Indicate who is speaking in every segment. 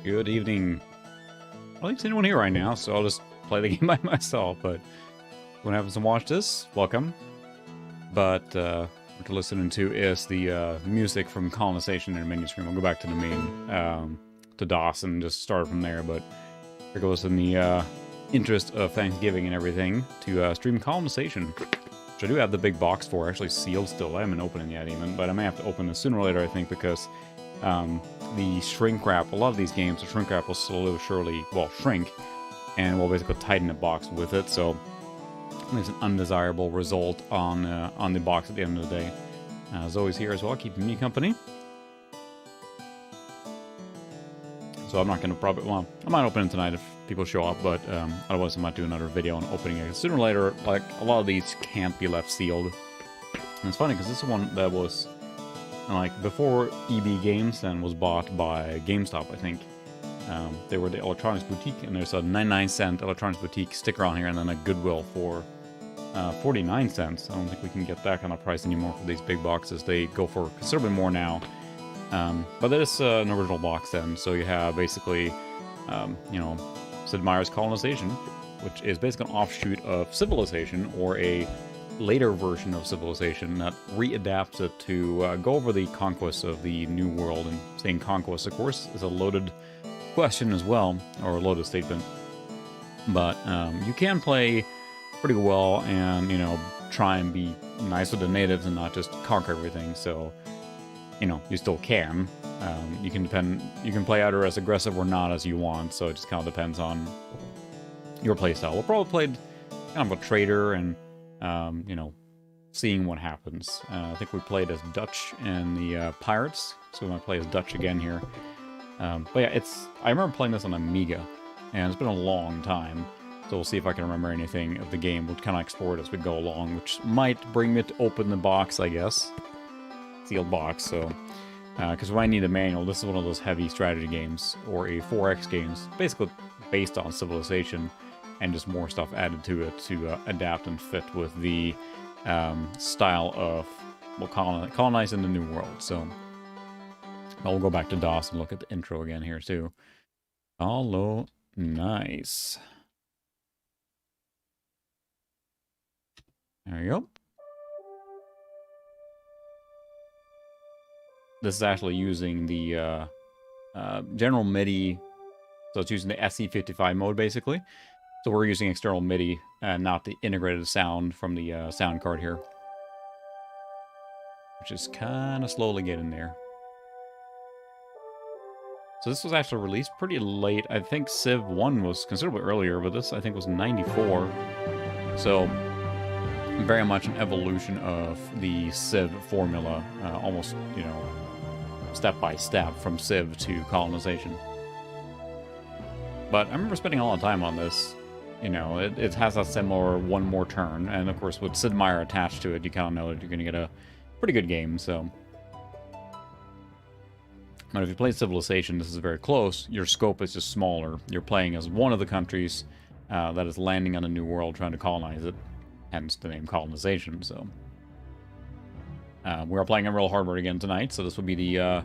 Speaker 1: Good evening. I don't think there's anyone here right now, so I'll just play the game by myself, but when happens to watch this, welcome. But what you're listening to is the music from Colonization in a menu stream. I'll go back to the main, to DOS and just start from there, but there goes in the interest of Thanksgiving and everything to stream Colonization, which I do have the big box for, actually sealed still. I haven't opened it yet even, but I may have to open this sooner or later, I think, because the shrink wrap, a lot of these games, the shrink wrap will slowly but surely, well, shrink, and we'll basically tighten the box with it, so it's an undesirable result on the box at the end of the day. Zoe's here as well, keeping me company. So I'm not going to probably, well, I might open it tonight if people show up, but otherwise I might do another video on opening it. Sooner or later, like, a lot of these can't be left sealed. And it's funny, because this is one that was, like, before EB Games then was bought by GameStop, I think. They were the Electronics Boutique, and there's a 99-cent Electronics Boutique sticker on here, and then a Goodwill for 49 cents. I don't think we can get that kind of price anymore for these big boxes. They go for considerably more now. But that is an original box then, so you have basically, you know, Sid Meier's Colonization, which is basically an offshoot of Civilization, or a later version of Civilization that readapts it to go over the conquest of the New World. And saying conquest, of course, is a loaded question as well, or a loaded statement. But you can play pretty well and, you know, try and be nice with the natives and not just conquer everything, so, you know, you still can. You can play either as aggressive or not as you want, so it just kind of depends on your playstyle. We'll probably play kind of a trader and, you know, seeing what happens. I think we played as Dutch in the Pirates, so we might play as Dutch again here. But yeah, I remember playing this on Amiga, and it's been a long time, so we'll see if I can remember anything of the game. We'll kind of explore it as we go along, which might bring me to open the box, I guess. Sealed box, so... because when I need a manual, this is one of those heavy strategy games, or a 4X games, basically based on Civilization, and just more stuff added to it to adapt and fit with the style of, well, colonizing the New World. So I'll go back to DOS and look at the intro again here too. Hello, nice. There you go. This is actually using the general MIDI, so it's using the SE55 mode basically. So we're using external MIDI and not the integrated sound from the sound card here, which is kind of slowly getting there. So this was actually released pretty late. I think Civ 1 was considerably earlier, but this I think was 94. So very much an evolution of the Civ formula, almost, you know, step by step from Civ to Colonization. But I remember spending a lot of time on this. You know, it has that similar one more turn, and of course with Sid Meier attached to it, you kind of know that you're going to get a pretty good game, so... But if you play Civilization, this is very close. Your scope is just smaller. You're playing as one of the countries that is landing on a new world trying to colonize it, hence the name Colonization, so... we are playing on real hardware again tonight, so this will be the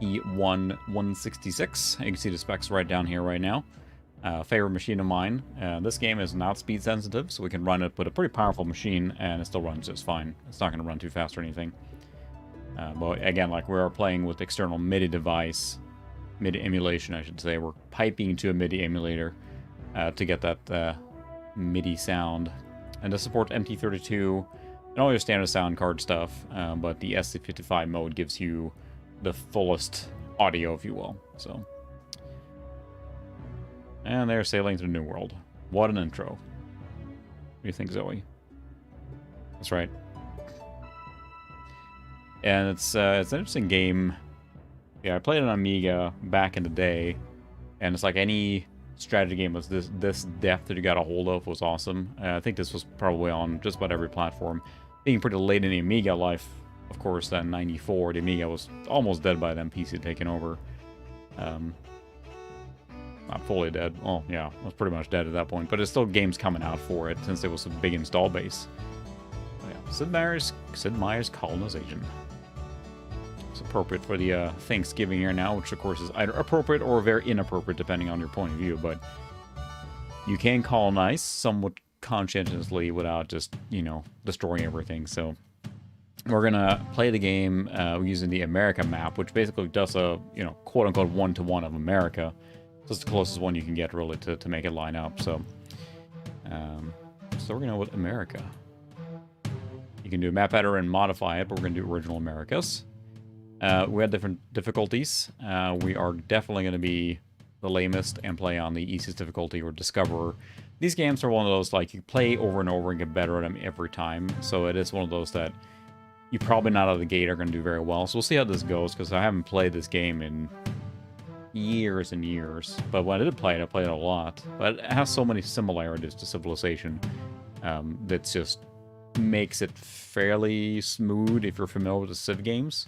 Speaker 1: E1-166. You can see the specs right down here right now. Favorite machine of mine. This game is not speed sensitive, so we can run it with a pretty powerful machine, and it still runs just fine. It's not going to run too fast or anything. But again, like we are playing with external MIDI device, MIDI emulation, I should say. We're piping to a MIDI emulator to get that MIDI sound. And to support MT32 and all your standard sound card stuff, but the SC55 mode gives you the fullest audio, if you will. So, and they're sailing to the New World. What an intro. What do you think, Zoe? That's right. And it's an interesting game. Yeah, I played it on Amiga back in the day, and it's like any strategy game with this depth that you got a hold of was awesome. I think this was probably on just about every platform. Being pretty late in the Amiga life, of course, then 94, the Amiga was almost dead by then, PC taking over. Not fully dead. Oh, yeah, it was pretty much dead at that point. But there's still games coming out for it, since it was a big install base. Oh, yeah. Sid Meier's Colonization. It's appropriate for the Thanksgiving here now, which of course is either appropriate or very inappropriate depending on your point of view, but you can colonize somewhat conscientiously without just, you know, destroying everything. So we're gonna play the game using the America map, which basically does a, you know, quote-unquote one-to-one of America. That's the closest one you can get, really, to make it line up. So so we're gonna go with America. You can do a map editor and modify it, but we're gonna do original Americas. We have different difficulties. We are definitely gonna be the lamest and play on the easiest difficulty, or Discoverer. These games are one of those, like, you play over and over and get better at them every time. So it is one of those that you probably not out of the gate are going to do very well. So we'll see how this goes, because I haven't played this game in years and years. But when I did play it, I played it a lot. But it has so many similarities to Civilization that just makes it fairly smooth if you're familiar with the Civ games.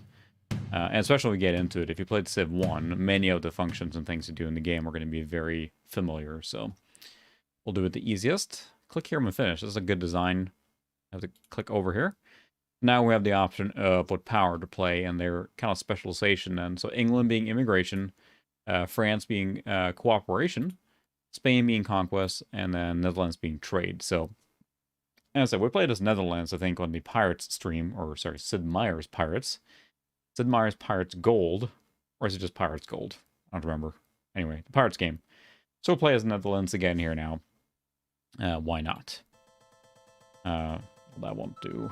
Speaker 1: And especially when we get into it, if you played Civ 1, many of the functions and things you do in the game are going to be very familiar. So we'll do it the easiest. Click here and finish. This is a good design. I have to click over here. Now we have the option of what power to play and their kind of specialization. And so England being immigration, France being cooperation, Spain being conquest, and then Netherlands being trade. So as I said, we played as Netherlands, I think, on the Pirates stream, or sorry, Sid Meier's Pirates. Sid Meier's Pirates Gold, or is it just Pirates Gold? I don't remember. Anyway, the Pirates game. So we'll play as Netherlands again here now. Why not? That won't do.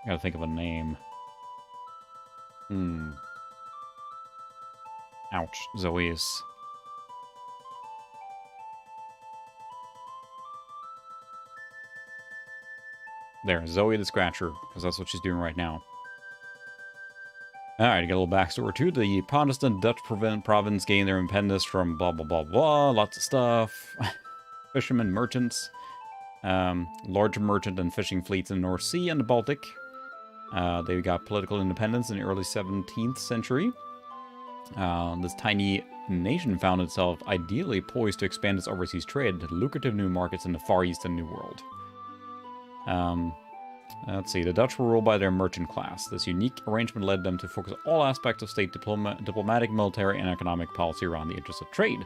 Speaker 1: Gotta think of a name. Ouch, Zoe's. There, Zoe the Scratcher, because that's what she's doing right now. Alright, to get a little backstory too. The Protestant Dutch province gained their independence from blah blah blah blah, lots of stuff. Fishermen, merchants, large merchant and fishing fleets in the North Sea and the Baltic. They got political independence in the early 17th century. This tiny nation found itself ideally poised to expand its overseas trade to lucrative new markets in the Far East and New World. Let's see, the Dutch were ruled by their merchant class. This unique arrangement led them to focus all aspects of state diplomatic, military, and economic policy around the interests of trade.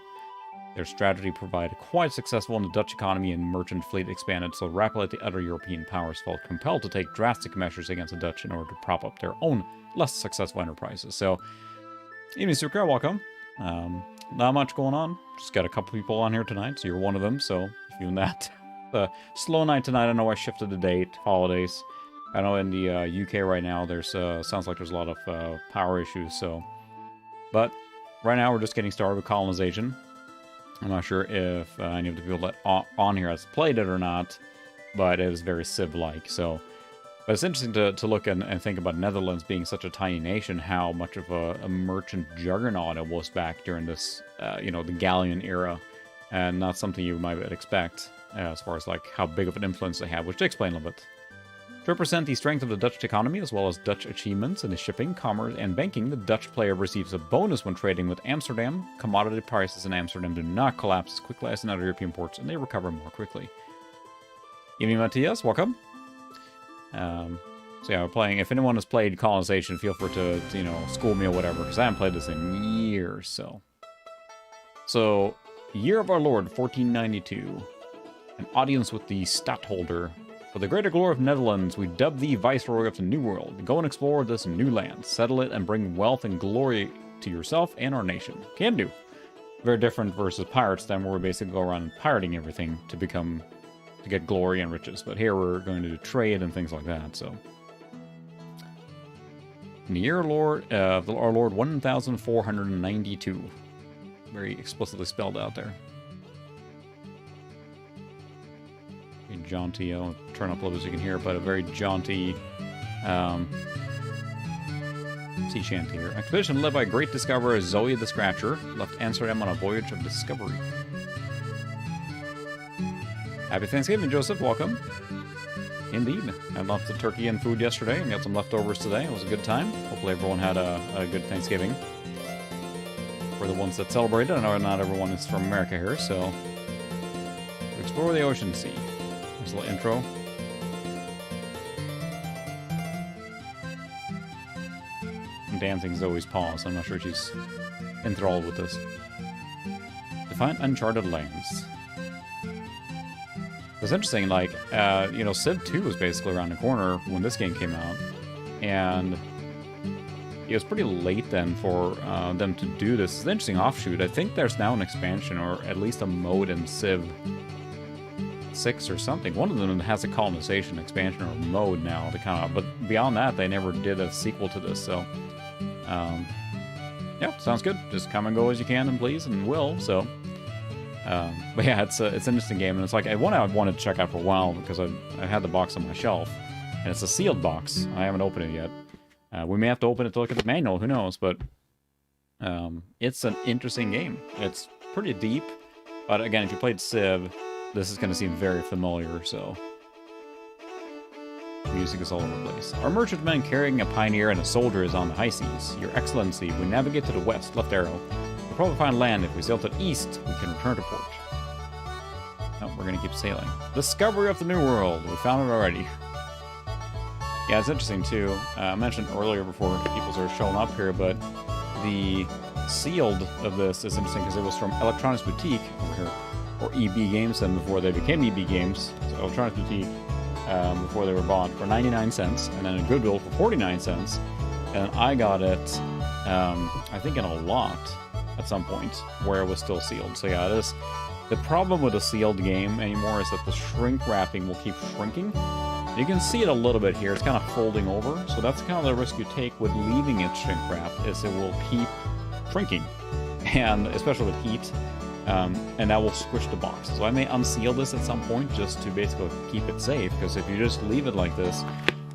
Speaker 1: Their strategy provided quite successful, and the Dutch economy and merchant fleet expanded so rapidly that the other European powers felt compelled to take drastic measures against the Dutch in order to prop up their own less successful enterprises. So, evening, Sucre, welcome. Not much going on. Just got a couple people on here tonight, so you're one of them, so if you're doing that. Slow night tonight. I know I shifted the date, holidays. I know in the UK right now, there's sounds like there's a lot of power issues, so. But right now, we're just getting started with colonization. I'm not sure if any of the people that on here has played it or not, but it is very Civ-like. So, but it's interesting to look and think about Netherlands being such a tiny nation, how much of a merchant juggernaut it was back during this, you know, the galleon era, and not something you might expect as far as like how big of an influence they have, which to explain a little bit. To represent the strength of the Dutch economy, as well as Dutch achievements in the shipping, commerce, and banking, the Dutch player receives a bonus when trading with Amsterdam. Commodity prices in Amsterdam do not collapse as quickly as in other European ports, and they recover more quickly. Evening, Matthias. Welcome. So yeah, we're playing. If anyone has played Colonization, feel free to you know, school me or whatever, because I haven't played this in years, so. So, Year of our Lord, 1492. An audience with the stadtholder. For the greater glory of Netherlands, we dub thee Viceroy of the New World. Go and explore this new land, settle it, and bring wealth and glory to yourself and our nation. Can do. Very different versus pirates, then, where we basically go around pirating everything to get glory and riches. But here we're going to do trade and things like that, so. In the year of our Lord, 1492. Very explicitly spelled out there. Very jaunty. I'll turn up a little so you can hear, but a very jaunty sea shanty here. Expedition led by great discoverer Zoe the Scratcher left Amsterdam on a voyage of discovery. Happy Thanksgiving, Joseph. Welcome. Indeed. Had lots of turkey and food yesterday and got some leftovers today. It was a good time. Hopefully everyone had a good Thanksgiving. For the ones that celebrated, I know not everyone is from America here, so explore the ocean sea. This little intro. I'm dancing Zoe's paws. I'm not sure she's enthralled with this. Define uncharted lands. It's interesting, like, you know, Civ 2 was basically around the corner when this game came out. And it was pretty late then for them to do this. It's an interesting offshoot. I think there's now an expansion, or at least a mode in Civ 6 or something. One of them has a colonization expansion or mode now. To kind of, but beyond that, they never did a sequel to this. So, yeah, sounds good. Just come and go as you can and please and will. So, but yeah, it's an interesting game, and it's like one I wanted to check out for a while because I had the box on my shelf, and it's a sealed box. I haven't opened it yet. We may have to open it to look at the manual. Who knows? But it's an interesting game. It's pretty deep, but again, if you played Civ, this is going to seem very familiar. So. Music is all over the place. Our merchantman carrying a pioneer and a soldier is on the high seas. Your Excellency, we navigate to the west, left arrow. We'll probably find land. If we sail to the east, we can return to port. No, we're gonna keep sailing. Discovery of the New World. We found it already. Yeah, it's interesting too. I mentioned earlier before people started showing up here, but the sealed of this is interesting because it was from Electronics Boutique over here, or EB Games, then before they became EB Games. So Electronics Boutique. Before they were bought for 99 cents, and then a Goodwill for 49 cents, and I got it, I think in a lot at some point where it was still sealed. So yeah, this the problem with a sealed game anymore is that the shrink wrapping will keep shrinking. You can see it a little bit here. It's kind of folding over, so that's kind of the risk you take with leaving it shrink wrapped, is it will keep shrinking, and especially with heat. And that will squish the box. So I may unseal this at some point just to basically keep it safe, because if you just leave it like this...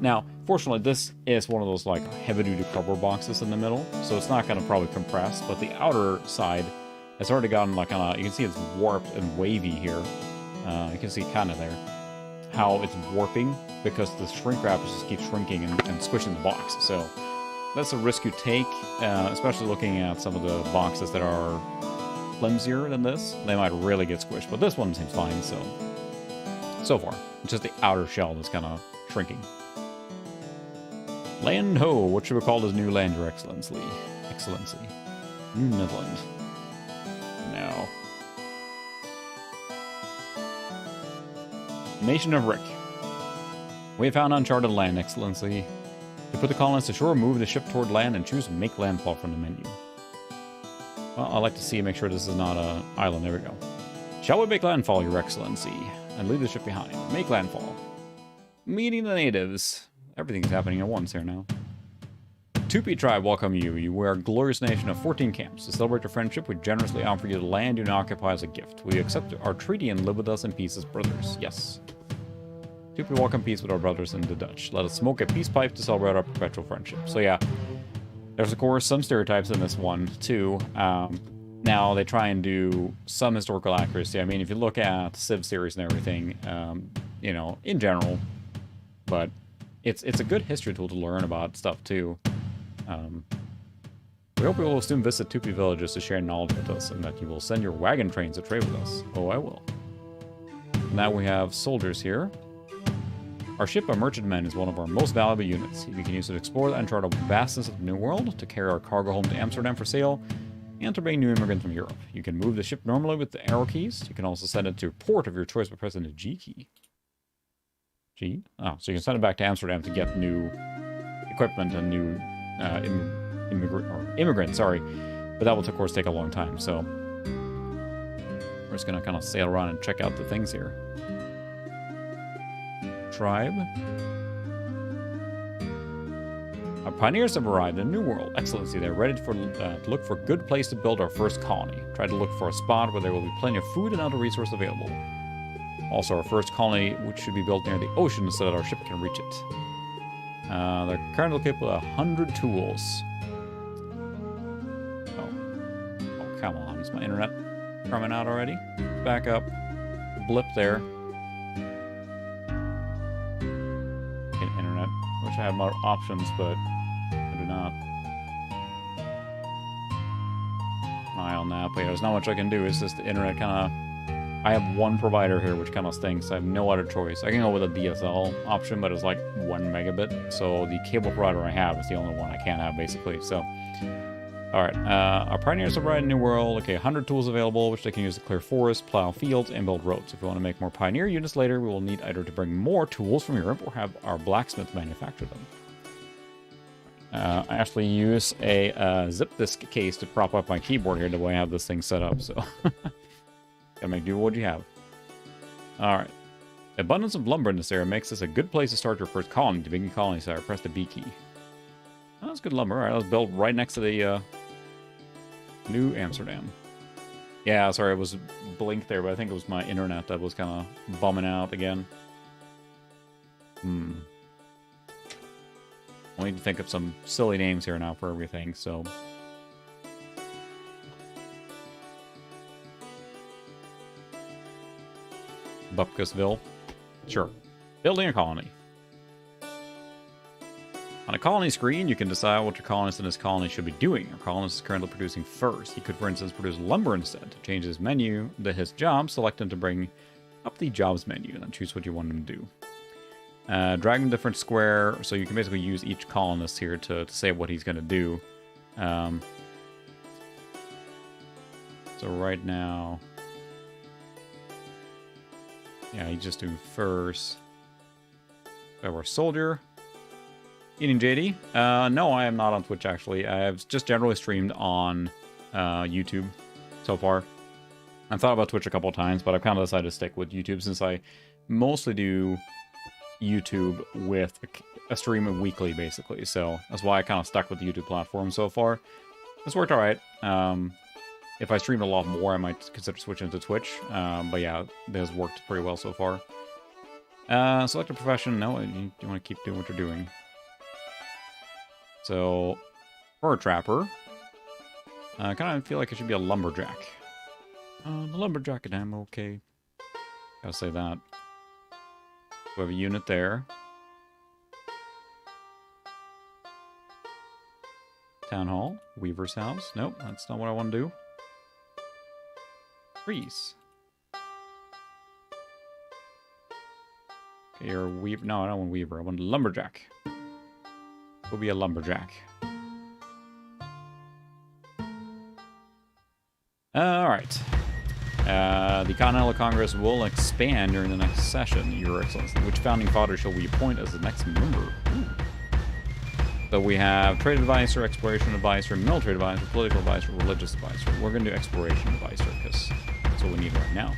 Speaker 1: Now, fortunately, this is one of those like heavy-duty cardboard boxes in the middle, so it's not going to probably compress, but the outer side has already gotten like you can see it's warped and wavy here. You can see kind of there how it's warping because the shrink wrap just keeps shrinking and squishing the box. So that's a risk you take, especially looking at some of the boxes that are flimsier than this. They might really get squished, but this one seems fine. So far, it's just the outer shell that's kind of shrinking. Land ho! What should we call this new land, Your Excellency? New Netherland. No. Nation of Rick. We have found uncharted land, Excellency. To put the colonists ashore, move the ship toward land, and choose Make Landfall from the menu. Well, I'd like to see, make sure this is not an island. There we go. Shall we make landfall, Your Excellency? And leave the ship behind. Make landfall. Meeting the natives. Everything's happening at once here now. Tupi tribe welcome you. You are a glorious nation of 14 camps. To celebrate your friendship, we generously offer you the land you now occupy as a gift. Will you accept our treaty and live with us in peace as brothers? Yes. Tupi welcome peace with our brothers in the Dutch. Let us smoke a peace pipe to celebrate our perpetual friendship. So yeah. There's, of course, some stereotypes in this one, too. Now, they try and do some historical accuracy. I mean, if you look at Civ series and everything, you know, in general, but it's a good history tool to learn about stuff, too. We hope you will soon visit Tupi villages to share knowledge with us, and that you will send your wagon trains to trade with us. Oh, I will. Now we have soldiers here. Our ship, a merchantman, is one of our most valuable units. We can use it to explore the uncharted vastness of the New World, to carry our cargo home to Amsterdam for sale, and to bring new immigrants from Europe. You can move the ship normally with the arrow keys. You can also send it to a port of your choice by pressing the G key. G? Oh, so you can send it back to Amsterdam to get new equipment and new immigrants, sorry. But that will, of course, take a long time, so we're just going to kind of sail around and check out the things here. Tribe. Our pioneers have arrived in a new world. Excellency, they're ready to look for a good place to build our first colony. Try to look for a spot where there will be plenty of food and other resources available. Also, our first colony, which should be built near the ocean so that our ship can reach it. They're currently capable of 100 tools. Oh, come on. Is my internet coming out already? Back up. Blip there. Internet. Wish I had more options, but I do not. Eye on that, but yeah, there's not much I can do. It's just the internet kind I have one provider here, which kind of stinks. I have no other choice. I can go with a DSL option, but it's like 1 megabit. So the cable provider I have is the only one I can't have, basically. So, alright. Our pioneers have arrived in a new world. Okay, 100 tools available, which they can use to clear forests, plow fields, and build roads. If we want to make more pioneer units later, we will need either to bring more tools from Europe or have our blacksmith manufacture them. I actually use a zip disk case to prop up my keyboard here the way I have this thing set up, so... Gotta make do what you have. Alright. Abundance of lumber in this area makes this a good place to start your first colony. To begin colony, sire, press the B key. Oh, that's good lumber. Alright, let's build right next to the New Amsterdam. Yeah, sorry, it was blinked there, but I think it was my internet that was kind of bumming out again. I need to think of some silly names here now for everything, so... Bupkisville. Sure. Building a colony. On a colony screen, you can decide what your colonist in this colony should be doing. Your colonist is currently producing furs. He could, for instance, produce lumber instead. To change his menu, his job, select him to bring up the jobs menu, and then choose what you want him to do. Drag in different square, so you can basically use each colonist here to say what he's going to do. So right now... Yeah, he's just doing furs. We're soldier. Eating JD? No, I am not on Twitch, actually. I've just generally streamed on YouTube so far. I've thought about Twitch a couple of times, but I've kind of decided to stick with YouTube since I mostly do YouTube with a stream weekly, basically. So that's why I kind of stuck with the YouTube platform so far. It's worked alright. If I streamed a lot more, I might consider switching to Twitch. But yeah, it has worked pretty well so far. Select a profession. No, you want to keep doing what you're doing. So, fur trapper. I kind of feel like it should be a lumberjack. The lumberjack, damn, okay. Gotta say that. We have a unit there. Town hall. Weaver's house. Nope, that's not what I want to do. Trees. Okay, you're a weaver. No, I don't want weaver. I want a lumberjack. We'll be a lumberjack. Alright. The Continental Congress will expand during the next session, Your Excellency. Which founding father shall we appoint as the next member? Ooh. So we have trade advisor, exploration advisor, military advisor, political advisor, religious advisor. We're going to do exploration advisor because that's what we need right now.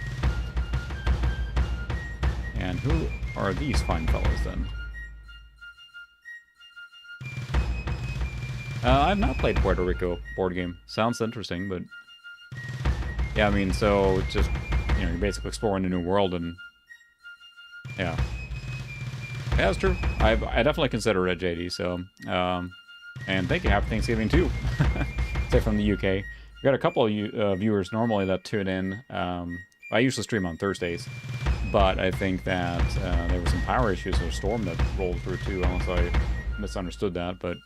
Speaker 1: And who are these fine fellows then? I've not played Puerto Rico board game. Sounds interesting, but... Yeah, I mean, so it's just, you know, you're basically exploring a new world and... Yeah. Yeah, that's true. I definitely consider it JD, so... and thank you, happy Thanksgiving too. Say from the UK. We got a couple of viewers normally that tune in. I usually stream on Thursdays, but I think that there were some power issues or a storm that rolled through too, unless I misunderstood that, but...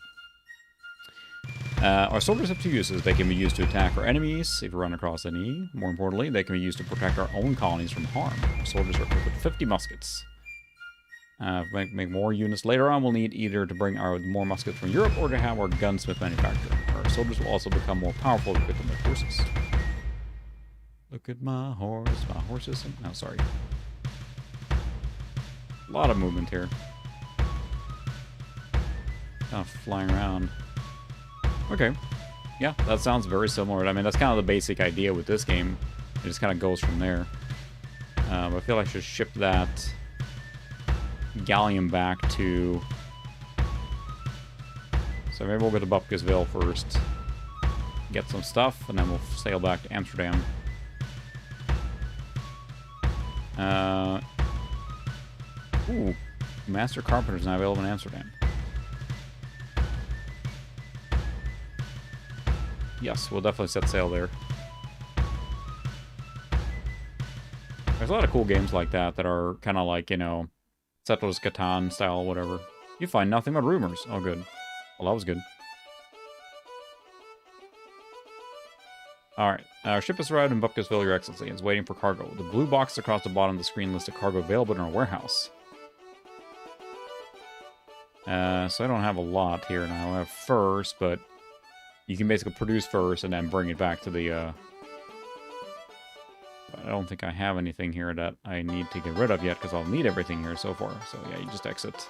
Speaker 1: our soldiers have two uses. They can be used to attack our enemies if we run across any. More importantly, they can be used to protect our own colonies from harm. Our soldiers are equipped with 50 muskets. Make more units later on, we'll need either to bring our more muskets from Europe or to have our gunsmith manufactured. Our soldiers will also become more powerful to equip their horses. Look at my horse. My horse isn't... No, sorry. A lot of movement here. Kind of flying around. Okay. Yeah, that sounds very similar. I mean, that's kind of the basic idea with this game. It just kind of goes from there. But I feel like I should ship that galleon back to... So maybe we'll go to Bupkisville first. Get some stuff, and then we'll sail back to Amsterdam. Ooh. Master Carpenter's not available in Amsterdam. Yes, we'll definitely set sail there. There's a lot of cool games like that that are kind of like, you know, Settlers Catan style, whatever. You find nothing but rumors. Oh, good. Well, that was good. Alright, our ship has arrived in Bupkisville, Your Excellency, and is waiting for cargo. The blue box across the bottom of the screen lists the cargo available in our warehouse. So I don't have a lot here now. I have furs, but you can basically produce furs and then bring it back to the, I don't think I have anything here that I need to get rid of yet, because I'll need everything here so far. So yeah, you just exit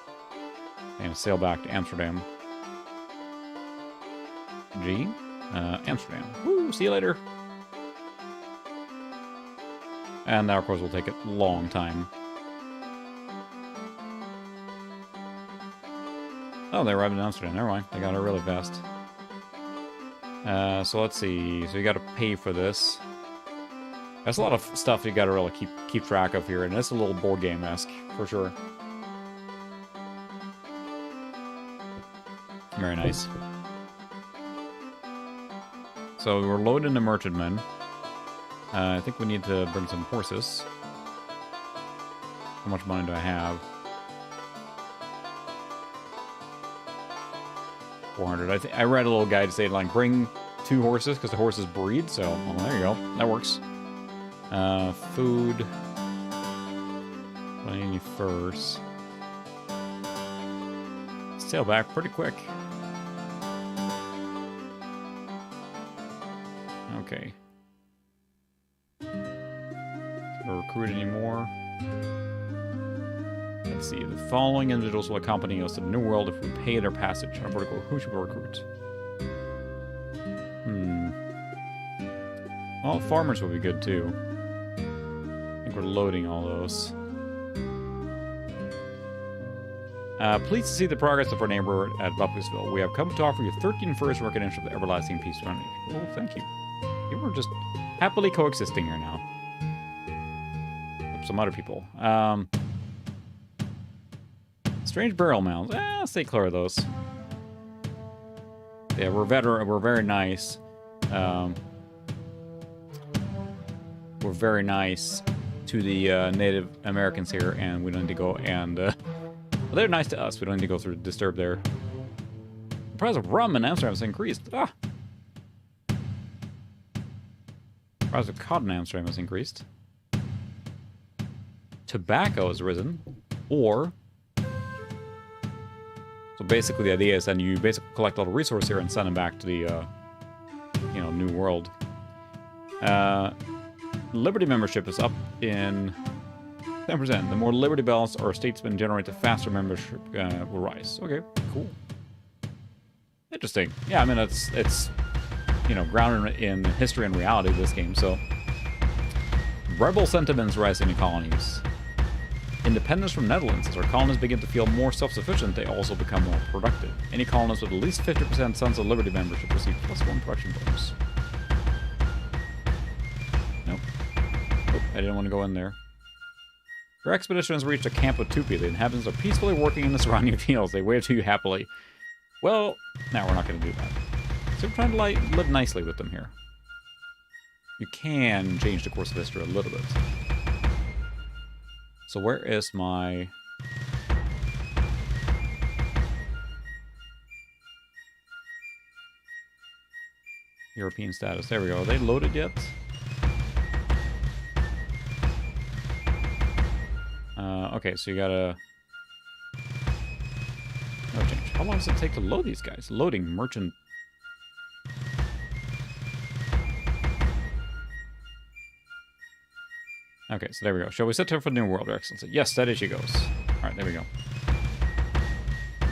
Speaker 1: and sail back to Amsterdam. G? Amsterdam. Woo, see you later. And that, of course, will take a long time. Oh, they arrived in Amsterdam. Never mind. They got it really fast. So let's see. So you got to pay for this. That's a lot of stuff you got to really keep track of here, and it's a little board game-esque for sure. Very nice. So we're loading the merchantmen. I think we need to bring some horses. How much money do I have? 400. I read a little guide saying like bring 2 horses because the horses breed. So well, there you go. That works. Food. I need any furs. Sail back pretty quick. Okay. Can we recruit any more? Let's see. The following individuals will accompany us to the New World if we pay their passage. On a vertical, who should we recruit? Well, farmers would be good too. I think we're loading all those. Pleased to see the progress of our neighbor at Bupkisville. We have come to offer you 13 furs recognition of the everlasting peace surrounding you. Well, thank you. We're just happily coexisting here now. With some other people. Strange burial mounds. Let's stay clear of those. Yeah, we're very nice. We're very nice to the Native Americans here, and we don't need to go and... well, they're nice to us. We don't need to go through disturb there. The price of rum in Amsterdam has increased. Ah! The price of cotton in Amsterdam has increased. Tobacco has risen. Or... So basically the idea is that you basically collect all the resources here and send them back to the, you know, New World. Liberty membership is up in 10%. The more Liberty balance our statesmen generate, the faster membership will rise. Okay, cool. Interesting. Yeah, I mean, it's you know, grounded in history and reality of this game, so. Rebel sentiments rise in the colonies. Independence from Netherlands. As our colonists begin to feel more self-sufficient, they also become more productive. Any colonist with at least 50% Sons of Liberty membership receive +1 production bonus. Nope. Nope, I didn't want to go in there. Your expedition has reached a camp of Tupi. The inhabitants are peacefully working in the surrounding fields. They wave to you happily. Well, now we're not going to do that. So we're trying to live nicely with them here. You can change the course of history a little bit. So where is my... European status? There we go. Are they loaded yet? Okay, so you gotta... No change. How long does it take to load these guys? Loading merchant... Okay, so there we go. Shall we set her for the New World, Your Excellency? Yes, steady she goes. Alright, there we go.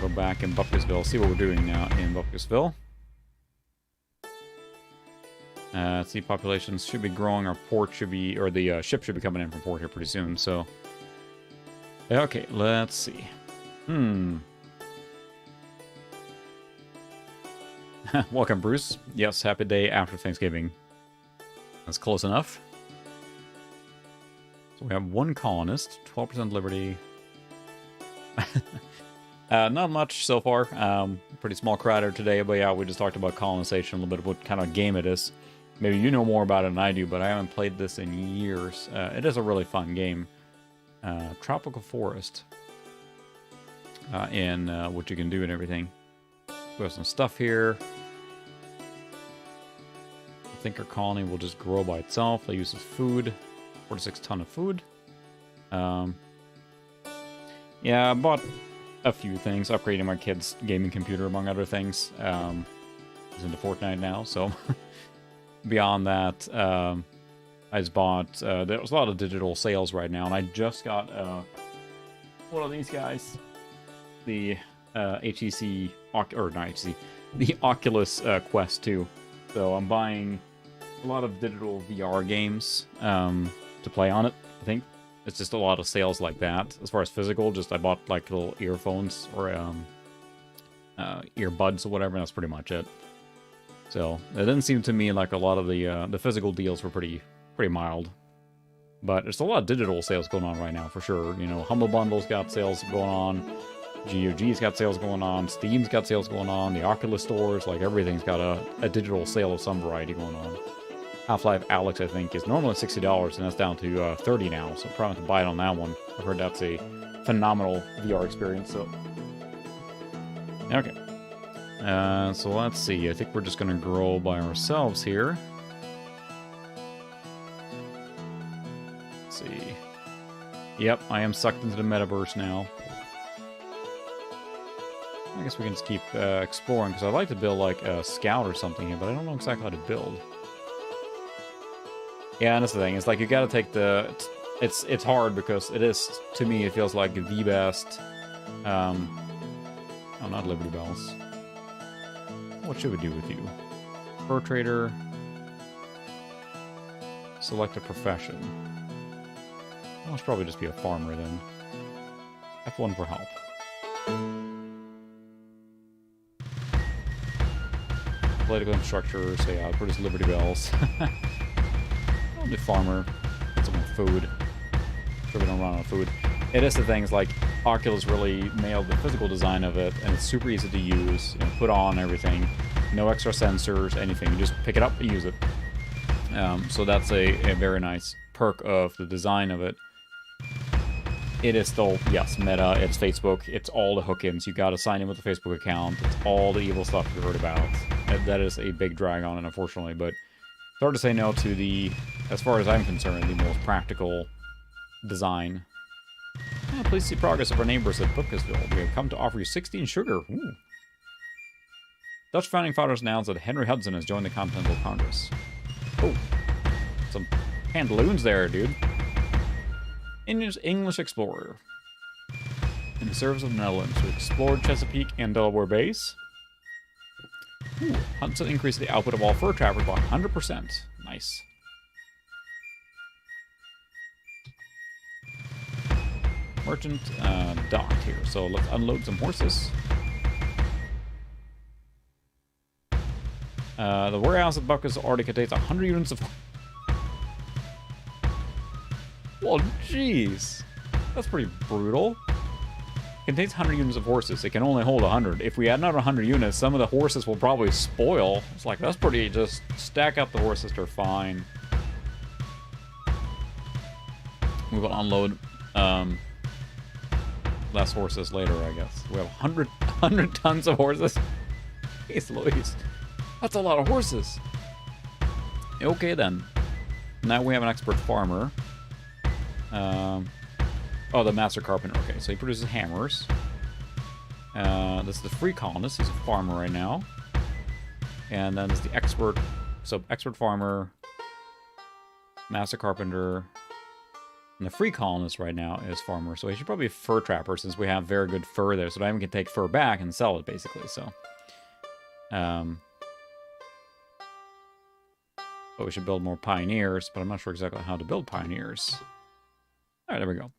Speaker 1: Go back in Bupkisville, see what we're doing now in Bupkisville. Let's see, populations should be growing. Our port should be, or the ship should be coming in from port here pretty soon, so... Okay, let's see. Welcome, Bruce. Yes, happy day after Thanksgiving. That's close enough. So we have 1 colonist, 12% liberty. Not much so far. Pretty small crowd here today, but yeah, we just talked about colonization, a little bit of what kind of game it is. Maybe you know more about it than I do, but I haven't played this in years. It is a really fun game. Tropical forest. And what you can do and everything. We have some stuff here. I think our colony will just grow by itself. It uses food. 46 ton of food. Yeah, I bought a few things. Upgrading my kid's gaming computer, among other things. He's into Fortnite now, so... Beyond that, I just bought... there's a lot of digital sales right now, and I just got one of these guys. The HTC... or not HTC. The Oculus Quest 2. So I'm buying a lot of digital VR games to play on it, I think. It's just a lot of sales like that. As far as physical, just I bought like little earphones or earbuds or whatever, and that's pretty much it. So it didn't seem to me like a lot of the physical deals were pretty mild. But there's a lot of digital sales going on right now, for sure. You know, Humble Bundle's got sales going on. GOG's got sales going on. Steam's got sales going on. The Oculus stores, like everything's got a digital sale of some variety going on. Half-Life Alyx, I think, is normally $60, and that's down to $30 now, so probably have to buy it on that one. I've heard that's a phenomenal VR experience, so... Okay. So let's see. I think we're just going to grow by ourselves here. Let's see. Yep, I am sucked into the metaverse now. I guess we can just keep exploring, because I'd like to build like a scout or something here, but I don't know exactly how to build. Yeah, and that's the thing. It's like you gotta take the... It's hard because it is, to me, it feels like the best... Oh, not Liberty Bells. What should we do with you? Fur trader. Select a profession. Well, I should probably just be a farmer then. F1 for help. Political infrastructure, so yeah, I'll produce Liberty Bells. I'll do farmer. Get some food. Sure we don't run out of food. It is the things like Oculus really nailed the physical design of it, and it's super easy to use, you know, put on everything. No extra sensors, anything. You just pick it up and use it. So that's a very nice perk of the design of it. It is still, yes, meta, it's Facebook, it's all the hook-ins. You gotta sign in with the Facebook account. It's all the evil stuff you heard about. That is a big drag on it, unfortunately, but it's hard to say no to the, as far as I'm concerned, the most practical design. Oh, please see progress of our neighbors at Bookisville. We have come to offer you 16 sugar. Ooh. Dutch founding fathers announced that Henry Hudson has joined the Continental Congress. Oh, some pantaloons there, dude. English explorer. In the service of the Netherlands, who explored Chesapeake and Delaware Bays. Ooh, Hudson increased the output of all fur trappers by 100%. Nice. Merchant docked here, so let's unload some horses. The warehouse at Buckus already contains 100 units of... Well, jeez. That's pretty brutal. Contains 100 units of horses. It can only hold 100. If we add another 100 units, some of the horses will probably spoil. It's like, that's pretty... Just stack up the horses, they're fine. We will unload less horses later, I guess. We have 100 tons of horses. Jeez Louise. That's a lot of horses. Okay, then. Now we have an expert farmer. Oh, the master carpenter. Okay, so he produces hammers. This is the free colonist. He's a farmer right now. And then there's the expert. So, expert farmer, master carpenter, and the free colonist right now is farmer. So he should probably be a fur trapper since we have very good fur there. So Diamond can take fur back and sell it, basically. So, but we should build more pioneers, but I'm not sure exactly how to build pioneers. Alright, there we go.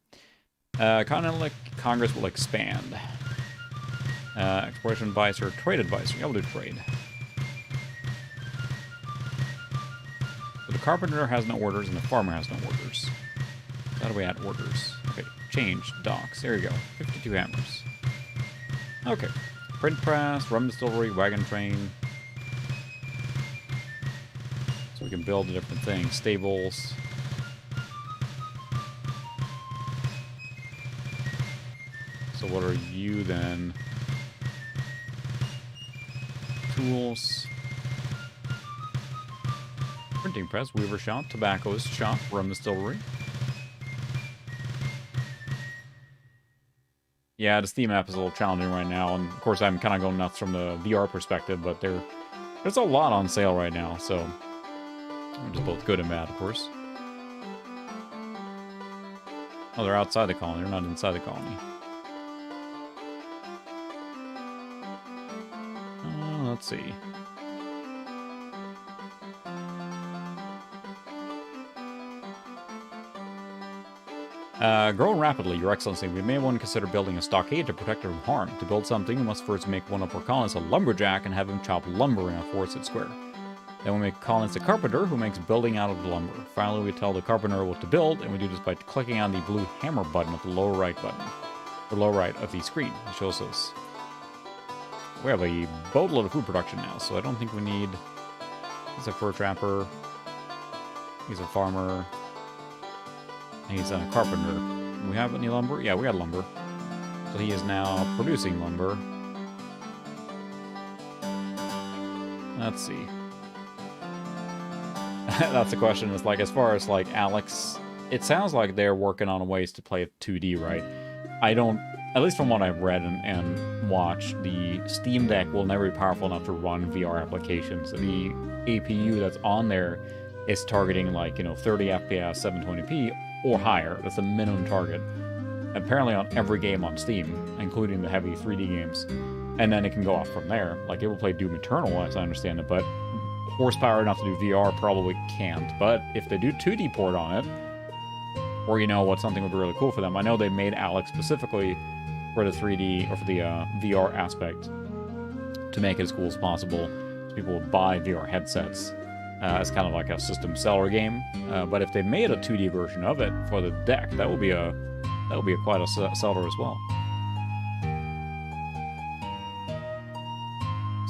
Speaker 1: Continental Congress will expand. Exploration advisor, trade advisor. Yeah, we'll do trade. So the carpenter has no orders and the farmer has no orders. How do we add orders? Okay, change, docks. There you go. 52 hammers. Okay. Print press, rum distillery, wagon train. So we can build the different things. Stables. So what are you then? Tools. Printing press, weaver shop, tobaccoist shop, rum distillery. Yeah, the Steam app is a little challenging right now, and of course I'm kind of going nuts from the VR perspective, but there's a lot on sale right now, so which is both good and bad, of course. Oh, they're outside the colony. They're not inside the colony. Let's see. Growing rapidly, Your Excellency, we may want to consider building a stockade to protect her from harm. To build something, we must first make one of our colonists a lumberjack and have him chop lumber in a forested square. Then we make a colonist a carpenter who makes building out of the lumber. Finally, we tell the carpenter what to build, and we do this by clicking on the blue hammer button at the lower right button. The lower right of the screen. It shows us. We have a boatload of food production now, so I don't think we need... He's a fur trapper. He's a farmer. He's a carpenter. Do we have any lumber? Yeah, we got lumber. So he is now producing lumber. Let's see. That's the question. It's like, as far as like Alex, it sounds like they're working on ways to play it 2D, right? I don't, at least from what I've read and watched, the Steam Deck will never be powerful enough to run VR applications. The APU that's on there is targeting like, 30 FPS, 720p or higher. That's the minimum target. Apparently on every game on Steam, including the heavy 3D games. And then it can go off from there. Like, it will play Doom Eternal, as I understand it, but horsepower enough to do VR probably can't. But if they do 2D port on it, or what something would be really cool for them. I know they made Alex specifically for the 3D, or for the VR aspect, to make it as cool as possible. So people will buy VR headsets as kind of like a system seller game. But if they made a 2D version of it for the deck, that would be quite a seller as well.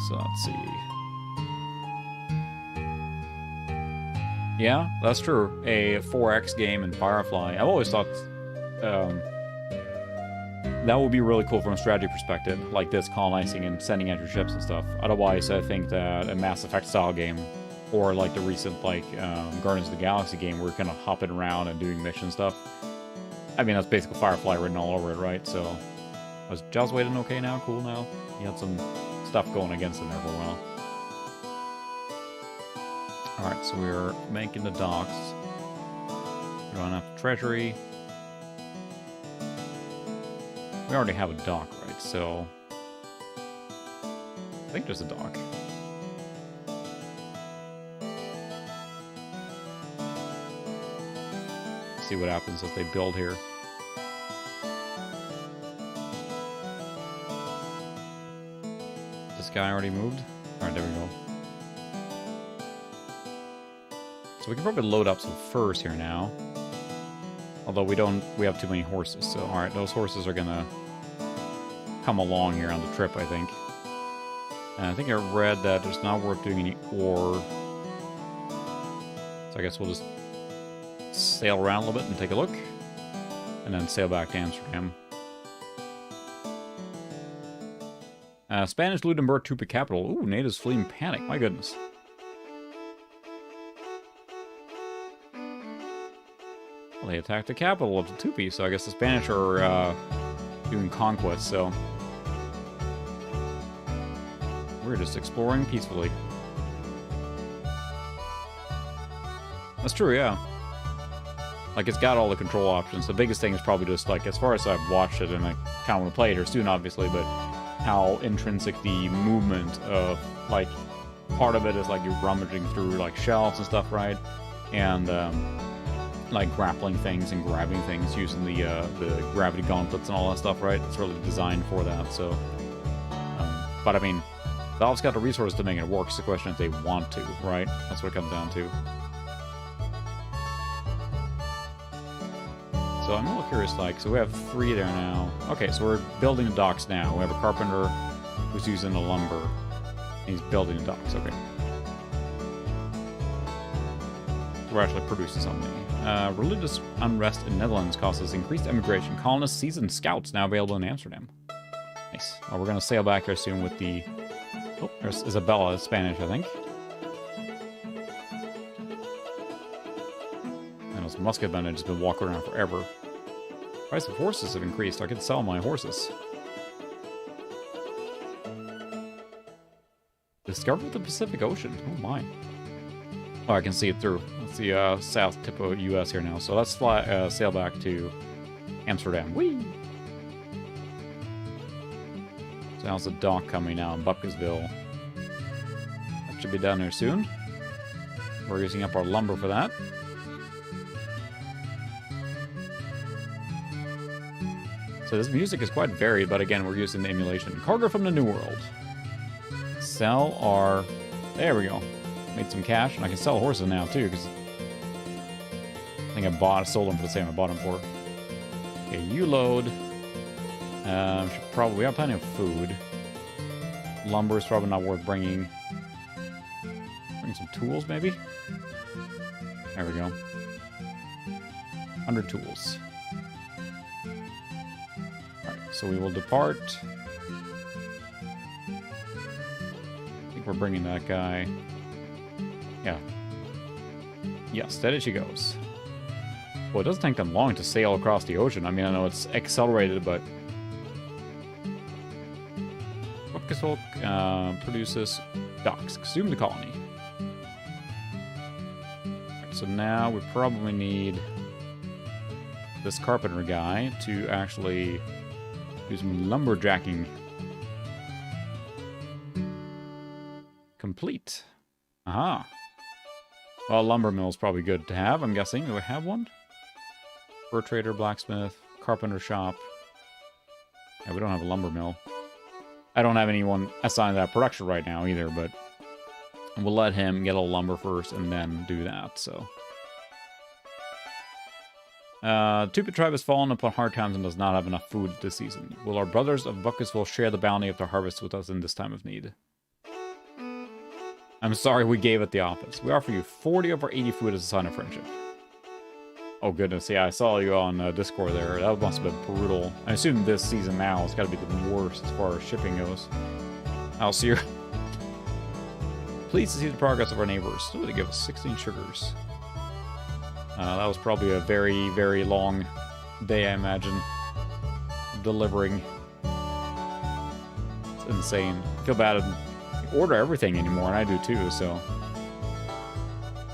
Speaker 1: So let's see. Yeah, that's true. A 4X game in Firefly. I've always thought that would be really cool from a strategy perspective, like this, colonizing and sending out your ships and stuff. Otherwise, I think that a Mass Effect style game, or like the recent Guardians of the Galaxy game, where you're kind of hopping around and doing mission stuff. I mean, that's basically Firefly written all over it, right? So, was Giles Whedon okay now? Cool now? He had some stuff going against him there for a while. Alright, so we're making the docks. We don't have treasury. We already have a dock, right? So I think there's a dock. See what happens as they build here. This guy already moved? Alright, there we go. So we can probably load up some furs here now. Although we have too many horses, so alright, those horses are gonna come along here on the trip, I think. And I think I read that it's not worth doing any ore. So I guess we'll just sail around a little bit and take a look. And then sail back to Amsterdam. Spanish loot and burnt Tupi capital. Ooh, natives fleeing panic. My goodness. Well, they attacked the capital of the Tupi, so I guess the Spanish are doing conquest, so we're just exploring peacefully. That's true, yeah. Like, it's got all the control options. The biggest thing is probably just, like, as far as I've watched it, and I kind of want to play it here soon, obviously, but how intrinsic the movement of, like, part of it is, like, you're rummaging through, like, shelves and stuff, right? And, like, grappling things and grabbing things using the gravity gauntlets and all that stuff, right? It's really designed for that, so... but, I mean, Valve's got the resources to make it work. It's the question if they want to, right? That's what it comes down to. So I'm a little curious, like, so we have 3 there now. Okay, so we're building the docks now. We have a carpenter who's using the lumber. He's building the docks, okay. We're actually producing something. Religious unrest in Netherlands causes increased immigration. Colonists, seasoned scouts now available in Amsterdam. Nice. Well, we're going to sail back here soon with the... Oh, there's Isabella, Spanish, I think. those musket men have just been walking around forever. Price of horses have increased. I could sell my horses. Discover the Pacific Ocean. Oh my. Oh, I can see it through. That's the south tip of U.S. here now. So let's fly, sail back to Amsterdam. Whee! So how's the dock coming out in Bucketsville? That should be down there soon. We're using up our lumber for that. So this music is quite varied, but again, we're using the emulation. Cargo from the New World. Sell our... There we go. Made some cash, and I can sell horses now, too, because I think I sold them for the same I bought them for. Okay, you load. Should probably... We have plenty of food. Lumber is probably not worth bringing. Bring some tools, maybe? There we go. 100 tools. So we will depart. I think we're bringing that guy. Yeah. Yeah, steady she goes. Well, it doesn't take them long to sail across the ocean. I mean, I know it's accelerated, but... Bucketsville produces docks. Consume the colony. Right, so now we probably need this carpenter guy to actually... do some lumberjacking. Complete. Aha. Well, lumber mill is probably good to have, I'm guessing. Do we have one? Fur trader, blacksmith, carpenter shop. Yeah, we don't have a lumber mill. I don't have anyone assigned to that production right now either, but we'll let him get a little lumber first and then do that, so... Tupid tribe has fallen upon hard times and does not have enough food this season. Will our brothers of Bucketsville share the bounty of their harvest with us in this time of need? I'm sorry we gave it the opposite. We offer you 40 of our 80 food as a sign of friendship. Oh goodness, yeah, I saw you on Discord there. That must have been brutal. I assume this season now has got to be the worst as far as shipping goes. I'll see you. Pleased to see the progress of our neighbors. Oh, they give us 16 sugars. That was probably a very, very long day, I imagine. Delivering. It's insane. I feel bad I order everything anymore, and I do too, so.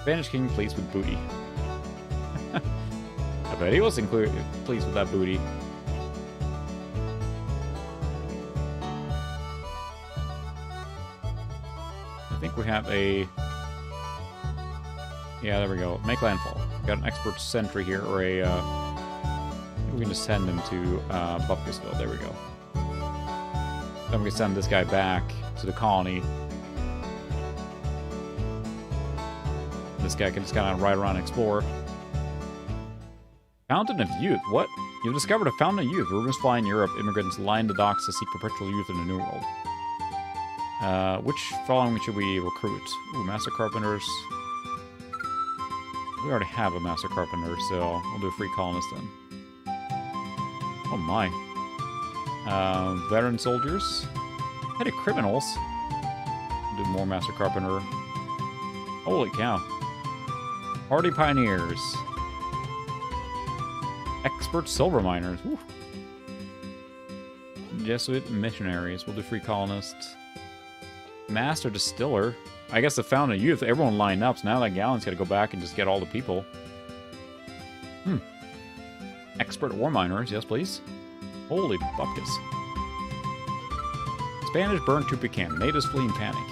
Speaker 1: Spanish King pleased with booty. I bet he was pleased with that booty. I think we have a... Yeah, there we go. Make landfall. Got an expert sentry here, or a, we can just send him to, Bucketsville. There we go. Then we can send this guy back to the colony. This guy can just kind of ride around and explore. Fountain of Youth. What? You've discovered a Fountain of Youth. Rumors fly in Europe. Immigrants line the docks to seek perpetual youth in the New World. Which following should we recruit? Ooh, Master Carpenters. We already have a Master Carpenter, so we'll do a free colonist then. Oh my. Veteran soldiers. Petty criminals. We'll do more Master Carpenter. Holy cow. Hardy pioneers. Expert silver miners. Woo. Jesuit missionaries. We'll do free colonists. Master distiller. I guess the Fountain of Youth, everyone lined up, so now that Gallon's got to go back and just get all the people. Expert ore miners, yes please. Holy buckets. Spanish burn to Pecan. Natives flee in panic.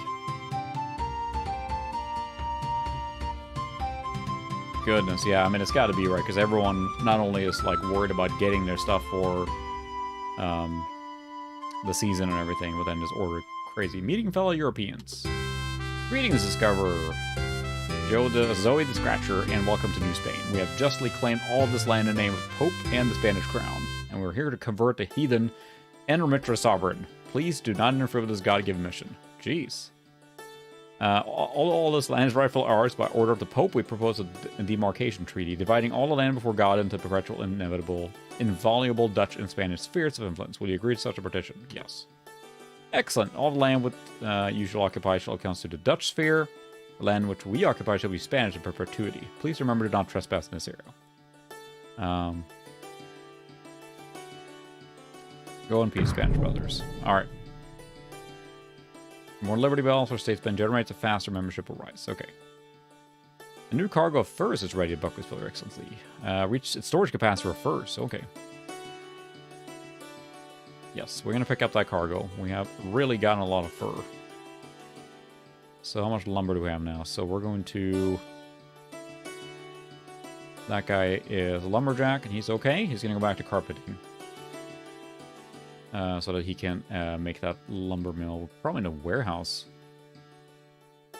Speaker 1: Goodness, yeah, I mean, it's got to be right, because everyone not only is, like, worried about getting their stuff for the season and everything, but then just order crazy. Meeting fellow Europeans. Greetings, Discoverer. Zoe the Scratcher, and welcome to New Spain. We have justly claimed all of this land in the name of Pope and the Spanish Crown, and we're here to convert the heathen and remit to a sovereign. Please do not interfere with this God-given mission. Jeez. All this land is rightfully ours. By order of the Pope, we propose a demarcation treaty, dividing all the land before God into perpetual, inviolable Dutch and Spanish spheres of influence. Will you agree to such a partition? Yes. Excellent. All the land with usual occupy shall constitute the Dutch sphere. The land which we occupy shall be Spanish in perpetuity. Please remember to not trespass in this area. Go in peace, Spanish brothers. Alright. More Liberty Bells or statesmen generates a faster membership will rise. Okay. A new cargo of furs is ready at Buckwheat's Your Excellency. Reach its storage capacity for furs. Okay. Yes, we're going to pick up that cargo. We have really gotten a lot of fur. So how much lumber do we have now? So we're going to... That guy is a lumberjack, and he's okay. He's going to go back to carpeting. So that he can make that lumber mill. Probably in a warehouse.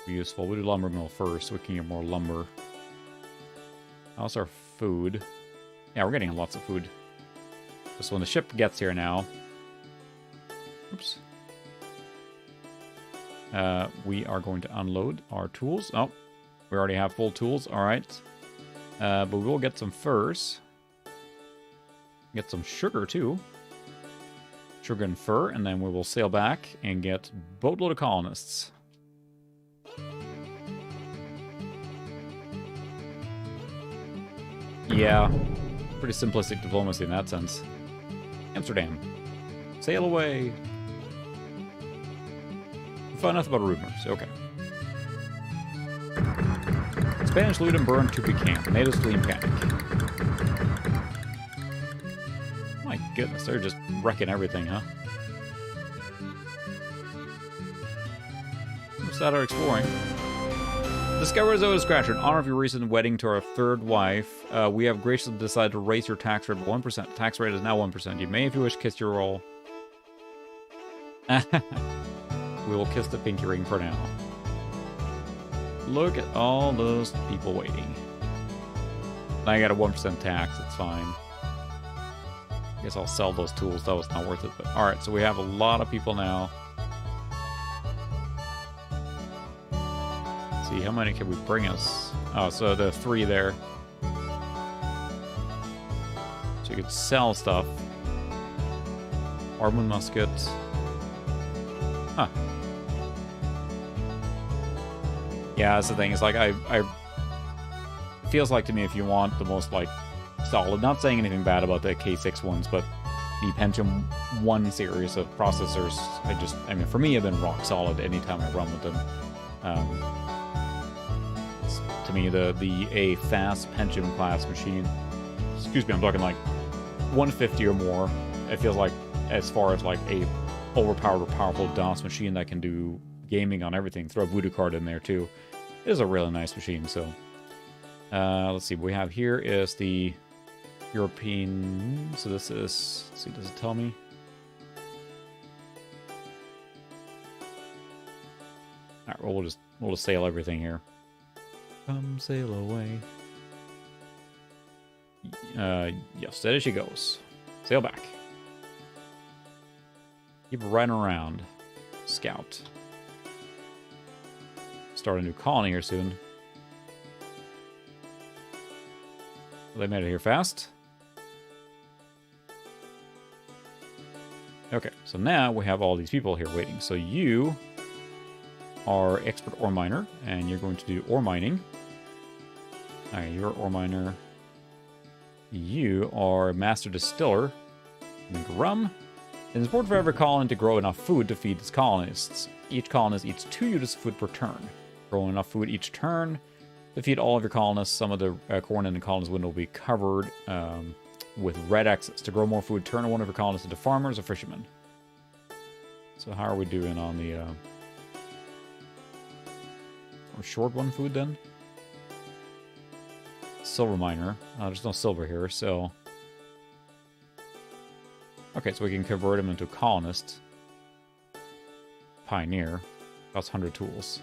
Speaker 1: Be useful. We'll do lumber mill first so we can get more lumber. How's our food? Yeah, we're getting lots of food. So when the ship gets here now... Oops. We are going to unload our tools. Oh, we already have full tools. All right. But we will get some furs. Get some sugar, too. Sugar and fur. And then we will sail back and get boatload of colonists. Yeah. Pretty simplistic diplomacy in that sense. Amsterdam. Sail away. Find out about rumors. Okay. Spanish loot and burn Tupi camp. Natives flee in panic. My goodness, they're just wrecking everything, huh? What's that our exploring? Discover Zoa Scratcher. In honor of your recent wedding to our third wife, we have graciously decided to raise your tax rate by 1%. Tax rate is now 1%. You may, if you wish, kiss your roll. We will kiss the pinky ring for now. Look at all those people waiting. I got a 1% tax, it's fine. I guess I'll sell those tools, that was not worth it. But alright, so we have a lot of people now. Let's see, how many can we bring us? Oh, so the 3 there. So you could sell stuff. Armand musket. Huh. Yeah, that's the thing. It's like it feels like to me if you want the most like solid, not saying anything bad about the K6 ones, but the Pentium 1 series of processors, I mean, for me, have been rock solid anytime I run with them. To me, a fast Pentium class machine, excuse me, I'm talking like 150 or more. It feels like as far as like a overpowered or powerful DOS machine that can do gaming on everything. Throw a Voodoo card in there too. It is a really nice machine. So let's see. What we have here is the European. So this is. Let's see. Does it tell me? All right. Well, we'll just sail everything here. Come sail away. Yes, steady she goes. Sail back. Keep riding around. Scout. Start a new colony here soon. They made it here fast. Okay, so now we have all these people here waiting. So you are expert ore miner, and you're going to do ore mining. Alright, you're ore miner. You are master distiller. Make rum. It is important for every colony to grow enough food to feed its colonists. Each colonist eats 2 units of food per turn. Grow enough food each turn to feed all of your colonists. Some of the corn in the colonist window will be covered with red X's. To grow more food, turn one of your colonists into farmers or fishermen. So how are we doing on the... We're short 1 food then? Silver miner. There's no silver here, so... Okay, so we can convert him into a colonist. Pioneer. That's 100 tools.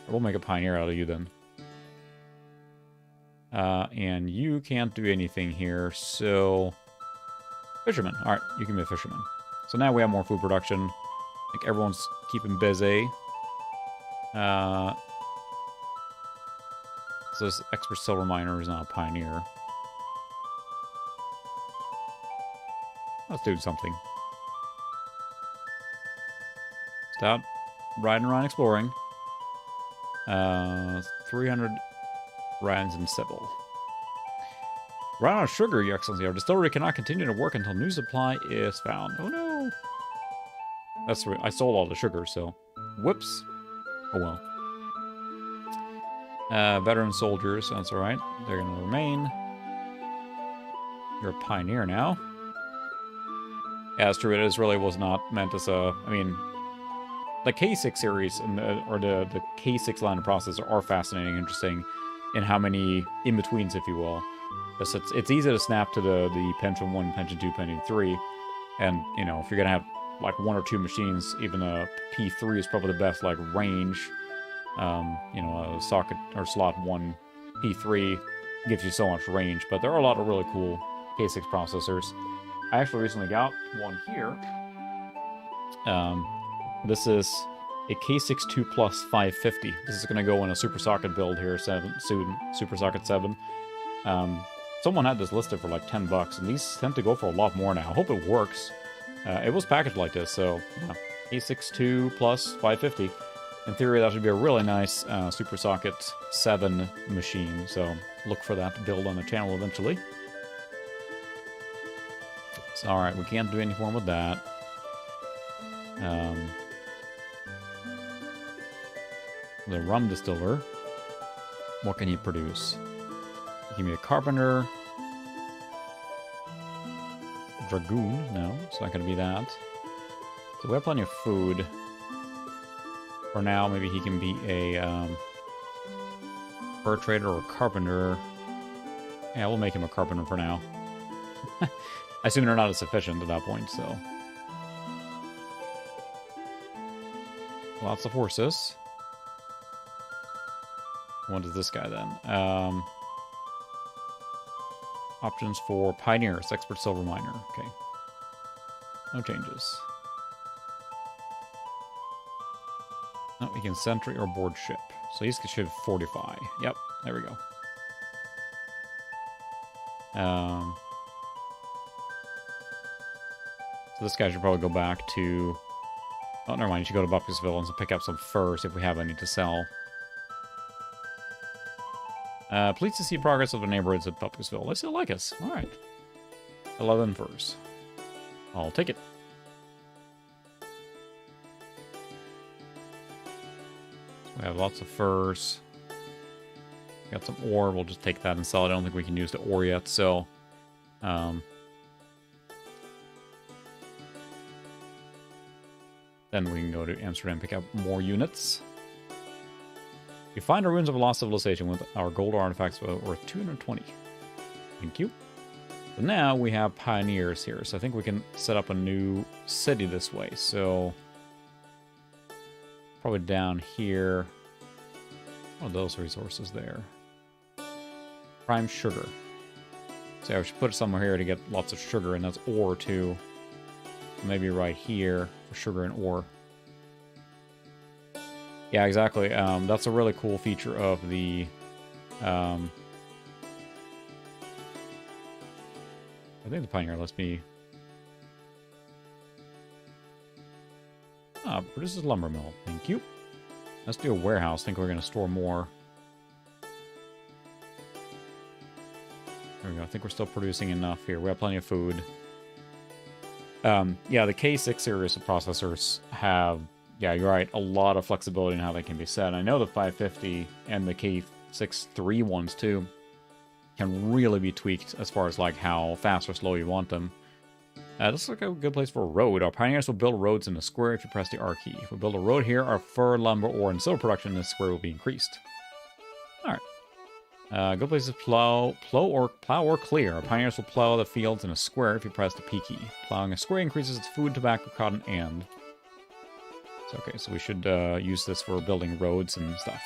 Speaker 1: We'll make a pioneer out of you then. And you can't do anything here, so... Fisherman. Alright, you can be a fisherman. So now we have more food production. I think everyone's keeping busy. So this expert silver miner is not a pioneer. Let's do something. Stop riding around exploring. 300 rands in civil. Run out of sugar, Your Excellency. Our distillery cannot continue to work until new supply is found. Oh no. That's right. I sold all the sugar, so. Whoops. Oh well. Veteran soldiers, that's alright. They're gonna remain. You're a pioneer now. Yeah, it's true. It really was not meant as a. I mean, the K6 series and the K6 line of processor are fascinating, interesting, in how many in-betweens, if you will. It's easy to snap to the Pentium 1, Pentium 2, Pentium 3, and, you know, if you're gonna have, like, 1 or 2 machines, even a P3 is probably the best, like, range. You know, a socket or slot 1 P3 gives you so much range, but there are a lot of really cool K6 processors. I actually recently got one here. This is a K62 Plus 550. This is going to go in a Super Socket build here soon, Super Socket 7. Someone had this listed for like $10, and these tend to go for a lot more now. I hope it works. It was packaged like this, so yeah. K62 Plus 550. In theory, that should be a really nice Super Socket 7 machine, so look for that build on the channel eventually. So, alright, we can't do any more with that. The rum distiller. What can he produce? Give me a carpenter. Dragoon? No, it's not going to be that. So we have plenty of food. For now, maybe he can be a fur trader or a carpenter. Yeah, we'll make him a carpenter for now. I assume they're not as efficient at that point, so. Lots of horses. What is this guy then? Options for pioneers, expert silver miner. Okay. No changes. No, he can sentry or board ship. So he should fortify. Yep, there we go. So this guy should probably go back to... Oh, never mind. He should go to Bucketsville and pick up some furs if we have any to sell. Pleased to see progress of the neighborhoods at Bucketsville. They still like us. All right. 11 furs. I'll take it. We have lots of furs. Got some ore. We'll just take that and sell it. I don't think we can use the ore yet, so... Then we can go to Amsterdam and pick up more units. We find the ruins of a lost civilization with our gold artifacts worth 220. Thank you. So now we have pioneers here, so I think we can set up a new city this way. So probably down here. What are those resources there? Prime sugar. So yeah, we should put it somewhere here to get lots of sugar, and that's ore too. Maybe right here for sugar and ore. Yeah, exactly. That's a really cool feature of the... I think the Pioneer lets me... produces lumber mill. Thank you. Let's do a warehouse. I think we're going to store more. There we go. I think we're still producing enough here. We have plenty of food. Yeah, the K6 series of processors have, yeah, you're right, a lot of flexibility in how they can be set. I know the 550 and the K63 ones, too, can really be tweaked as far as, like, how fast or slow you want them. This looks like a good place for a road. Our pioneers will build roads in a square if you press the R key. If we build a road here, our fur, lumber, ore, and silver production in this square will be increased. Alright. Good place to plow or clear. Our pioneers will plow the fields in a square if you press the P key. Plowing a square increases its food, tobacco, cotton, and... So, okay, so we should use this for building roads and stuff.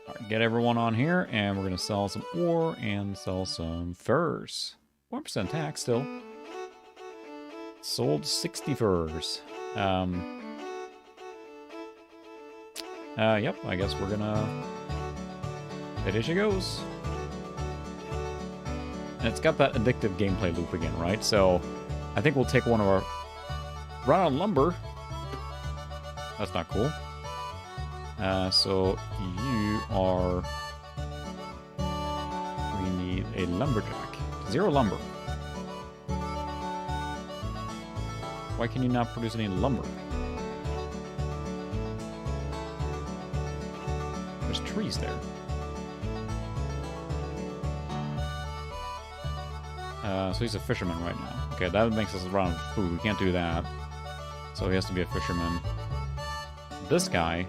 Speaker 1: Alright, get everyone on here, and we're going to sell some ore and sell some furs. 1% tax still. Sold 60 furs. Yep, I guess we're gonna... There she goes. And it's got that addictive gameplay loop again, right? So, I think we'll take one of our... Run out of lumber. That's not cool. So you are... We need a lumberjack. 0 lumber. Why can you not produce any lumber? There's trees there. So he's a fisherman right now. Okay, that makes us run out of food. We can't do that. So he has to be a fisherman. This guy...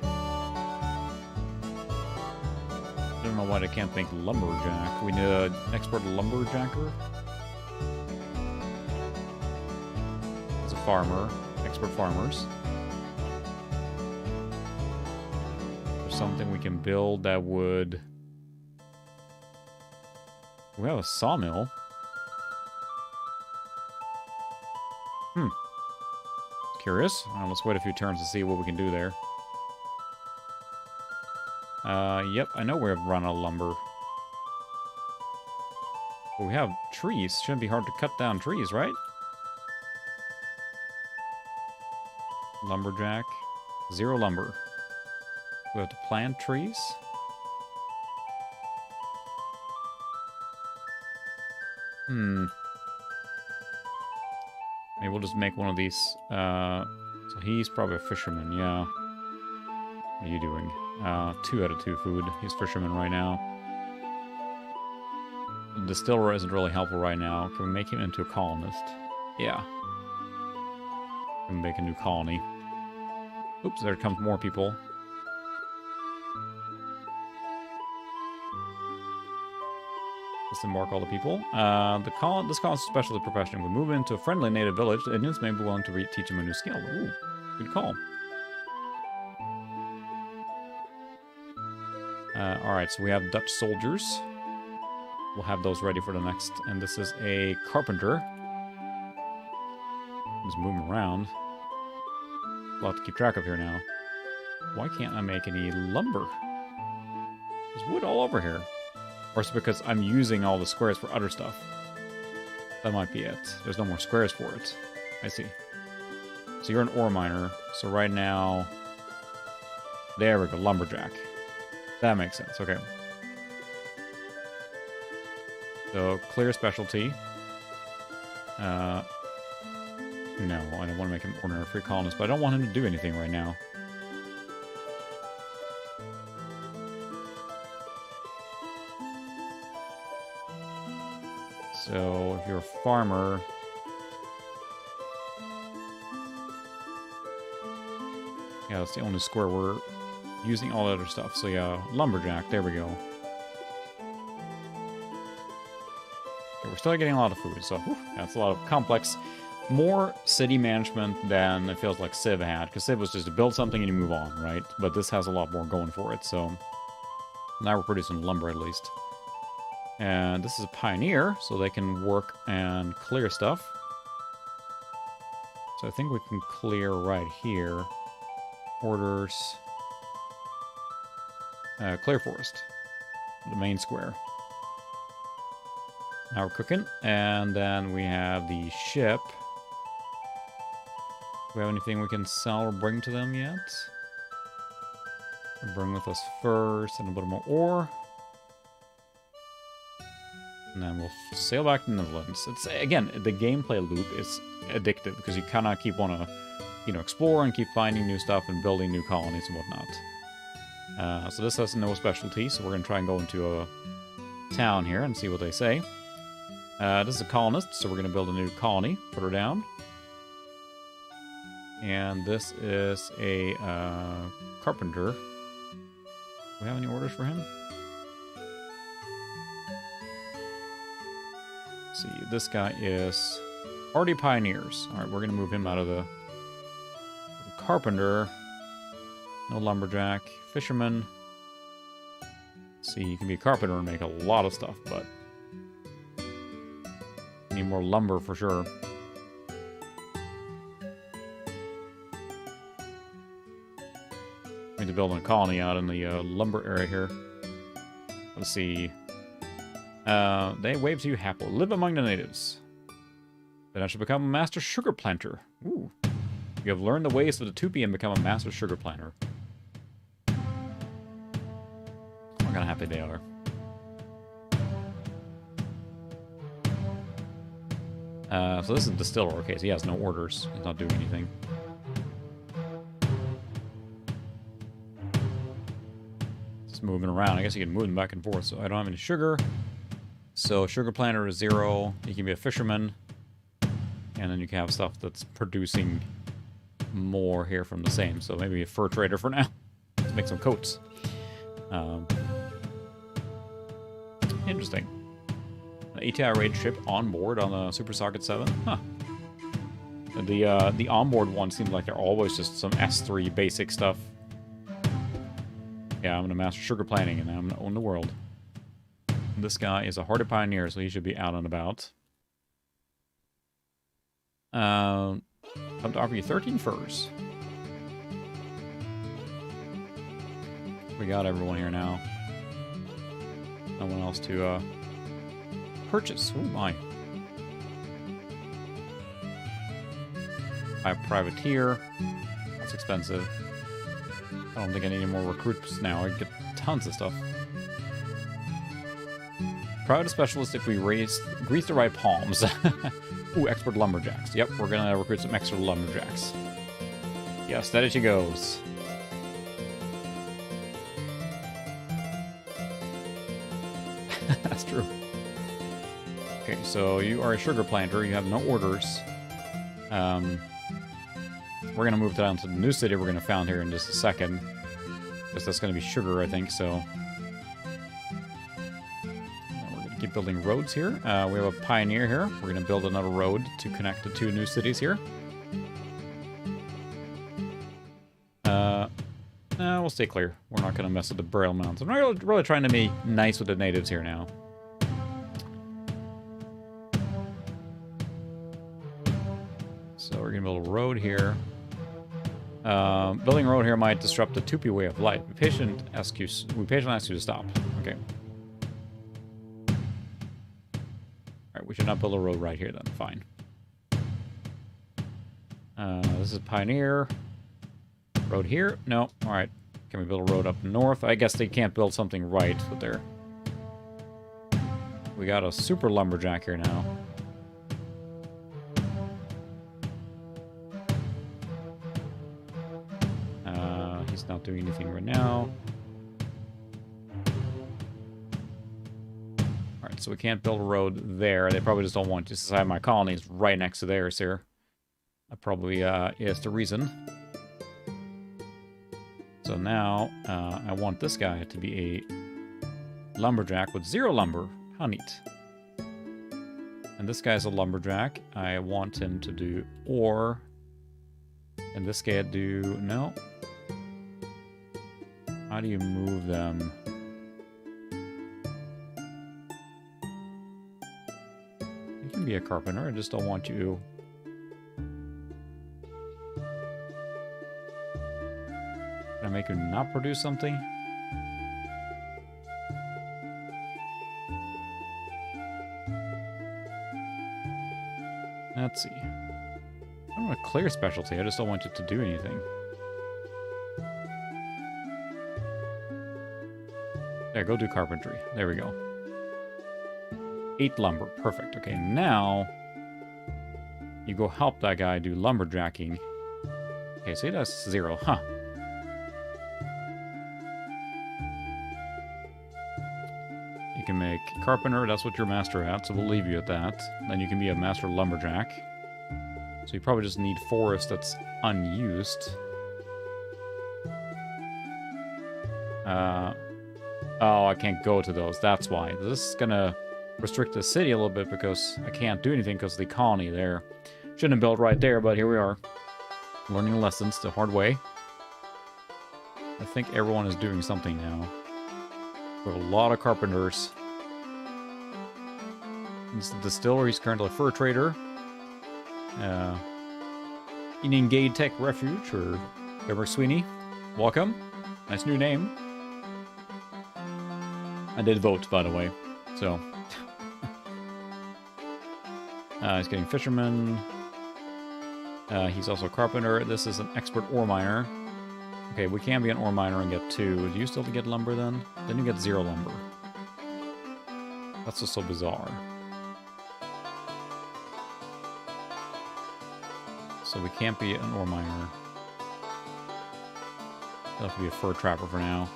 Speaker 1: I don't know why I can't think lumberjack. We need an expert lumberjacker. He's a farmer. Expert farmers. There's something we can build that would... We have a sawmill. Curious. Let's wait a few turns to see what we can do there. Yep, I know we've run out of lumber. But we have trees. Shouldn't be hard to cut down trees, right? Lumberjack. 0 lumber. We have to plant trees. Maybe we'll just make one of these. So he's probably a fisherman, yeah. What are you doing? 2 out of 2 food. He's fisherman right now. The distiller isn't really helpful right now. Can we make him into a colonist? Yeah. Can we make a new colony? Oops, there comes more people. Disembark all the people. This colonist is a specialty profession. We move into a friendly native village. The Indians may be willing to teach him a new skill. Ooh, good call. Alright, so we have Dutch soldiers. We'll have those ready for the next. And this is a carpenter. Just moving around. A lot to keep track of here now. Why can't I make any lumber? There's wood all over here. Or it's because I'm using all the squares for other stuff. That might be it. There's no more squares for it. I see. So you're an ore miner. So right now... There we go, lumberjack. That makes sense, okay. So, clear specialty. No, I don't want to make him ordinary free colonist, but I don't want him to do anything right now. So, if you're a farmer... Yeah, that's the only square we're using all the other stuff. So yeah, lumberjack, there we go. Okay, we're still getting a lot of food, so whew, that's a lot of complex. More city management than it feels like Civ had, because Civ was just to build something and you move on, right? But this has a lot more going for it, so... Now we're producing lumber at least. And this is a pioneer, so they can work and clear stuff. So I think we can clear right here. Orders... clear forest. The main square. Now we're cooking. And then we have the ship. Do we have anything we can sell or bring to them yet? We'll bring with us first and a bit more ore. And then we'll sail back to the Netherlands. It's, again, the gameplay loop is addictive because you kind of keep want to, you know, explore and keep finding new stuff and building new colonies and whatnot. So this has no specialty, so we're going to try and go into a town here and see what they say. This is a colonist, so we're going to build a new colony further down. And this is a carpenter. Do we have any orders for him? Let's see, this guy is already pioneers. Alright, we're going to move him out of the carpenter. No lumberjack. Fisherman. Let's see, you can be a carpenter and make a lot of stuff, but need more lumber for sure. Need to build a colony out in the lumber area here. Let's see. They wave to you happily. Live among the natives. Then I should become a master sugar planter. Ooh. You have learned the ways of the Tupi and become a master sugar planter. Look how happy they are. So this is the distiller. Okay, so he has no orders. He's not doing anything. Just moving around. I guess you can move them back and forth. So I don't have any sugar. So sugar planter is 0. You can be a fisherman. And then you can have stuff that's producing more here from the same. So maybe a fur trader for now. Let's make some coats. Interesting. An ATI raid ship on board on the Super Socket 7. Huh. The onboard ones seem like they're always just some S3 basic stuff. Yeah, I'm gonna master sugar planting and I'm gonna own the world. This guy is a hardy pioneer, so he should be out and about. I'm to offer you 13 furs. We got everyone here now. No one else to purchase. Oh my. I have privateer. That's expensive. I don't think I need any more recruits now. I get tons of stuff. Private specialist if we grease the right palms. Ooh, expert lumberjacks. Yep, we're gonna recruit some extra lumberjacks. Yes, that she goes. That's true. Okay, so you are a sugar planter. You have no orders. We're gonna move down to the new city we're gonna found here in just a second. Because that's gonna be sugar, I think, so. We're gonna keep building roads here. We have a pioneer here. We're gonna build another road to connect the 2 new cities here. We'll stay clear. We're not gonna mess with the burial mounds. I'm not really trying to be nice with the natives here now. So we're gonna build a road here. Building a road here might disrupt the Tupi way of life. We patiently ask you to stop. Okay. Alright, we should not build a road right here then. Fine. This is Pioneer. Road here? No. Alright. Can we build a road up north? I guess they can't build something right with their... We got a super lumberjack here now. He's not doing anything right now. Alright, so we can't build a road there. They probably just don't want to decide my colony is right next to theirs here. That probably is the reason. So now, I want this guy to be a lumberjack with 0 lumber. How neat. And this guy's a lumberjack. I want him to do ore. And this guy do... No. How do you move them? You can be a carpenter. I just don't want you... Can I make him not produce something? Let's see. I don't want to clear specialty. I just don't want you to do anything. There, go do carpentry. There we go. 8 lumber. Perfect. Okay, now you go help that guy do lumberjacking. Okay, so he does 0. Huh. You can make carpenter. That's what you're master at, so we'll leave you at that. Then you can be a master lumberjack. So you probably just need forest that's unused. Oh, I can't go to those. That's why. This is gonna restrict the city a little bit because I can't do anything because of the colony there. Shouldn't have built right there, but here we are. Learning lessons the hard way. I think everyone is doing something now. We have a lot of carpenters. This is the distiller. He's currently a fur trader. Indian Gate Tech Refuge, or Deborah Sweeney. Welcome. Nice new name. I did vote, by the way, so. He's getting fishermen. He's also a carpenter. This is an expert ore miner. Okay, we can be an ore miner and get 2. Do you still get lumber then? Then you get 0 lumber. That's just so bizarre. So we can't be an ore miner. You'll have to be a fur trapper for now.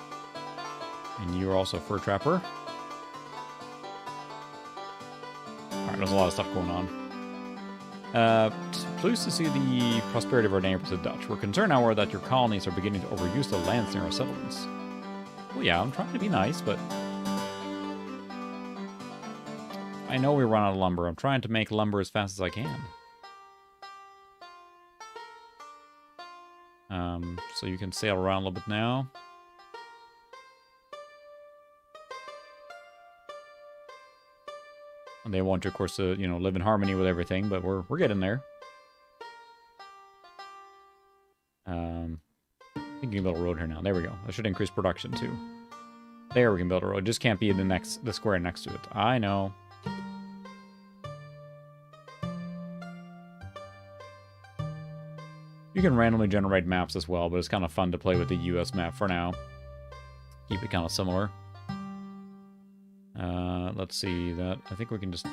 Speaker 1: And you're also a fur trapper. Alright, there's a lot of stuff going on. Pleased to see the prosperity of our neighbors, the Dutch. We're concerned, however, that your colonies are beginning to overuse the lands near our settlements. Well, yeah, I'm trying to be nice, but... I know we run out of lumber. I'm trying to make lumber as fast as I can. So you can sail around a little bit now. And they want you, of course, to, you know, live in harmony with everything, but we're getting there. I think you can build a road here now. There we go. That should increase production, too. There we can build a road. Just can't be the square next to it. I know. You can randomly generate maps as well, but it's kind of fun to play with the US map for now. Keep it kind of similar. Let's see that. I think we can just...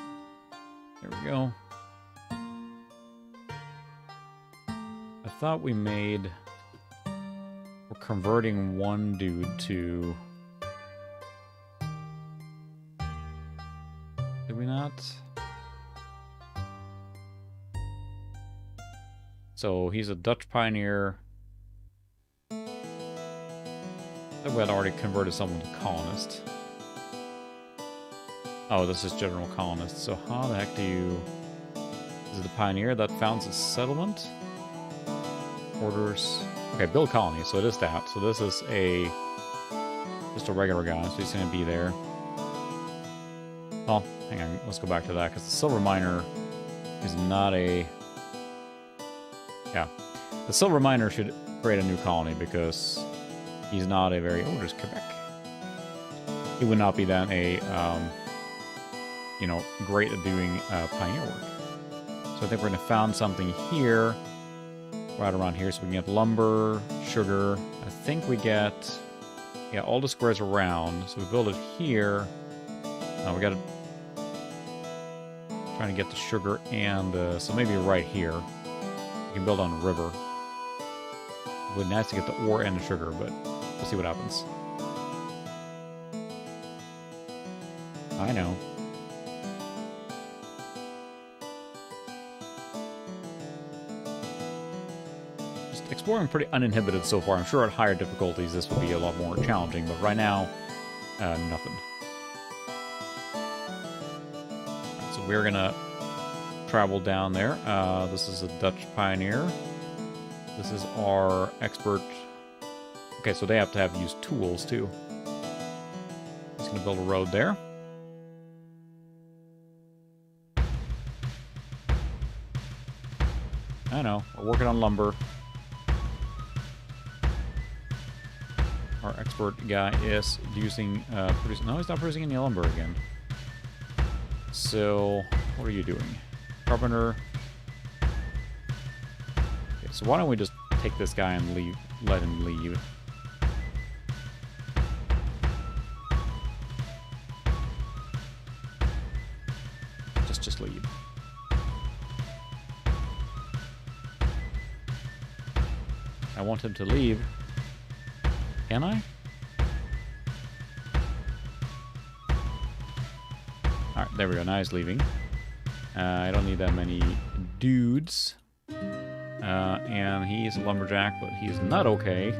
Speaker 1: There we go. I thought we made... We're converting one dude to... Did we not? So he's a Dutch pioneer. I think we had already converted someone to colonist. Oh, this is general colonist. So how the heck do you... Is it the pioneer that founds a settlement? Orders... Okay, build colony, so it is that. So this is a... Just a regular guy, so he's going to be there. Well, hang on, let's go back to that, because the silver miner is not a... Yeah. The silver miner should create a new colony, because he's not a very... Oh, there's Quebec. He would not be then a... you know, great at doing pioneer work. So I think we're going to found something here, right around here, so we can get lumber, sugar. I think we get, yeah, all the squares around. So we build it here. Now we got to trying to get the sugar and so maybe right here. We can build on a river. It would be nice to get the ore and the sugar, but we'll see what happens. I know. Exploring pretty uninhibited so far. I'm sure at higher difficulties this will be a lot more challenging, but right now, nothing. Right, so we're gonna travel down there. This is a Dutch pioneer. This is our expert. Okay, so they have to have used tools too. Just gonna build a road there. I know, we're working on lumber. Our expert guy is using, producing... No, he's not producing any lumber again. So, what are you doing? Carpenter. Okay, so why don't we just take this guy and leave, let him leave. Just leave. I want him to leave. Can I? Alright, there we go. Now he's leaving. I don't need that many dudes. And he's a lumberjack, but he's not okay.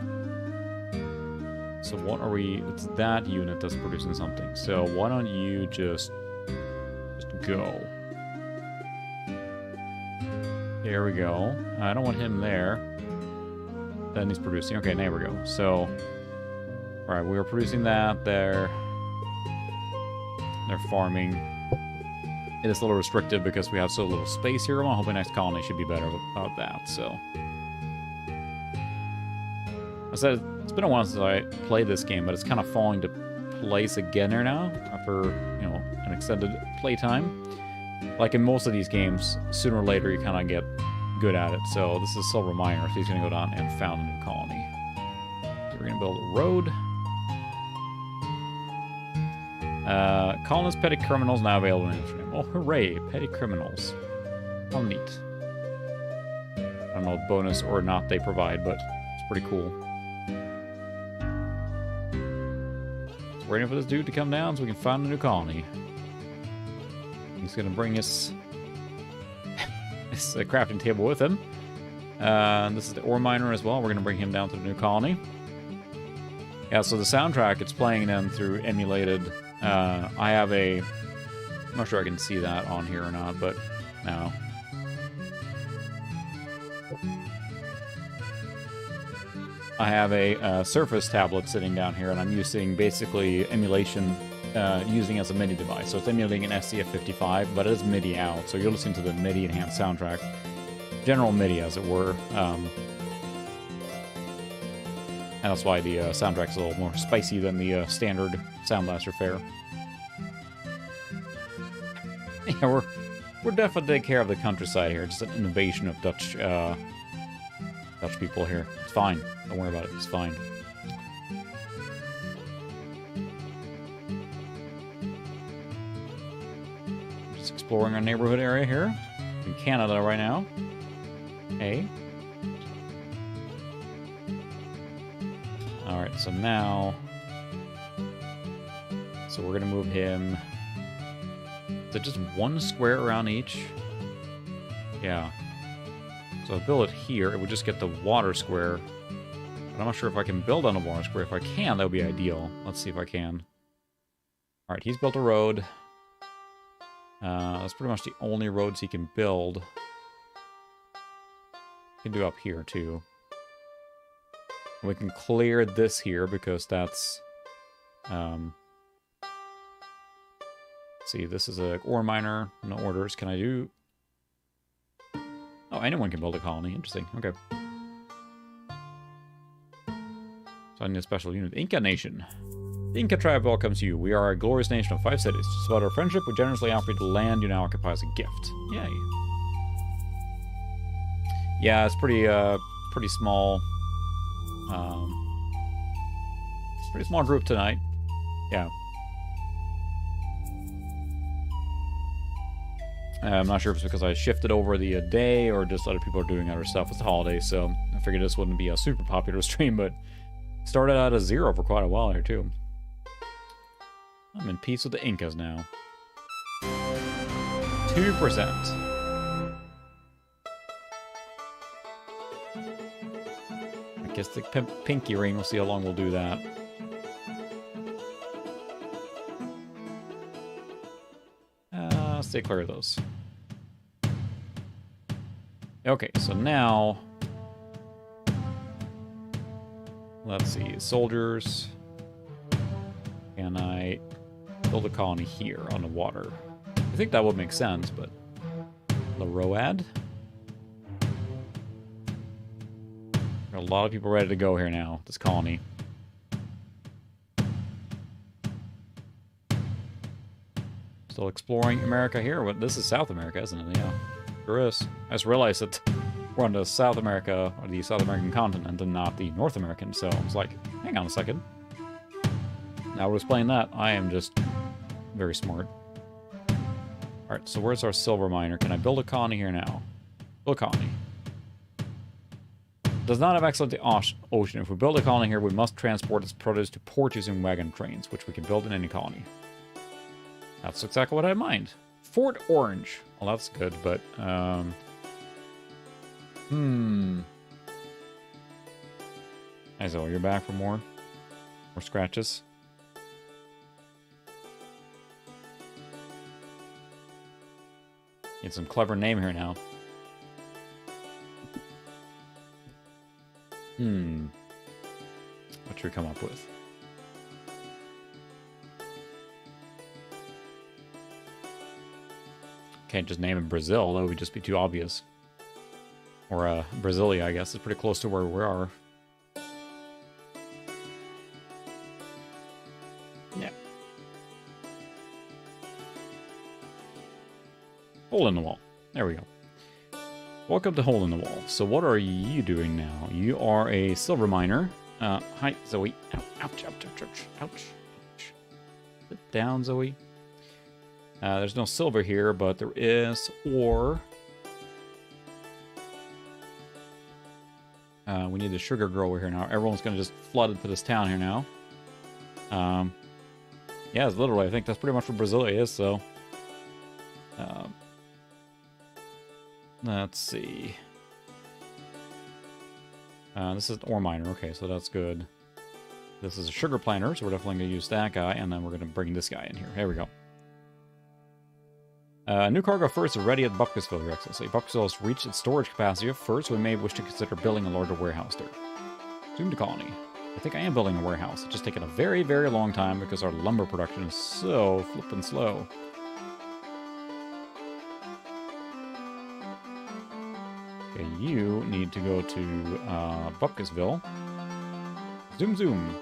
Speaker 1: So what are we... It's that unit that's producing something. So why don't you just go. There we go. I don't want him there. Then he's producing. Okay, there we go. So... Alright, we were producing that. They're farming. It is a little restrictive because we have so little space here. I'm hoping next colony should be better about that, so. I said, it's been a while since I played this game, but it's kind of falling to place again here now, after, you know, an extended playtime. Like in most of these games, sooner or later you kind of get good at it. So this is Silver Miner, so he's going to go down and found a new colony. So we're going to build a road. Colonist petty criminals now available in Livestream. Oh, hooray! Petty criminals. How neat. I don't know what bonus or not they provide, but it's pretty cool. So waiting for this dude to come down so we can find a new colony. He's going to bring us this crafting table with him. This is the ore miner as well. We're going to bring him down to the new colony. Yeah, so the soundtrack, it's playing then through emulated. I have a... I'm not sure I can see that on here or not, but no. I have a Surface tablet sitting down here, and I'm using basically emulation using as a MIDI device. So it's emulating an SCF55, but it is MIDI out, so you're listening to the MIDI enhanced soundtrack. General MIDI, as it were. And that's why the soundtrack's a little more spicy than the standard Sound Blaster fare. Yeah, we're definitely taking care of the countryside here. Just an invasion of Dutch people here. It's fine. Don't worry about it. It's fine. Just exploring our neighborhood area here. In Canada right now. Hey. Alright, so now... So we're gonna move him... Is it just one square around each? Yeah. So if I build it here, it would just get the water square. But I'm not sure if I can build on the water square. If I can, that would be ideal. Let's see if I can. Alright, he's built a road. That's pretty much the only roads he can build. He can do up here, too. We can clear this here, because that's... see, this is a ore miner. No orders. Can I do... Oh, anyone can build a colony. Interesting. Okay. So I need a special unit. Inca Nation. The Inca tribe welcomes you. We are a glorious nation of 5 cities. Just about our friendship, we generously offer you the land you now occupy as a gift. Yay. Yeah, it's pretty small. Pretty small group tonight. Yeah. I'm not sure if it's because I shifted over the day or just other people are doing other stuff. It's the holiday, so I figured this wouldn't be a super popular stream, but started out at 0 for quite a while here, too. I'm in peace with the Incas now. 2%. I guess the pinky ring, we'll see how long we'll do that. Stay clear of those. Okay, so now... Let's see, soldiers. Can I build a colony here on the water? I think that would make sense, but... The Road? There are a lot of people ready to go here now, this colony. Still exploring America here. Well, this is South America, isn't it? Yeah, sure is. I just realized that we're on the South America, or the South American continent, and not the North American, so I was like, hang on a second. Now we're explaining that. I am just very smart. Alright, so where's our silver miner? Can I build a colony here now? Build a colony. Does not have access to the ocean. If we build a colony here, we must transport its produce to ports using wagon trains, which we can build in any colony. That's exactly what I had in mind. Fort Orange. Well, that's good, but... Hey, so you're back for more? More scratches? Get some clever name here now. What should we come up with? Can't just name it Brazil, that would just be too obvious. Or Brasilia, I guess. It's pretty close to where we are. Yeah. Hole in the wall. There we go. Welcome to Hole in the Wall. So what are you doing now? You are a silver miner. Hi, Zoe. Ow, ouch, ouch, ouch, ouch, ouch. Sit down, Zoe. There's no silver here, but there is ore. We need the sugar grower here now. Everyone's going to just flood into this town here now. Yeah, it's literally, I think that's pretty much what Brasilia is, so... let's see. This is an ore miner, okay, so that's good. This is a sugar planter, so we're definitely going to use that guy, and then we're going to bring this guy in here. There we go. New cargo first is ready at Buckisville, Your Excellency. Buckisville has reached its storage capacity of first, so we may wish to consider building a larger warehouse there. Zoom to colony. I think I am building a warehouse. It's just taken a very, very long time because our lumber production is so flippin' slow. Okay, you need to go to Buckisville. Zoom, zoom.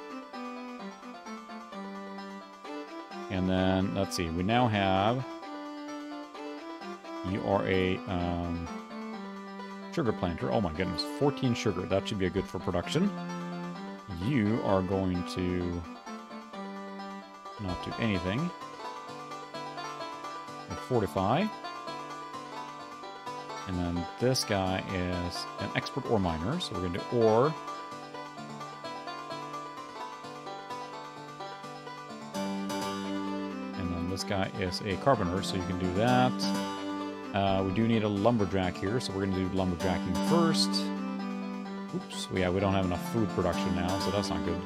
Speaker 1: And then, let's see, we now have... You are a sugar planter. Oh my goodness, 14 sugar. That should be a good for production. You are going to not do anything. And fortify. And then this guy is an expert ore miner, so we're going to do ore. And then this guy is a carpenter, so you can do that. We do need a lumberjack here, so we're going to do lumberjacking first. Oops, yeah, we don't have enough food production now, so that's not good.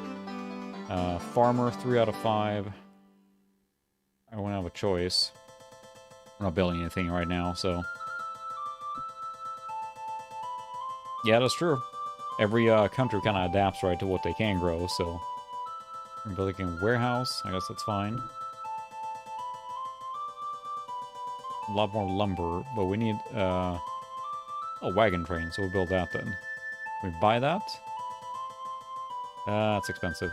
Speaker 1: Farmer, 3 out of 5. I won't have a choice. We're not building anything right now, so... Yeah, that's true. Every country kind of adapts right to what they can grow, so... We're building a warehouse, I guess that's fine. A lot more lumber, but we need a wagon train, so we'll build that then. Can we buy that? That's expensive.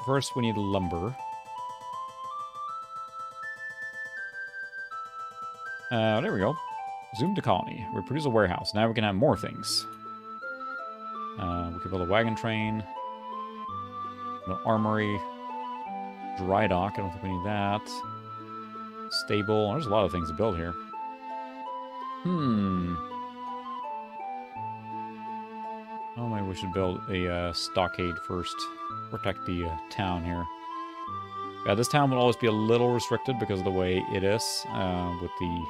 Speaker 1: First, we need lumber. There we go. Zoom to colony. We produce a warehouse. Now we can have more things. We can build a wagon train. No armory. Dry dock. I don't think we need that. Stable. There's a lot of things to build here. Oh, maybe we should build a stockade first. Protect the town here. Yeah, this town will always be a little restricted because of the way it is with the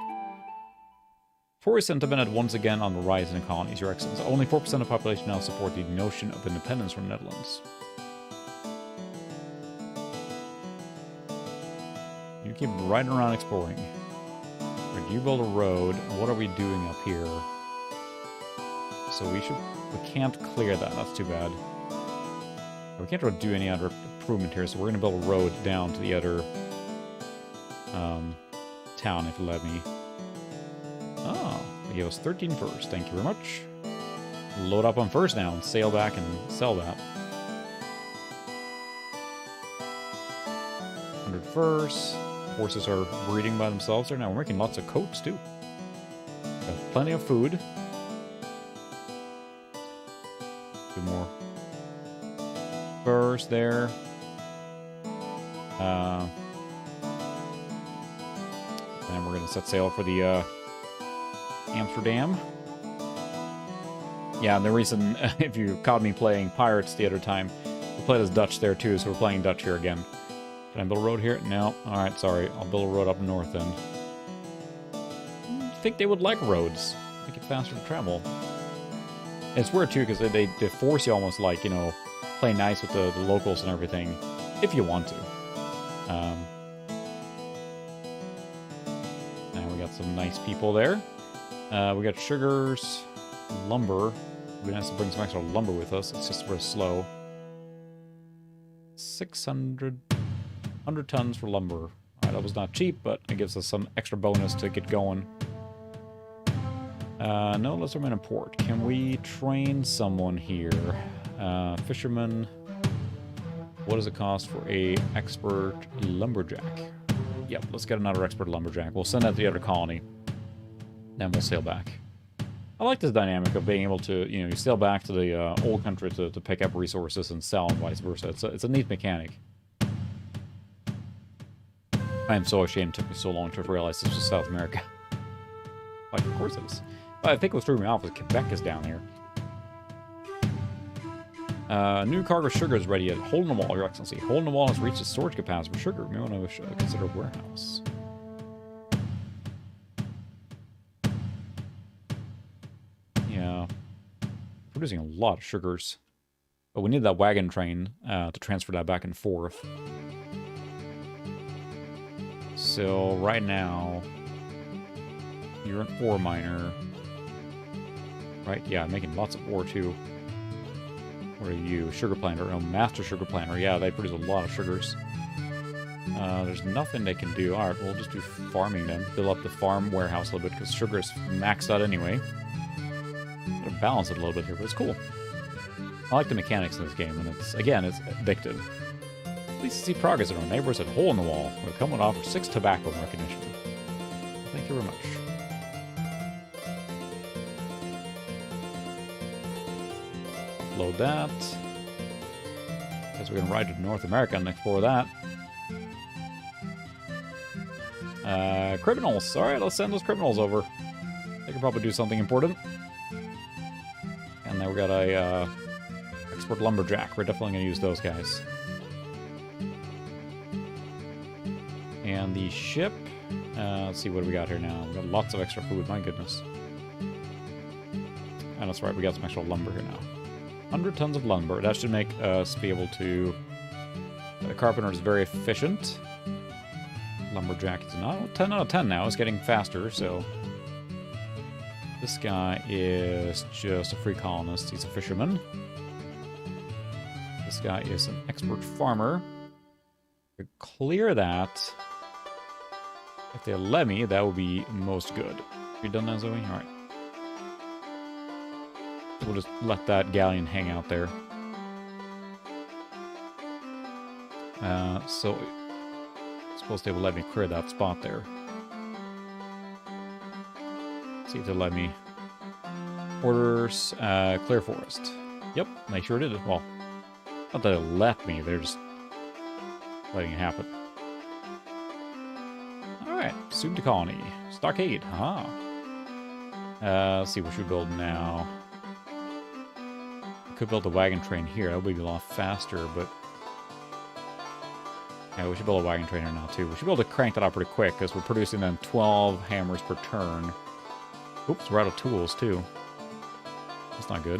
Speaker 1: tourist sentiment at once again on the rise in the colonies, Your Excellency. Only 4% of the population now support the notion of independence from the Netherlands. You keep riding around exploring. Right, you build a road. What are we doing up here? So we can't clear that. That's too bad. We can't really do any other improvement here, so we're going to build a road down to the other town, if you let me. Oh, they gave us 13 furs. Thank you very much. Load up on furs now and sail back and sell that. 100 furs. Horses are breeding by themselves there now. We're making lots of coats, too. Got plenty of food. 2 more furs there. And we're going to set sail for the Amsterdam. Yeah, and the reason, if you caught me playing Pirates the other time, we played as Dutch there too, so we're playing Dutch here again. Can I build a road here? No. Alright, sorry. I'll build a road up north then. I think they would like roads. Make it faster to travel. It's weird too, because they force you almost like, you know, play nice with the locals and everything, if you want to. Now we got some nice people there. We got sugars, lumber. We have to bring some extra lumber with us. It's just very slow. 100 tons for lumber. Alright, that was not cheap, but it gives us some extra bonus to get going. No, let's remain in port. Can we train someone here? Fisherman. What does it cost for a expert lumberjack? Yep, let's get another expert lumberjack. We'll send that to the other colony. Then we'll sail back. I like this dynamic of being able to, you know, you sail back to the old country to pick up resources and sell and vice versa. It's a neat mechanic. I am so ashamed it took me so long to realize this was South America. Like, of course it is. But I think what threw me off was Quebec is down here. New cargo sugar is ready at Hole in the Wall, Your Excellency. Hole in the Wall has reached its storage capacity for sugar. We want to consider a warehouse. Yeah. Producing a lot of sugars. But we need that wagon train to transfer that back and forth. So, right now, you're an ore miner. Right? Yeah, making lots of ore, too. What are you? Sugar planter. Oh, master sugar planter. Yeah, they produce a lot of sugars. There's nothing they can do. Alright, we'll just do farming then. Fill up the farm warehouse a little bit, because sugar is maxed out anyway. Gotta balance it a little bit here, but it's cool. I like the mechanics in this game, and it's, again, it's addictive. At least see progress in our neighbors at Hole in the Wall. We'll come and offer 6 tobacco in recognition. Thank you very much. Upload that. Guess we're gonna ride to North America and explore that. Criminals. Alright, let's send those criminals over. They can probably do something important. And then we got a export lumberjack. We're definitely gonna use those guys. And the ship. Let's see what we got here now. We got lots of extra food. My goodness. And that's right. We got some extra lumber here now. 100 tons of lumber. That should make us be able to... The carpenter is very efficient. Lumberjack is not 10 out of 10 now. It's getting faster, so... This guy is just a free colonist. He's a fisherman. This guy is an expert farmer. To clear that... If they let me, that would be most good. You done that, Zoe? Alright. We'll just let that galleon hang out there. So... I'm supposed they will let me clear that spot there. Let's see if they'll let me. Orders, clear forest. Yep, they sure did it. Well, not that they'll let me, they're just letting it happen. Alright, soon to colony. Stockade, huh? Let's see what should we build now. We could build a wagon train here, that would be a lot faster, but... Yeah, we should build a wagon train here now, too. We should be able to crank that out pretty quick, because we're producing then 12 hammers per turn. Oops, we're out of tools, too. That's not good.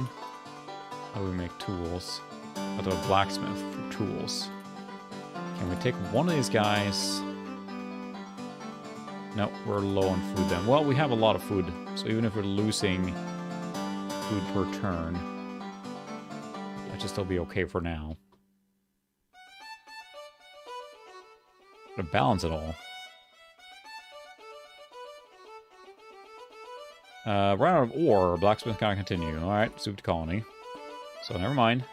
Speaker 1: How do we make tools? I have to have a blacksmith for tools. Can we take one of these guys... No, we're low on food then. Well, we have a lot of food, so even if we're losing food per turn, that should still be okay for now. To balance it all. Run out of ore. Blacksmith gotta continue. Alright, soup to colony. So never mind.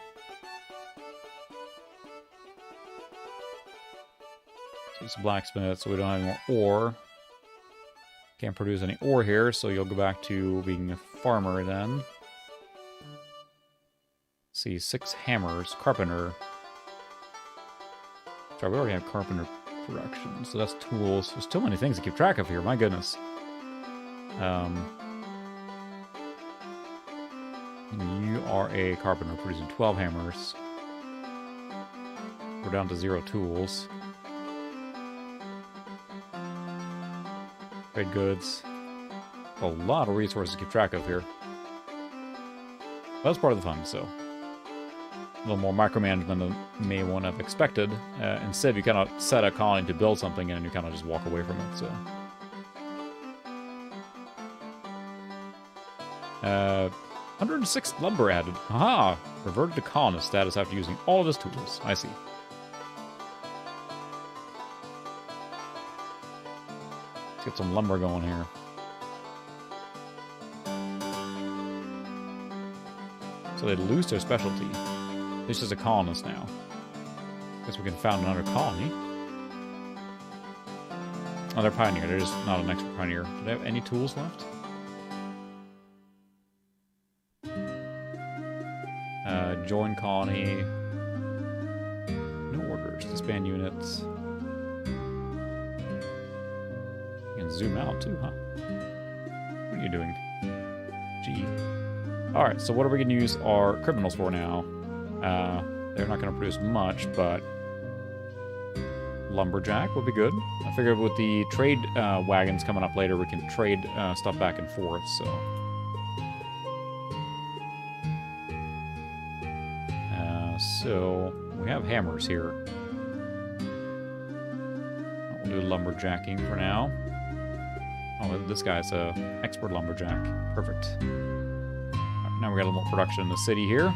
Speaker 1: So it's a blacksmith, so we don't have any more ore. Can't produce any ore here, so you'll go back to being a farmer then. Let's see, 6 hammers. Carpenter. Sorry, we already have carpenter production, so that's tools. There's too many things to keep track of here, my goodness. You are a carpenter producing 12 hammers. We're down to 0 tools. Trade goods. A lot of resources to keep track of here. That's part of the fun, so. A little more micromanagement than may one have expected. Instead, you kind of set a colony to build something and you kind of just walk away from it, so. 106 lumber added. Aha! Reverted to colonist status after using all of his tools. I see. Let's get some lumber going here. So they lose their specialty. This is a colonist now. Guess we can found another colony. Oh, they're pioneer. They're just not an expert pioneer. Do they have any tools left? join colony. No orders. Disband units. You can zoom out too, huh? What are you doing? G. Alright, so what are we going to use our criminals for now? They're not going to produce much, but lumberjack would be good. I figured with the trade wagons coming up later, we can trade stuff back and forth, so... so, we have hammers here. We'll do lumberjacking for now. Oh, this guy's a expert lumberjack. Perfect. Right, now we got a little more production in the city here.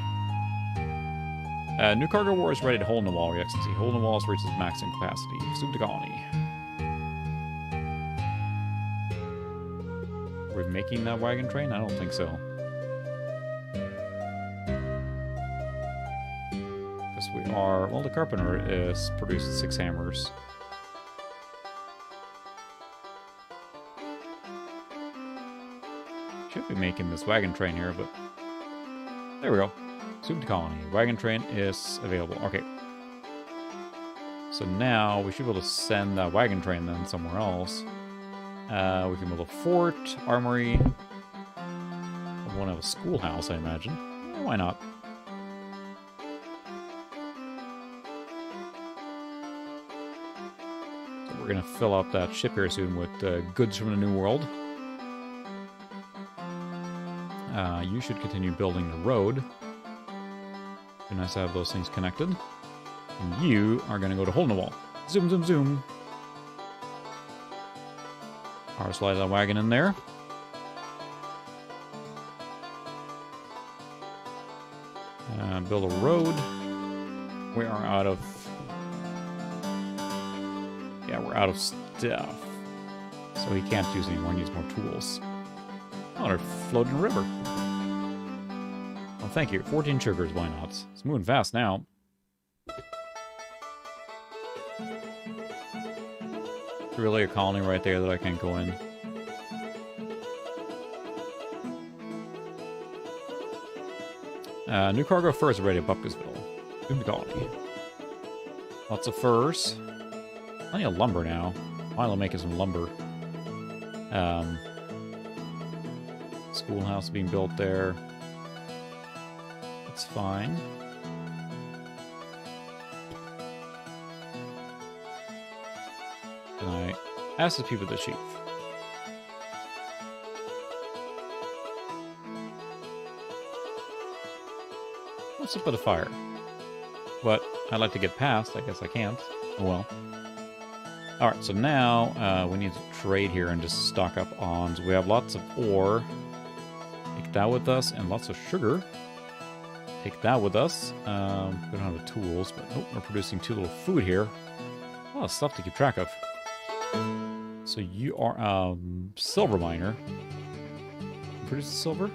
Speaker 1: New cargo war is ready to hold in the wall, Your Excellency. Hole in the walls reaches maximum capacity. Zoom to colony. Are we making that wagon train? I don't think so. Because we are... Well, the carpenter is producing 6 hammers. Should be making this wagon train here, but... There we go. Zoom to colony. Wagon train is available. Okay. So now we should be able to send that wagon train then somewhere else. We can build a fort, armory. I want to have a schoolhouse, I imagine. Yeah, why not? So we're going to fill up that ship here soon with goods from the New World. You should continue building the road. Be nice to have those things connected. And you are going to go to hole in the wall. Zoom, zoom, zoom. Power slide that wagon in there. Build a road. We are out of... Yeah, we're out of stuff. So he can't use anymore. He needs more tools. Oh, they're floating in a river. Well, thank you. 14 sugars, why not? It's moving fast now. Really a colony right there that I can't go in. New cargo furs are ready at Buckisville. New colony. Lots of furs. Plenty of lumber now. Finally making some lumber. Schoolhouse being built there. That's fine. Can I ask the people of the chief? Let's put a fire. But I'd like to get past. I guess I can't. Oh well. Alright, so now we need to trade here and just stock up on... So we have lots of ore. Take that with us, and lots of sugar. Take that with us. We don't have the tools, but oh, we're producing too little food here. A lot of stuff to keep track of. So you are a silver miner. Produce silver?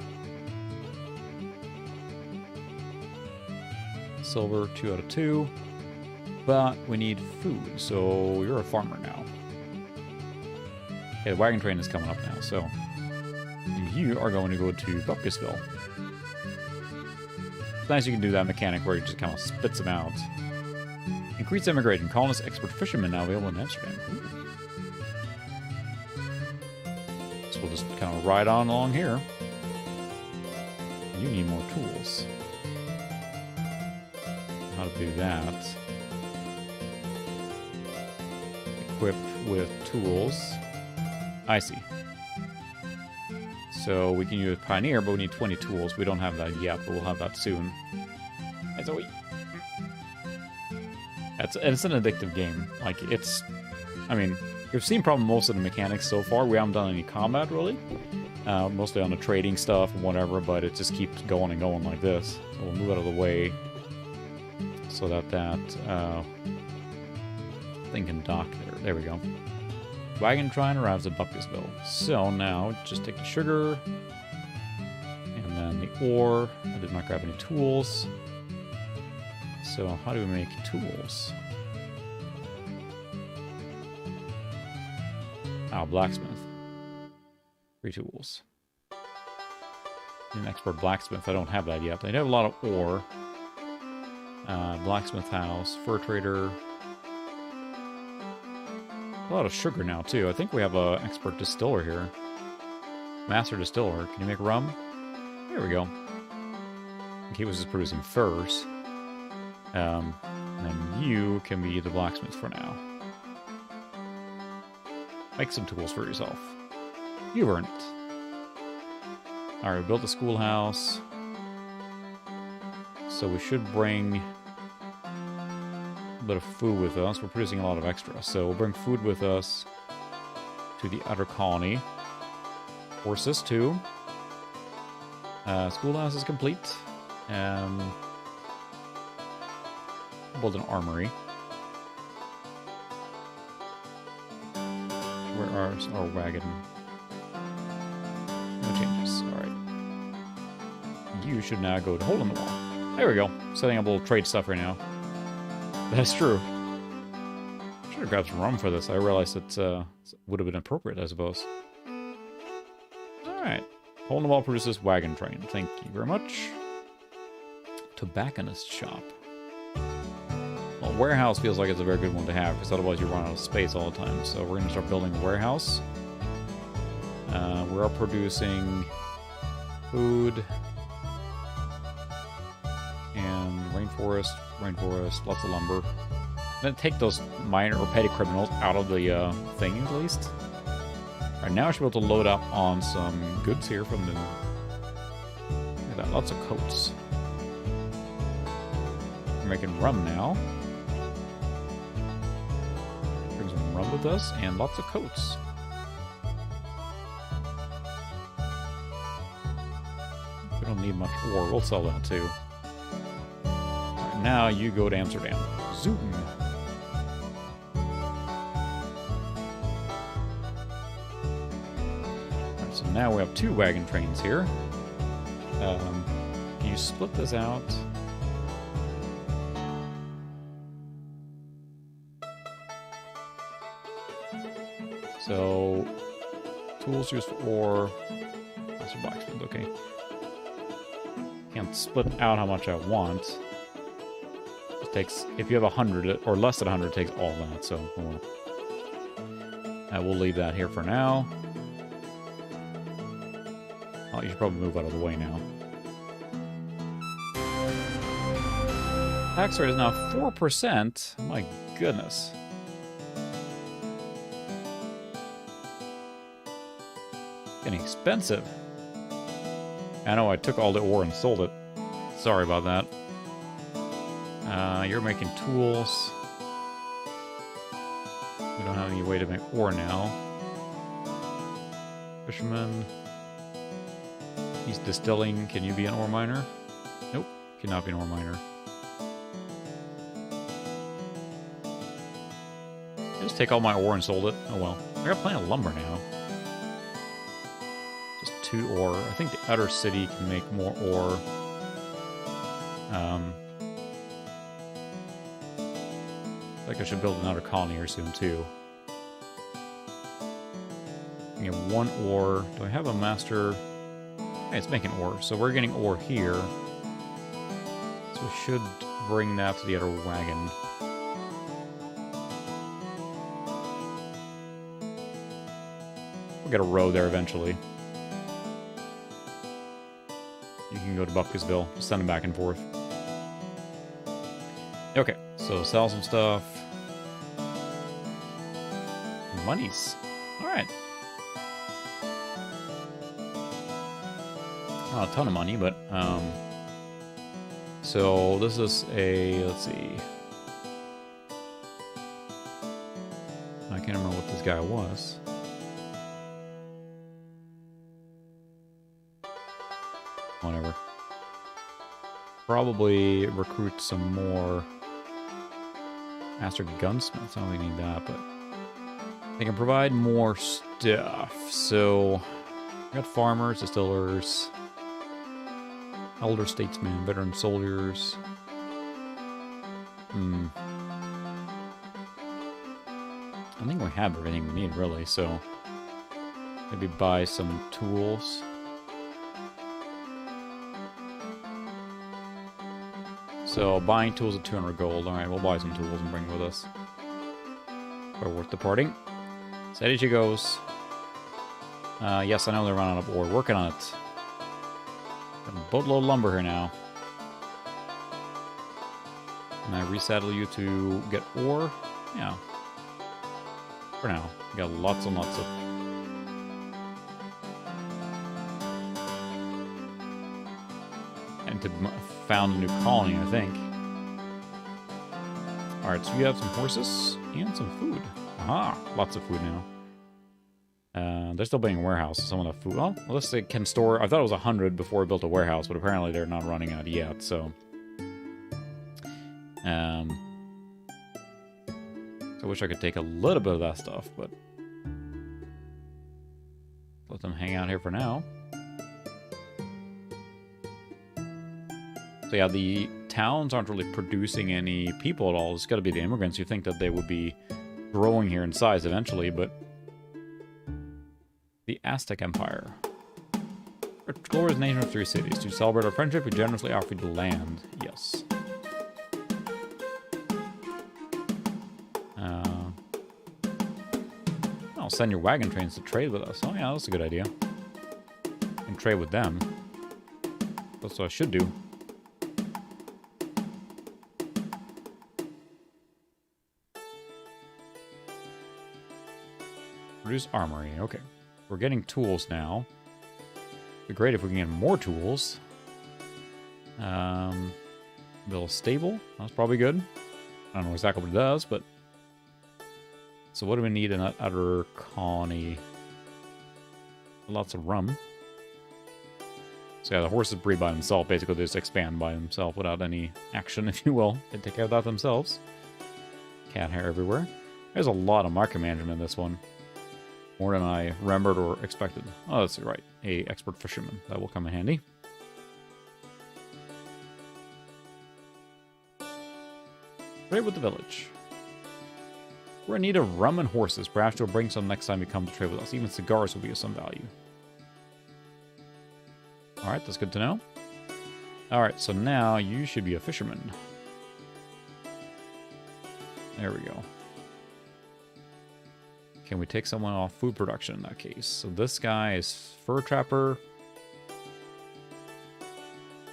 Speaker 1: Silver, 2 out of 2. But we need food, so you're a farmer now. Okay, the wagon train is coming up now, so you are going to go to Buckisville. It's nice you can do that mechanic where it just kind of spits them out. Increase immigration. Colonist expert fishermen now available in Amsterdam. Ooh. So we'll just kind of ride on along here. You need more tools. How to do that. Equip with tools. I see. So we can use Pioneer, but we need 20 tools. We don't have that yet, but we'll have that soon. Hey, Zoe. It's an addictive game. Like, it's... I mean, we've seen probably most of the mechanics so far. We haven't done any combat, really. Mostly on the trading stuff and whatever, but it just keeps going and going like this. So we'll move out of the way so that thing can dock there. There we go. Wagon train arrives at Buckisville. So now, just take the sugar, and then the ore. I did not grab any tools. So how do we make tools? Oh, blacksmith. 3 tools. An expert blacksmith. I don't have that yet. I have a lot of ore. Blacksmith house, fur trader. A lot of sugar now, too. I think we have an expert distiller here. Master distiller. Can you make rum? There we go. He was just producing furs. And then you can be the blacksmith for now. Make some tools for yourself. You've earned it. Alright, we built a schoolhouse. So we should bring a bit of food with us. We're producing a lot of extra. So we'll bring food with us to the outer colony. Horses, too. Schoolhouse is complete. Build an armory. Where are our wagon? No changes. Alright. You should now go to Hole in the Wall. There we go. Setting up a little trade stuff right now. That's true. Should have grabbed some rum for this. I realized it would have been appropriate, I suppose. Alright. Hole in the Wall produces wagon train. Thank you very much. Tobacconist shop. Well, warehouse feels like it's a very good one to have, because otherwise you run out of space all the time. So we're going to start building a warehouse. We are producing food and rainforest, lots of lumber. Then take those minor or petty criminals out of the thing at least. All right, now I should be able to load up on some goods here from the. Look at that, lots of coats. We're making rum now. Bring some rum with us and lots of coats. We don't need much ore. We'll sell that too. Right, now you go to Amsterdam. Zoom. Right, so now we have 2 wagon trains here. Can you split this out? So, tools used for ore. That's a blacksmith, okay. Can't split out how much I want. It takes, if you have 100 or less than 100, it takes all that, so we'll leave that here for now. Oh, you should probably move out of the way now. Tax rate is now 4%. My goodness. Getting expensive. I know I took all the ore and sold it. Sorry about that. You're making tools. We don't have any way to make ore now. Fisherman. He's distilling. Can you be an ore miner? Nope. Cannot be an ore miner. I just take all my ore and sold it. Oh well. I got plenty of lumber now. 2 ore. I think the outer city can make more ore. I think I should build an outer colony here soon too. I get 1 ore. Do I have a master? Hey, it's making ore. So we're getting ore here. So we should bring that to the outer wagon. We'll get a road there eventually. You can go to Buckisville. Just send them back and forth. Okay, so sell some stuff. Monies. Alright. Not a ton of money, but, so this is a, let's see. I can't remember what this guy was. Whatever. Probably recruit some more master gunsmiths. I don't really need that, but they can provide more stuff. So, we got farmers, distillers, elder statesmen, veteran soldiers. I think we have everything we need, really, so maybe buy some tools. So, buying tools at 200 gold. Alright, we'll buy some tools and bring with us. But worth departing. Steady she goes. Yes, I know they're running out of ore. Working on it. Got a boatload of lumber here now. Can I resaddle you to get ore? Yeah. For now. We got lots and lots of... And to found a new colony, I think. Alright, so you have some horses and some food. Aha! Lots of food now. They're still building a warehouse. Some of the food... Well, unless they can store... I thought it was 100 before we built a warehouse, but apparently they're not running out yet, so... I wish I could take a little bit of that stuff, but... Let them hang out here for now. So yeah, the towns aren't really producing any people at all. It's got to be the immigrants. You think that they would be growing here in size eventually, but... The Aztec Empire. Glorious nation of 3 cities. To celebrate our friendship, we generously offer you the land. Yes. I'll send your wagon trains to trade with us. Oh yeah, that's a good idea. And trade with them. That's what I should do. Produce armory. Okay. We're getting tools now. It'd be great if we can get more tools. Build a stable. That's probably good. I don't know exactly what it does, but... So what do we need in that other colony? Lots of rum. So yeah, the horses breed by themselves. Basically, they just expand by themselves without any action, if you will. They take care of that themselves. Cat hair everywhere. There's a lot of micromanagement in this one. More than I remembered or expected. Oh, that's right. A expert fisherman. That will come in handy. Trade with the village. We're in need of rum and horses. Perhaps you'll bring some next time you come to trade with us. Even cigars will be of some value. Alright, that's good to know. Alright, so now you should be a fisherman. There we go. Can we take someone off food production in that case? So this guy is fur trapper.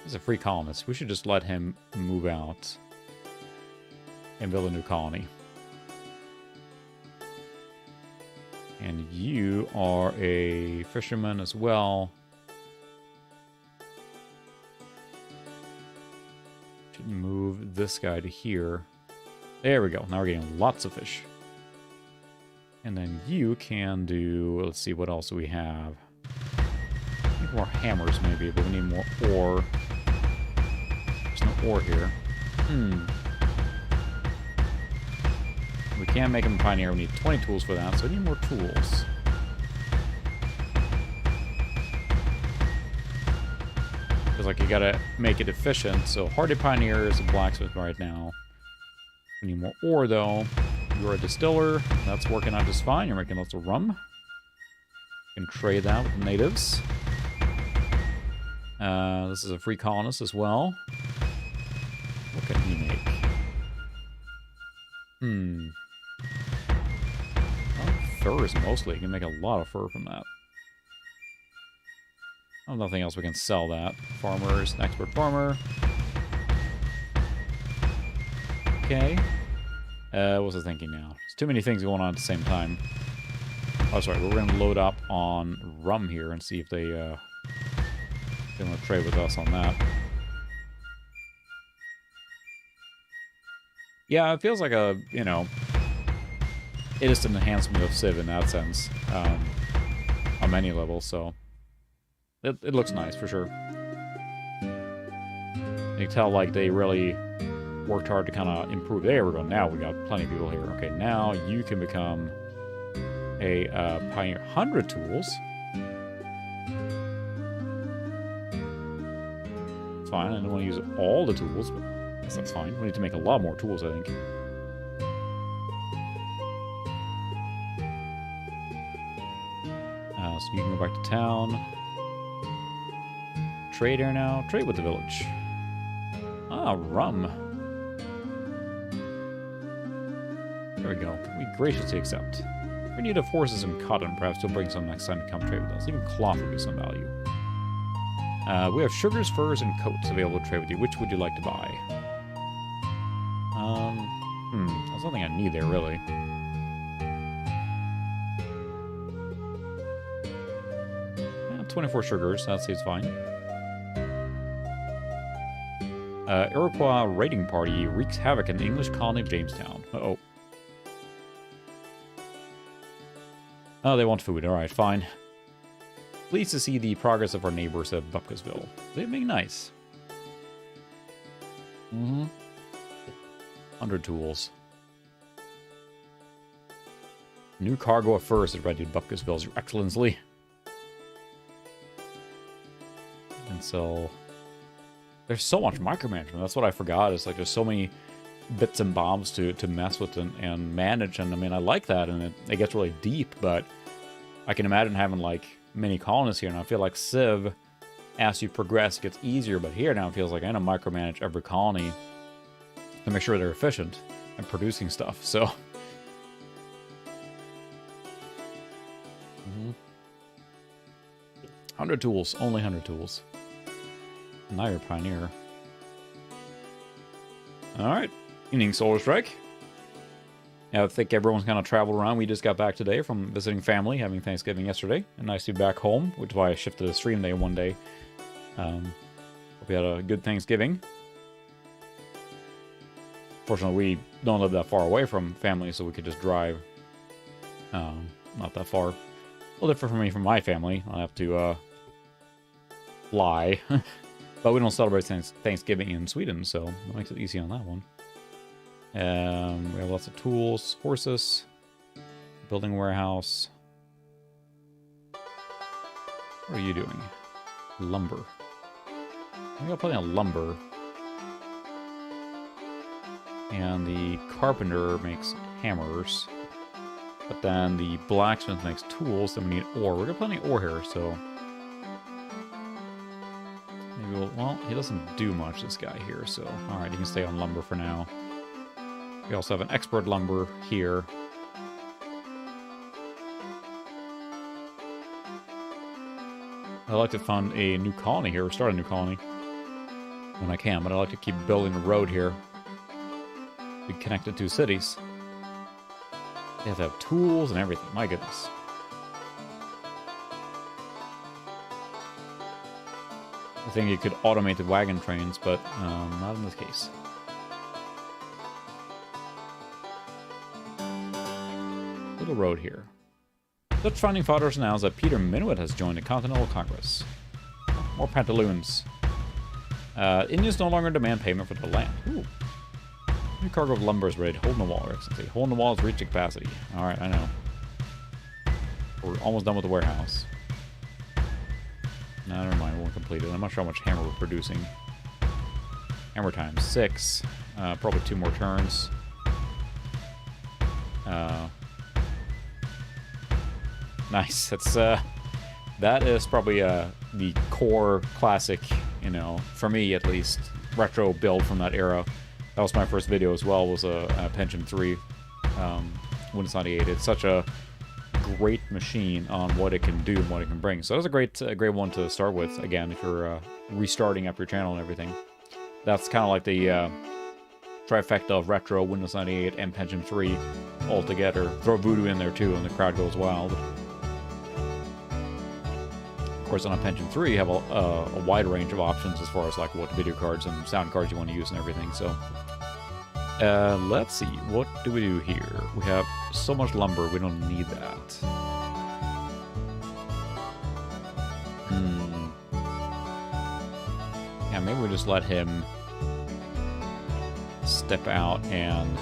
Speaker 1: He's a free colonist. We should just let him move out and build a new colony. And you are a fisherman as well. Should move this guy to here. There we go. Now we're getting lots of fish. And then you can do... Let's see, what else do we have? I need more hammers, maybe, but we need more ore. There's no ore here. We can't make him a pioneer. We need 20 tools for that, so we need more tools. Because, like, you gotta make it efficient. So, hardy pioneer is a blacksmith right now. We need more ore, though. You're a distiller. That's working out just fine. You're making lots of rum. You can trade that with the natives. This is a free colonist as well. What can he make? Furs mostly. You can make a lot of fur from that. Oh, nothing else we can sell that. Farmers, an expert farmer. Okay. What was I thinking now? There's too many things going on at the same time. Oh, sorry. We're going to load up on rum here and see if they want to trade with us on that. Yeah, it feels like a, you know, it is an enhancement of Civ in that sense. On many levels, so it looks nice for sure. You can tell like they really worked hard to kind of improve. There we go. Now we got plenty of people here. Okay, now you can become a pioneer. 100 tools. Fine. I don't want to use all the tools, but I guess that's fine. We need to make a lot more tools, I think. So you can go back to town. Trade here now. Trade with the village. Ah, rum. There we go. We graciously accept. We need of horses and cotton. Perhaps you'll bring some next time you come trade with us. Even cloth would be some value. We have sugars, furs, and coats available to trade with you. Which would you like to buy? There's nothing I need there, really. Yeah, 24 sugars. That seems fine. Iroquois raiding party wreaks havoc in the English colony of Jamestown. Uh-oh. Oh, they want food. Alright, fine. Pleased to see the progress of our neighbors at Bupkesville. They're being nice. 100 tools. New cargo of furs is ready at Bupkesville, Your Excellency. And so... there's so much micromanagement. That's what I forgot. It's like there's so many bits and bobs to mess with and manage. And I mean, I like that. And it gets really deep. But I can imagine having like many colonists here. And I feel like Civ, as you progress, gets easier. But here now it feels like I gotta micromanage every colony to make sure they're efficient and producing stuff. So... 100 tools. Only 100 tools. Now you're a pioneer. Alright. Evening, Solar Strike. Yeah, I think everyone's kind of traveled around. We just got back today from visiting family, having Thanksgiving yesterday. And nice to be back home, which is why I shifted the stream day one day. Hope we had a good Thanksgiving. Fortunately, we don't live that far away from family, so we could just drive. Not that far. A little different for me from my family. I have to fly. But we don't celebrate Thanksgiving in Sweden, so that makes it easy on that one. We have lots of tools, horses, building warehouse. What are you doing? Lumber. We got plenty of lumber. And the carpenter makes hammers. But then the blacksmith makes tools, then we need ore. We got plenty of ore here, so... well, he doesn't do much, this guy here, so... alright, he can stay on lumber for now. We also have an expert lumber here. I'd like to fund a new colony here, or start a new colony. When I can, but I'd like to keep building a road here. Be connected to cities. They have to have tools and everything, my goodness. I think you could automate the wagon trains, but not in this case. Little road here. Dutch founding fathers announced that Peter Minuit has joined the Continental Congress. More pantaloons. Indians no longer demand payment for the land. Ooh. New cargo of lumber is ready. Hole in the wall, Excellency. Hole in the wall is reaching capacity. Alright, I know. We're almost done with the warehouse. No, never mind, we won't complete it. I'm not sure how much hammer we're producing. Hammer time, 6. Probably 2 more turns. Nice. That's that is probably the core classic, you know, for me at least, retro build from that era. That was my first video as well, was a Pentium 3 Windows 98. It's such a great machine on what it can do and what it can bring. So that was a great one to start with, again, if you're restarting up your channel and everything. That's kind of like the trifecta of retro, Windows 98, and Pentium 3 all together. Throw Voodoo in there too, and the crowd goes wild. Of course, on a Pentium 3, you have a wide range of options as far as like what video cards and sound cards you want to use and everything. So, let's see, what do we do here? We have so much lumber, we don't need that. Yeah, maybe we just let him step out and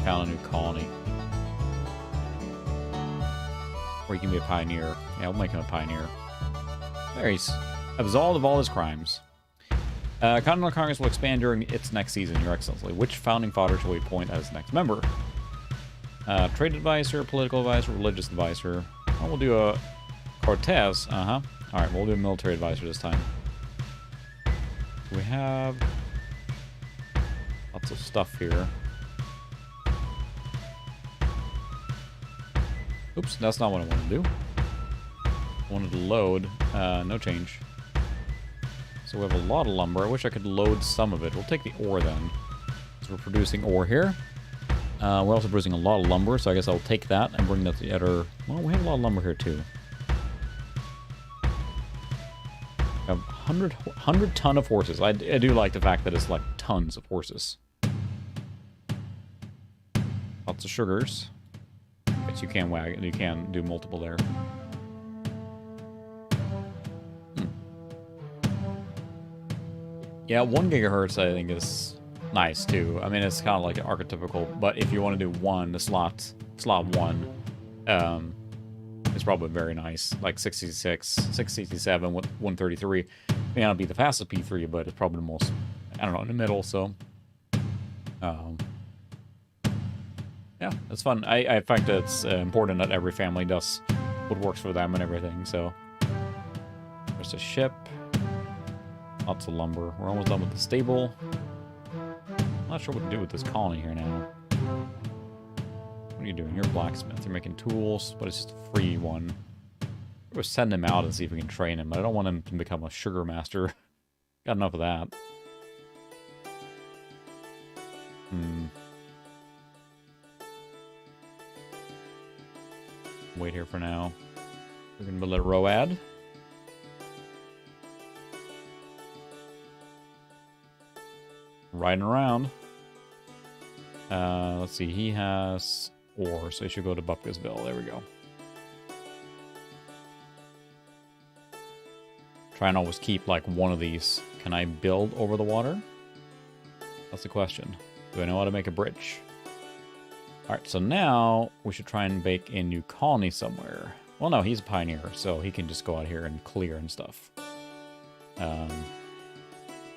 Speaker 1: found a new colony. Or he can be a pioneer. Yeah, we'll make him a pioneer. There, he's absolved of all his crimes. Continental Congress will expand during its next season, Your Excellency. Which founding father shall we appoint as next member? Trade advisor, political advisor, religious advisor. Oh, we'll do a Cortez. Alright, we'll do a military advisor this time. We have lots of stuff here. Oops, that's not what I wanted to do. I wanted to load. No change. So we have a lot of lumber. I wish I could load some of it. We'll take the ore then. So we're producing ore here. We're also producing a lot of lumber, so I guess I'll take that and bring that to the other... Well, we have a lot of lumber here too. We have 100 ton of horses. I do like the fact that it's like tons of horses. Lots of sugars. But you can do multiple there. Yeah, 1 gigahertz I think is nice too. I mean, it's kind of like an archetypical, but if you want to do one, the slot 1, it's probably very nice. Like 66, 667 with 133. May not be the fastest P3, but it's probably the most, I don't know, in the middle, so. Yeah, it's fun. I think it's important that every family does what works for them and everything, so. There's a ship. Lots of lumber. We're almost done with the stable. I'm not sure what to do with this colony here now. What are you doing? You're a blacksmith. You're making tools, but it's just a free one. We'll send him out and see if we can train him. I don't want him to become a sugar master. Got enough of that. Wait here for now. We're going to build a ROAD. Riding around. Let's see, he has ore, so he should go to Bupkasville. There we go. Try and always keep like one of these. Can I build over the water? That's the question. Do I know how to make a bridge? Alright, so now we should try and bake a new colony somewhere. Well, no, he's a pioneer, so he can just go out here and clear and stuff.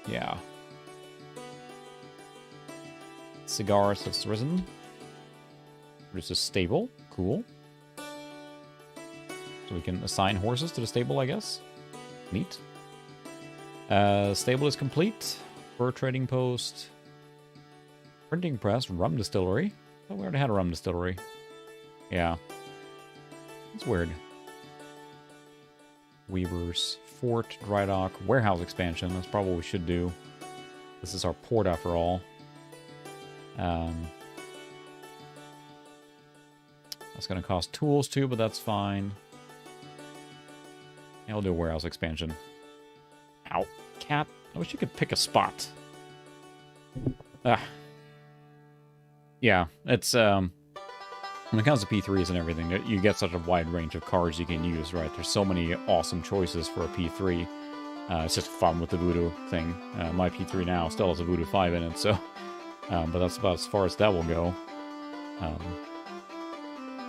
Speaker 1: Yeah. Cigars has risen. Produces stable. Cool. So we can assign horses to the stable, I guess. Neat. Stable is complete. Fur trading post. Printing press. Rum distillery. Oh, we already had a rum distillery. Yeah. That's weird. Weavers. Fort. Dry dock. Warehouse expansion. That's probably what we should do. This is our port after all. That's going to cost tools too, but that's fine. Yeah, we'll do a warehouse expansion. Ow. Cat. I wish you could pick a spot. Yeah, it's, when it comes to P3s and everything, you get such a wide range of cards you can use, right? There's so many awesome choices for a P3. It's just fun with the Voodoo thing. My P3 now still has a Voodoo 5 in it, so... but that's about as far as that will go.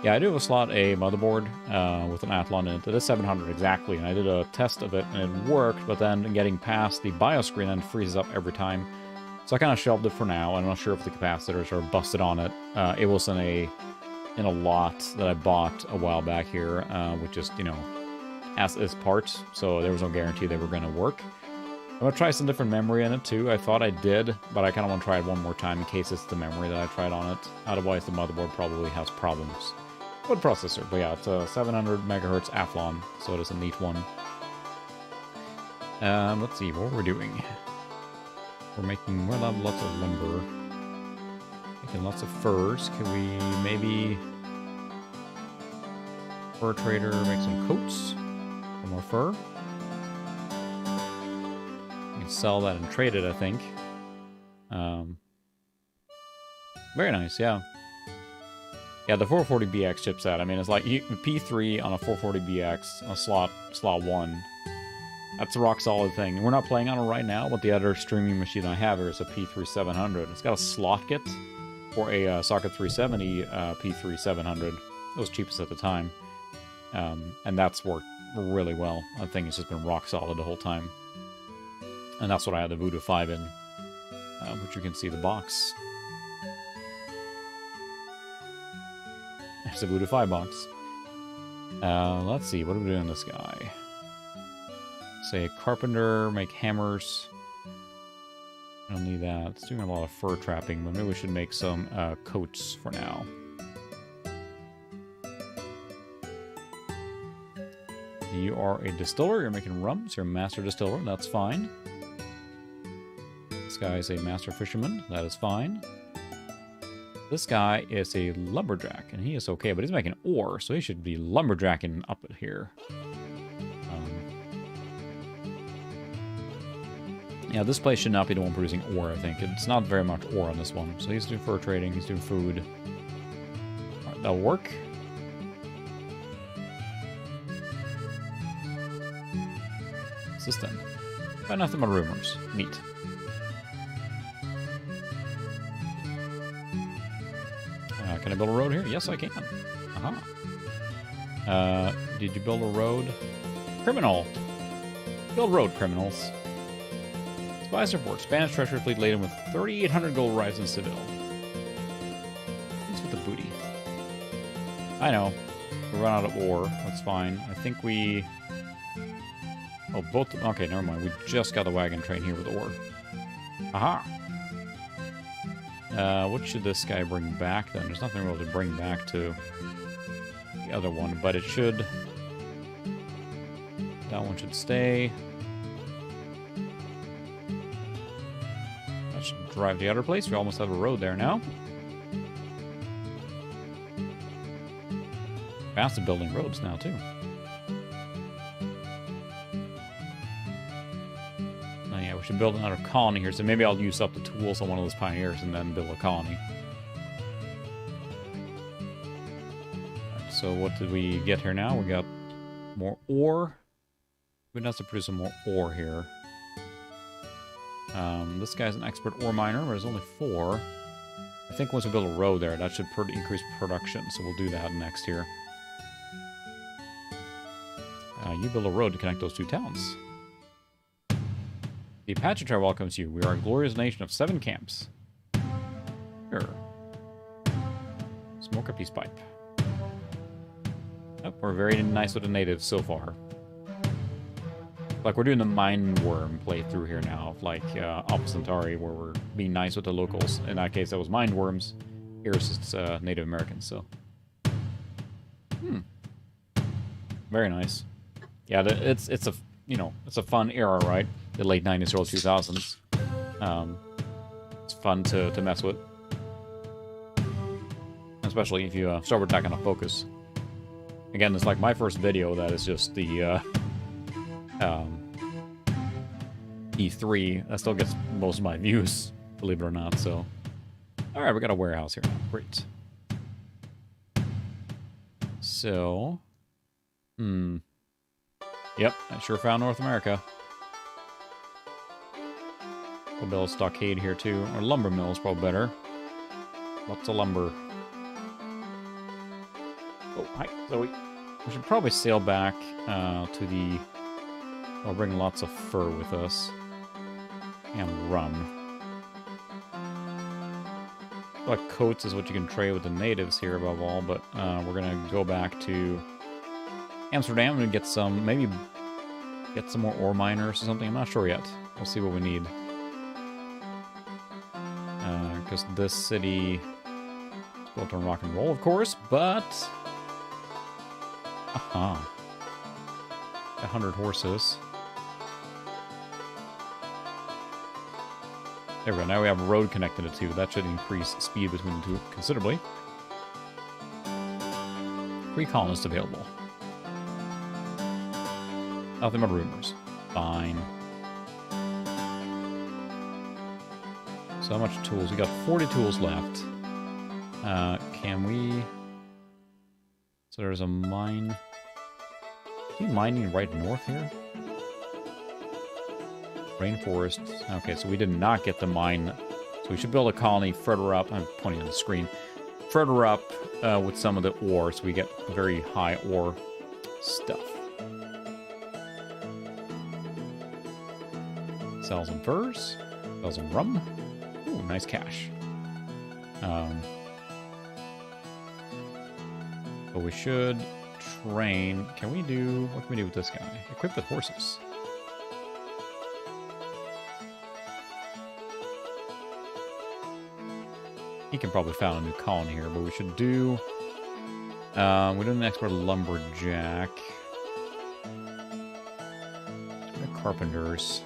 Speaker 1: Yeah, I do have a slot A motherboard with an Athlon in it. It is 700 exactly, and I did a test of it, and it worked, but then getting past the BIOS screen then freezes up every time. So I kind of shelved it for now. I'm not sure if the capacitors are busted on it. It was in a lot that I bought a while back here, with just, you know, as parts, so there was no guarantee they were going to work. I'm going to try some different memory in it too. I thought I did, but I kind of want to try it one more time in case it's the memory that I tried on it. Otherwise, the motherboard probably has problems. Good processor, but yeah, it's a 700 megahertz Athlon, so it is a neat one. Let's see, what we're doing. We'll have lots of lumber. Making lots of furs. Can we maybe... Fur trader, make some coats? Some more fur? Sell that and trade it, I think. Very nice, yeah. Yeah, the 440BX chipset, I mean, it's like P3 on a 440BX on a slot 1. That's a rock solid thing. We're not playing on it right now, but the other streaming machine I have here is a P3 700. It's got a slot kit for a Socket 370 P3 700. It was cheapest at the time. And that's worked really well. I think it's just been rock solid the whole time. And that's what I had the Voodoo 5 in, which you can see the box. There's a Voodoo 5 box. Let's see, what do we do in this guy? Say a carpenter, make hammers. I don't need that. It's doing a lot of fur trapping, but maybe we should make some coats for now. You are a distiller. You're making rum. So you're a master distiller. That's fine. This guy is a master fisherman. That is fine. This guy is a lumberjack, and he is okay, but he's making ore, so he should be lumberjacking up at here. Yeah, this place should not be the one producing ore, I think. It's not very much ore on this one. So he's doing fur trading, he's doing food. Alright, that'll work. What's this then? Nothing but rumors. Neat. Can I build a road here? Yes, I can. Aha. Did you build a road? Criminal! Build road, criminals. Spies report. Spanish treasure fleet laden with 3,800 gold arrives in Seville. What's with the booty? I know. We run out of ore. That's fine. I think we... Oh, both... Okay, never mind. We just got the wagon train here with ore. Aha! What should this guy bring back, then? There's nothing really to bring back to the other one, but it should... That one should stay. That should drive the other place. We almost have a road there now. Fast at building roads now, too. Oh, yeah, we should build another colony here, so maybe I'll use up the tools on one of those pioneers and then build a colony. Right, so what did we get here now? We got more ore. We have to produce some more ore here. This guy's an expert ore miner, but there's only 4. I think once we build a road there, that should increase production, so we'll do that next here. You build a road to connect those 2 towns. The Apache tribe welcomes you. We are a glorious nation of 7 camps. Sure. Smoke a peace pipe. Oh, we're very nice with the natives so far. Like, we're doing the Mind Worm playthrough here now, like Alpha Centauri, where we're being nice with the locals. In that case, that was Mind Worms. Here's it's Native Americans, so. Very nice. Yeah, it's a, you know, it's a fun era, right? The late 90s, early 2000s. It's fun to mess with. Especially if you start with that kind of focus. Again, it's like my first video that is just the E3. That still gets most of my views, believe it or not, so. Alright, we got a warehouse here now. Great. So... Yep, I sure found North America. We'll build a stockade here too. Or lumber mill is probably better. Lots of lumber. Oh, hi, Zoe. We should probably sail back to the... I'll bring lots of fur with us. And rum. But coats is what you can trade with the natives here above all, but we're gonna go back to Amsterdam and get some, maybe get some more ore miners or something. I'm not sure yet. We'll see what we need. Because this city is built on rock and roll, of course, but... Aha. 100 horses. There we go. Now we have a road connected to 2. That should increase speed between the 2 considerably. 3 colonists available. Nothing but rumors. Fine. So how much tools? We got 40 tools left. Can we... So there's a mine... Is he mining right north here? Rainforest. Okay, so we did not get the mine. So we should build a colony further up. I'm pointing on the screen. Further up with some of the ore, so we get very high ore stuff. Sell some furs. Sell some rum. Ooh, nice cash. But we should train. Can we do... What can we do with this guy? Equip with horses. He can probably found a new colony here, but we should do... we're doing an expert lumberjack. Carpenters.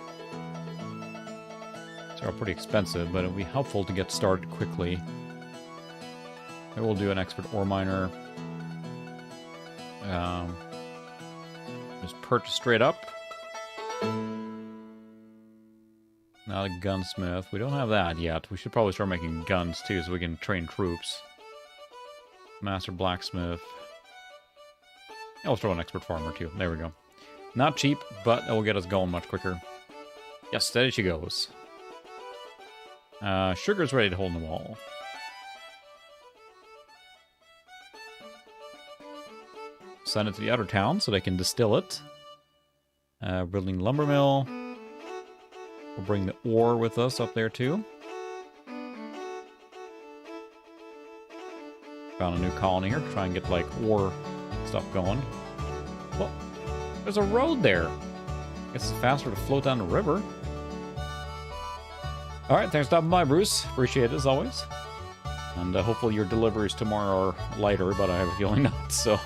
Speaker 1: They're all pretty expensive, but it'll be helpful to get started quickly. Maybe we'll do an expert ore miner. Just purchase straight up. Not a gunsmith. We don't have that yet. We should probably start making guns too, so we can train troops. Master blacksmith. I'll throw an expert farmer too. There we go. Not cheap, but it will get us going much quicker. Yes, steady she goes. Sugar's ready to hold in the wall. Send it to the other town so they can distill it. Building lumber mill. We'll bring the ore with us up there too. Found a new colony here. Try and get like ore stuff going. Well, there's a road there. Guess it's faster to float down the river. Alright, thanks for stopping by, Bruce. Appreciate it as always. And hopefully your deliveries tomorrow are lighter, but I have a feeling not, so.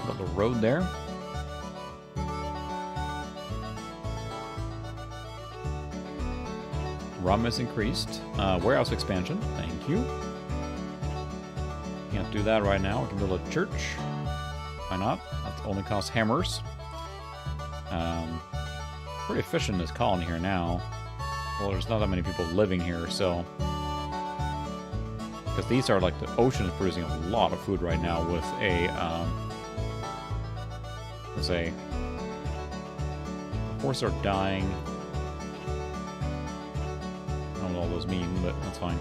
Speaker 1: Got the road there. ROM has increased. Warehouse expansion. Thank you. Can't do that right now. We can build a church. Why not? That only costs hammers. Pretty efficient in this colony here now. Well, there's not that many people living here, so... Because these are like, the ocean is producing a lot of food right now with a, let's say... The horses are dying. I don't know what all those mean, but that's fine.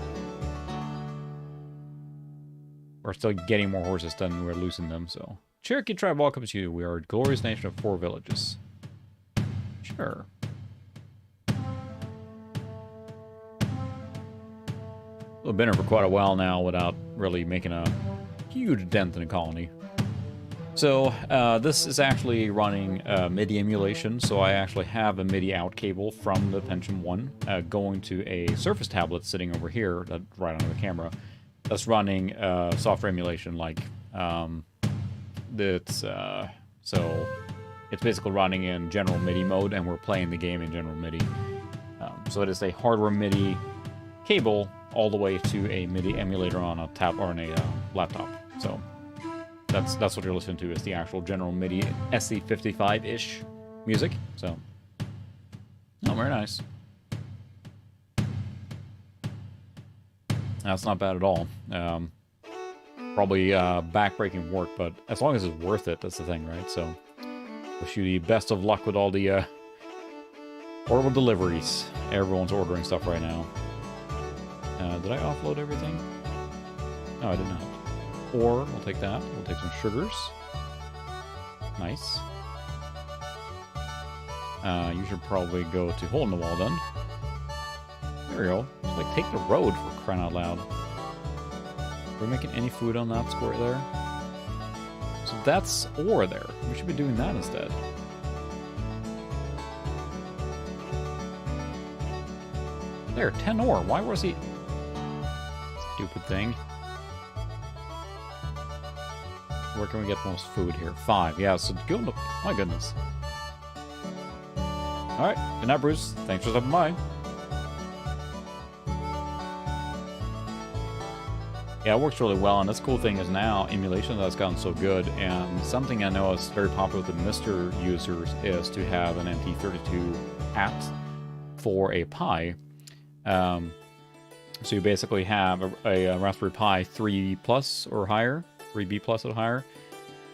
Speaker 1: We're still getting more horses than we're losing them, so... Cherokee tribe welcomes you. We are a glorious nation of 4 villages. Sure. We've been here for quite a while now without really making a huge dent in the colony. So, this is actually running MIDI emulation, so I actually have a MIDI out cable from the Pentium 1 going to a Surface tablet sitting over here, right under the camera, that's running software emulation like... so it's basically running in general MIDI mode, and we're playing the game in general MIDI. So it is a hardware MIDI cable all the way to a MIDI emulator on a tab or on a laptop. So that's what you're listening to, is the actual general MIDI SC55-ish music. So, oh, very nice. That's not bad at all. Probably backbreaking work, but as long as it's worth it, that's the thing, right? So, wish you the best of luck with all the orbital deliveries. Everyone's ordering stuff right now. Did I offload everything? No, I did not. Ore, we'll take that. We'll take some sugars. Nice. You should probably go to hole in the wall then. There we go. Just like take the road, for crying out loud. Are we making any food on that square there? So that's ore there. We should be doing that instead. There, 10 ore. Why was he... Stupid thing. Where can we get the most food here? 5. Yeah, so go look. My goodness. Alright. Good night, Bruce. Thanks for stopping by. Yeah, it works really well, and this cool thing is now emulation that's gotten so good, and something I know is very popular with the Mister users is to have an MT32 hat for a Pi. So you basically have a Raspberry Pi 3 Plus or higher, 3B Plus or higher,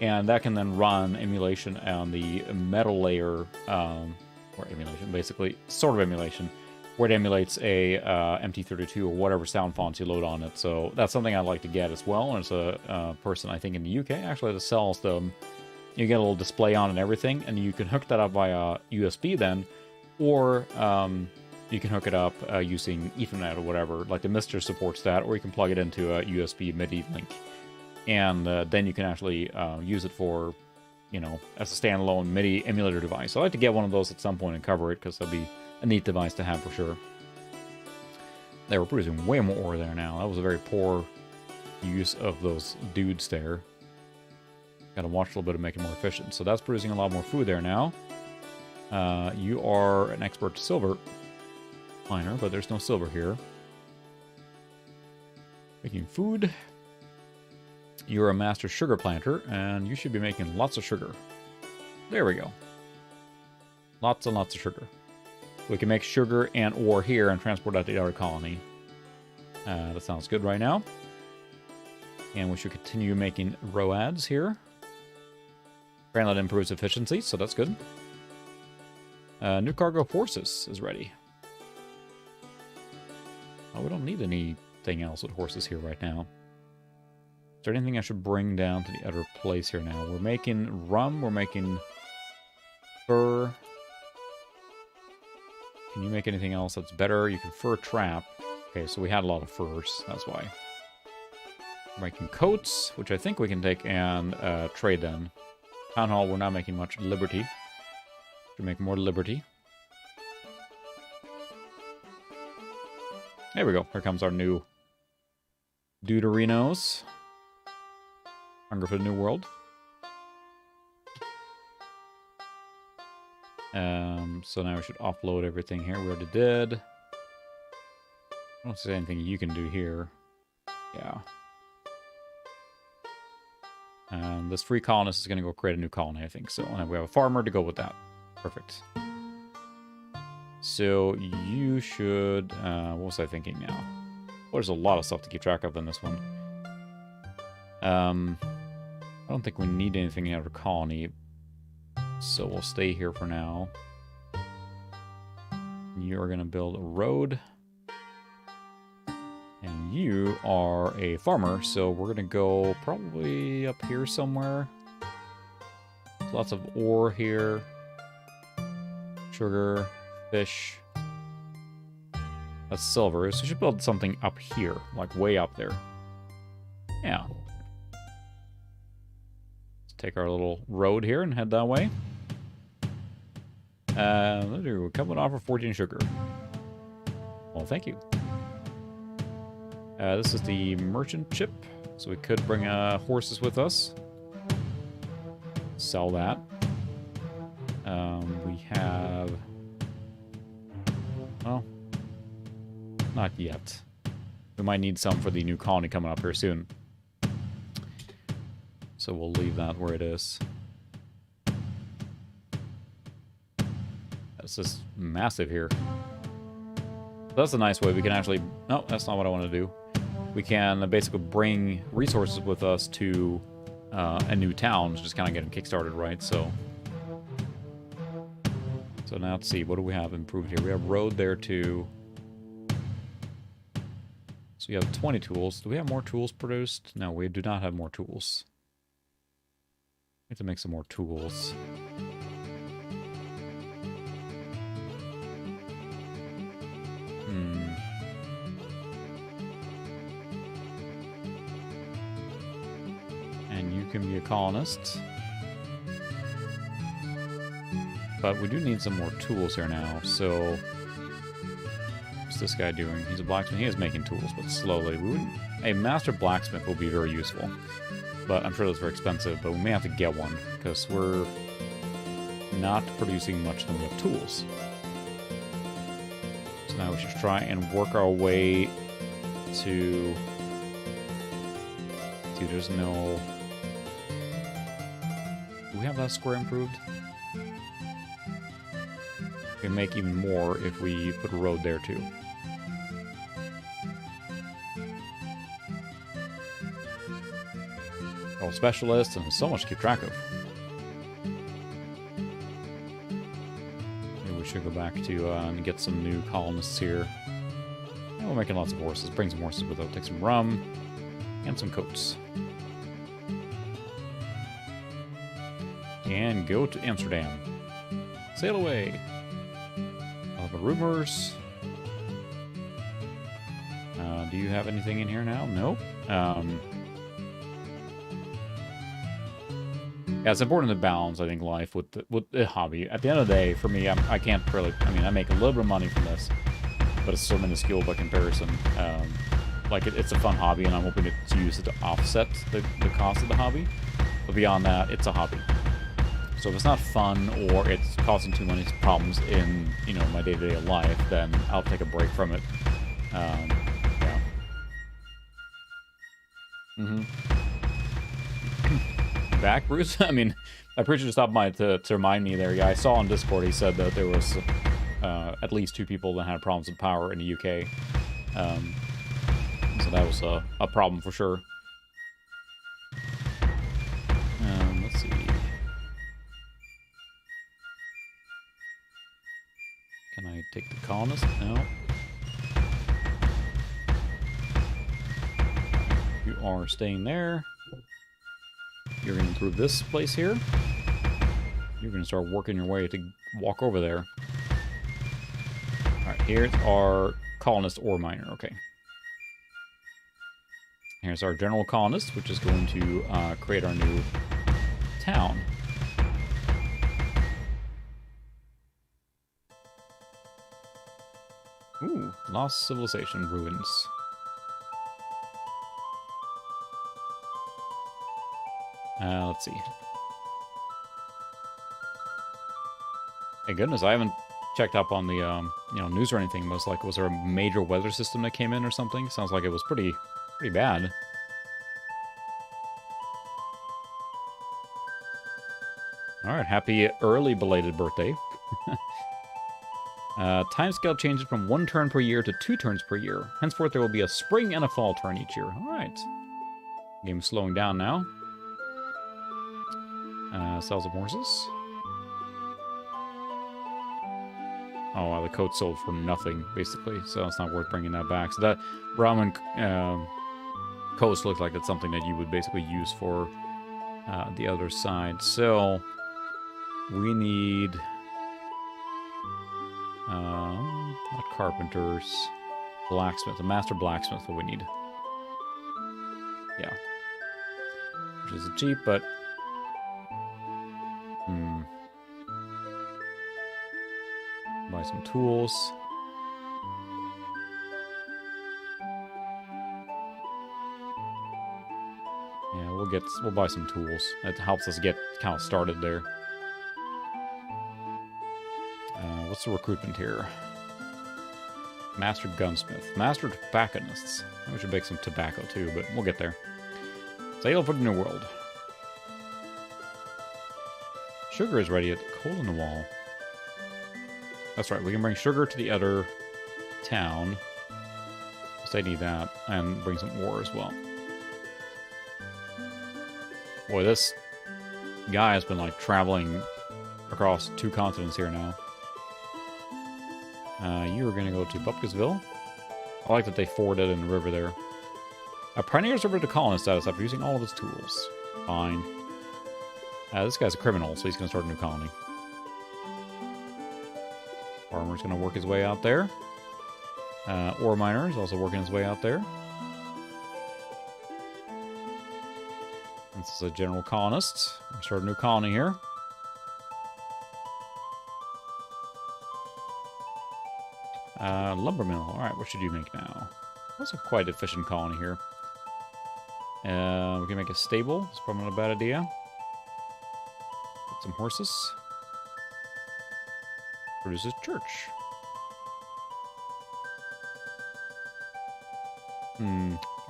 Speaker 1: and that can then run emulation on the metal layer, or emulation, basically, sort of emulation, where it emulates a MT32 or whatever sound fonts you load on it. So that's something I'd like to get as well. And it's a person, I think, in the UK, actually, that sells them. You get a little display on and everything, and you can hook that up via USB then, or you can hook it up using Ethernet or whatever. Like the Mister supports that, or you can plug it into a USB MIDI link. And then you can actually use it for, you know, as a standalone MIDI emulator device. So I'd like to get one of those at some point and cover it, because that'd be a neat device to have for sure. They were producing way more ore there now. That was a very poor use of those dudes there. Gotta watch a little bit to make it more efficient. So that's producing a lot more food there now. You are an expert silver miner, but there's no silver here. Making food. You're a master sugar planter, and you should be making lots of sugar. There we go. Lots and lots of sugar. We can make sugar and ore here and transport that to the other colony. That sounds good right now. And we should continue making roads here. Apparently that improves efficiency, so that's good. New cargo of horses is ready. Oh, we don't need anything else with horses here right now. Is there anything I should bring down to the other place here now? We're making rum, we're making fur. Can you make anything else that's better? You can fur trap. Okay, so we had a lot of furs, that's why. We're making coats, which I think we can take and trade them. Town Hall, we're not making much. Liberty. To make more liberty. There we go. Here comes our new Deuterinos. Hunger for the New World. So now we should offload everything here. We already did. I don't see anything you can do here. Yeah. This free colonist is going to go create a new colony, I think. So and we have a farmer to go with that. Perfect. So you should... what was I thinking now? Well, there's a lot of stuff to keep track of in this one. I don't think we need anything out of a colony. So we'll stay here for now. You're going to build a road. And you are a farmer, so we're going to go probably up here somewhere. There's lots of ore here. Sugar, fish. That's silver, so we should build something up here, like way up there. Yeah. Let's take our little road here and head that way. We're coming off for 14 sugar. Well, thank you. This is the merchant ship, so we could bring horses with us. Sell that. We have... Well, not yet. We might need some for the new colony coming up here soon. So we'll leave that where it is. This is massive here. That's a nice way. We can actually... No, that's not what I want to do. We can basically bring resources with us to a new town. Just kind of get them kickstarted, right? So now let's see. What do we have improved here? We have road there too. So we have 20 tools. Do we have more tools produced? No, we do not have more tools. We have to make some more tools. And you can be a colonist. But we do need some more tools here now, so... What's this guy doing? He's a blacksmith. He is making tools, but slowly. A master blacksmith will be very useful. But I'm sure that's very expensive, but we may have to get one, because we're not producing much than we have tools. So now we should try and work our way to... See, there's no... Do we have that square improved? We can make even more if we put a road there too. All specialists and so much to keep track of. Maybe we should go back to and get some new colonists here. And we're making lots of horses. Bring some horses with us. Take some rum and some coats. And go to Amsterdam. Sail away. All the rumors. Do you have anything in here now? Nope. Yeah, it's important to balance, I think, life with the hobby. At the end of the day, for me, I can't really... I mean, I make a little bit of money from this. but it's so minuscule by comparison. Like, it's a fun hobby, and I'm hoping to use it to offset the cost of the hobby. But beyond that, it's a hobby. So if it's not fun, or it's causing too many problems in, you know, my day-to-day life, then I'll take a break from it. Yeah. Back, Bruce? I mean, I appreciate you stopped by to remind me there. Yeah, I saw on Discord he said that there was at least 2 people that had problems with power in the UK. So that was a problem for sure. Let's see. Can I take the colonist? No. You are staying there. You're going to improve this place here. You're going to start working your way to walk over there. Alright, here's our colonist ore miner. Okay. Here's our general colonist, which is going to create our new town. Ooh, Lost Civilization ruins. Let's see. Thank goodness, I haven't checked up on the you know, news or anything. Most likely, was there a major weather system that came in or something? Sounds like it was pretty bad. All right, happy early belated birthday. Timescale changes from 1 turn per year to 2 turns per year. Henceforth, there will be a spring and a fall turn each year. All right. Game's slowing down now. Sells some horses. Oh, wow, the coat sold for nothing, basically, so it's not worth bringing that back. So that Brahmin coast looks like it's something that you would basically use for the other side. So we need not carpenters, blacksmith, a master blacksmith. What we need, yeah, which is cheap, but buy some tools. Yeah, we'll buy some tools. It helps us get kind of started there. What's the recruitment here? Master gunsmith, master tobacconists. We should make some tobacco too, but we'll get there. Sail for the New World. Sugar is ready at the Hole in the Wall. That's right, we can bring sugar to the other town. Because they need that, and bring some ore as well. Boy, this guy has been, like, traveling across 2 continents here now. You are going to go to Bupkesville. I like that they forded in the river there. Pioneers over to colonist status after using all of his tools. Fine. This guy's a criminal, so he's going to start a new colony. Farmer's going to work his way out there. Ore miner is also working his way out there. This is a general colonist. We'll start a new colony here. Lumber mill. Alright, what should you make now? That's a quite efficient colony here. We can make a stable. It's probably not a bad idea. Get some horses. Produces church.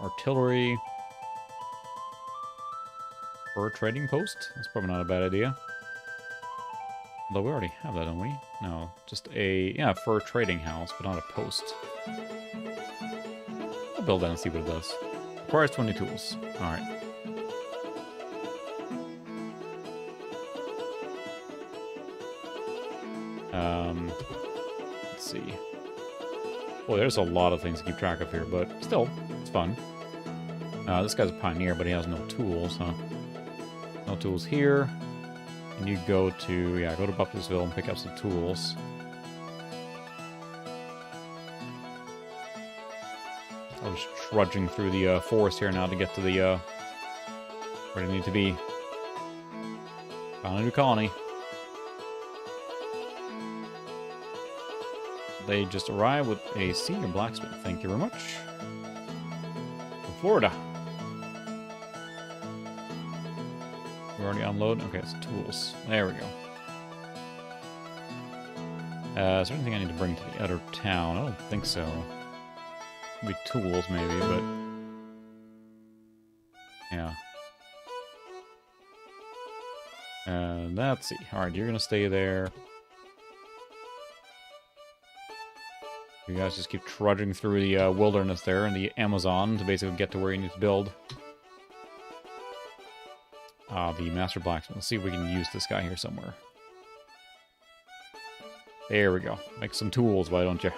Speaker 1: Artillery. Fur trading post? That's probably not a bad idea. Although we already have that, don't we? No, just a, yeah, fur trading house, but not a post. I'll build that and see what it does. Requires 20 tools. Alright. Let's see. Well, there's a lot of things to keep track of here, but still, it's fun. This guy's a pioneer, but he has no tools, huh? No tools here. And you go to, yeah, go to Bupkesville and pick up some tools. I'm just trudging through the forest here now to get to the, where I need to be. Found a new colony. They just arrived with a senior blacksmith. Thank you very much. From Florida. We already unload. Okay, it's tools. There we go. Is there anything I need to bring to the other town? I don't think so. Maybe tools, maybe, but... yeah. Let's see. Alright, you're gonna stay there. You guys just keep trudging through the wilderness there in the Amazon to basically get to where you need to build. The Master Blacksmith. Let's see if we can use this guy here somewhere. There we go. Make some tools, why don't you?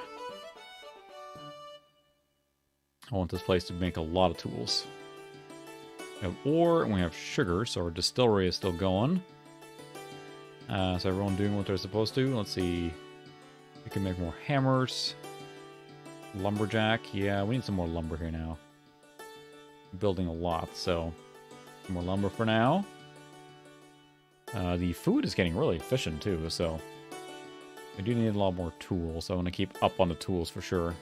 Speaker 1: I want this place to make a lot of tools. We have ore and we have sugar, so our distillery is still going. So everyone doing what they're supposed to. Let's see. We can make more hammers. Lumberjack. Yeah, we need some more lumber here now. Building a lot, so some more lumber for now. The food is getting really efficient too, so I do need a lot more tools. So I want to keep up on the tools for sure.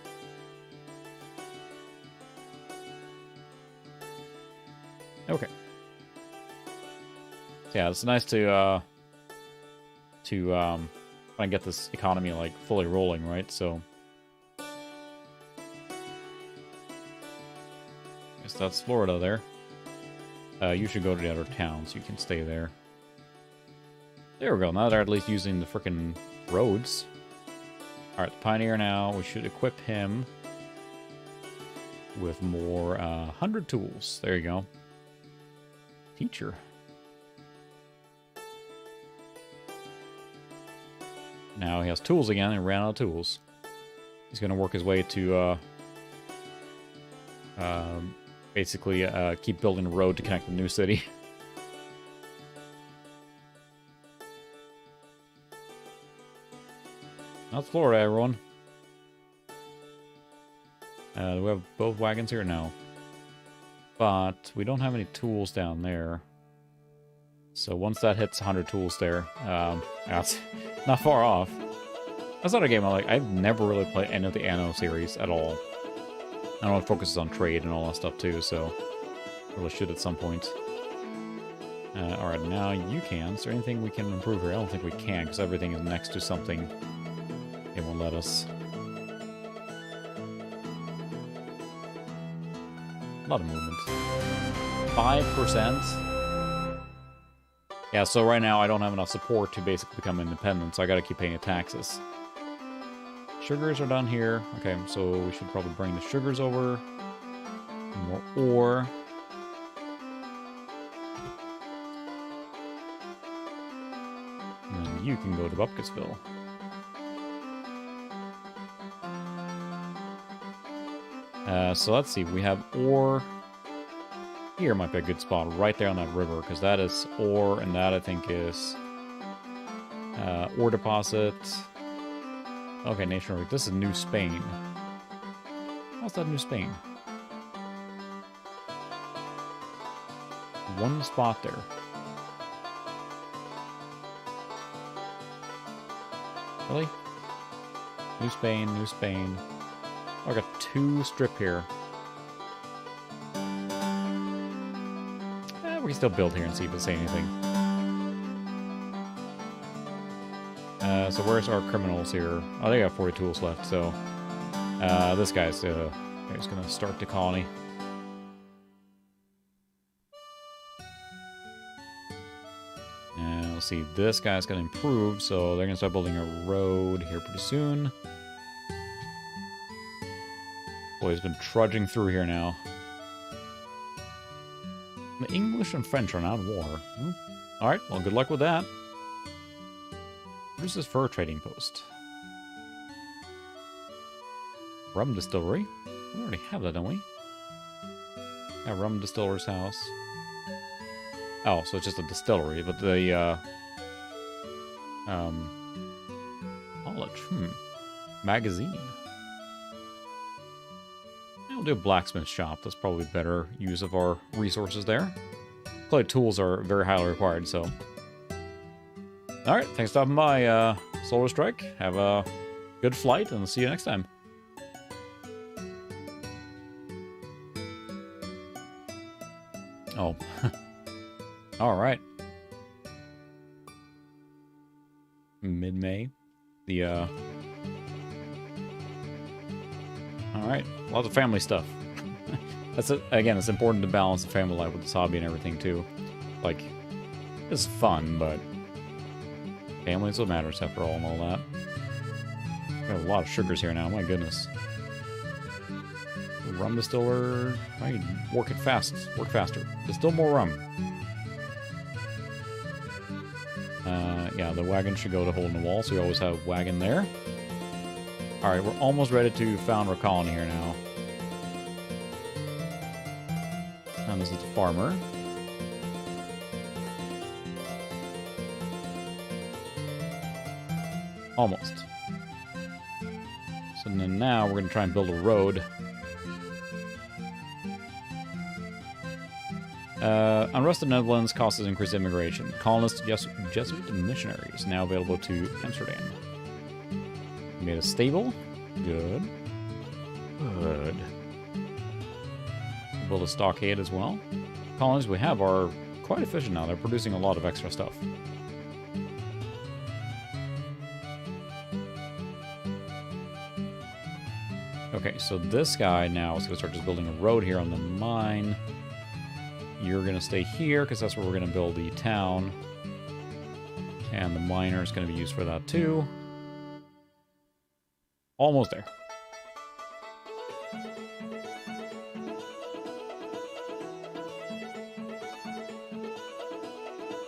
Speaker 1: Okay. So yeah, it's nice to try and get this economy like fully rolling, right? So I guess that's Florida there. You should go to the other town so you can stay there. There we go. Now they're at least using the frickin' roads. Alright, the Pioneer now. We should equip him with more 100 tools. There you go. Teacher. Now he has tools again and ran out of tools. He's going to work his way to basically keep building a road to connect the new city. That's Florida, everyone. Do we have both wagons here? No. But we don't have any tools down there. So once that hits 100 tools there, that's not far off. That's not a game I like. I've never really played any of the Anno series at all. I know it focuses on trade and all that stuff too, so really should at some point. Alright, now you can. Is there anything we can improve here? I don't think we can, because everything is next to something. It won't let us. A lot of movement. 5%? Yeah, so right now I don't have enough support to basically become independent, so I gotta keep paying taxes. Sugars are done here. Okay, so we should probably bring the sugars over. More ore. And then you can go to Bupkisville. So let's see, we have ore. Here might be a good spot, right there on that river, because that is ore, and that I think is ore deposit. Okay, Nation Road. This is New Spain. How's that New Spain? One spot there. Really? New Spain, New Spain. Oh, I got 2 strip here. We can still build here and see if it say anything. So where's our criminals here? Oh, they got 40 tools left, so... this guy's gonna start the colony. And we'll see, this guy's gonna improve, so they're gonna start building a road here pretty soon. Boy, he's been trudging through here now. The English and French are now at war. Alright, well, good luck with that. Where's this fur trading post? Rum distillery? We already have that, don't we? Yeah, rum distiller's house. Oh, so it's just a distillery, but the, college, magazine. We'll do a blacksmith shop. That's probably better use of our resources there. Clay tools are very highly required, so. Alright, thanks for stopping by, Solar Strike. Have a good flight, and I'll see you next time. Oh. Alright. Mid-May. The, Alright. Lots of family stuff. That's it. Again, it's important to balance the family life with this hobby and everything, too. Like, it's fun, but family is what matters after all and all that. Got a lot of sugars here now, my goodness. Rum distiller. I work it fast. Work faster. Distill more rum. Yeah, the wagon should go to hole in the wall, so we always have wagon there. Alright, we're almost ready to found our colony here now. And this is the farmer. Almost. So then now we're going to try and build a road. Unrest in the Netherlands causes increased immigration. Colonists, Jesuit missionaries now available to Amsterdam. We made a stable. Good. Good. Build a stockade as well. Colonies we have are quite efficient now. They're producing a lot of extra stuff. Okay, so this guy now is going to start just building a road here on the mine. You're going to stay here, because that's where we're going to build the town. And the miner is going to be used for that, too. Almost there.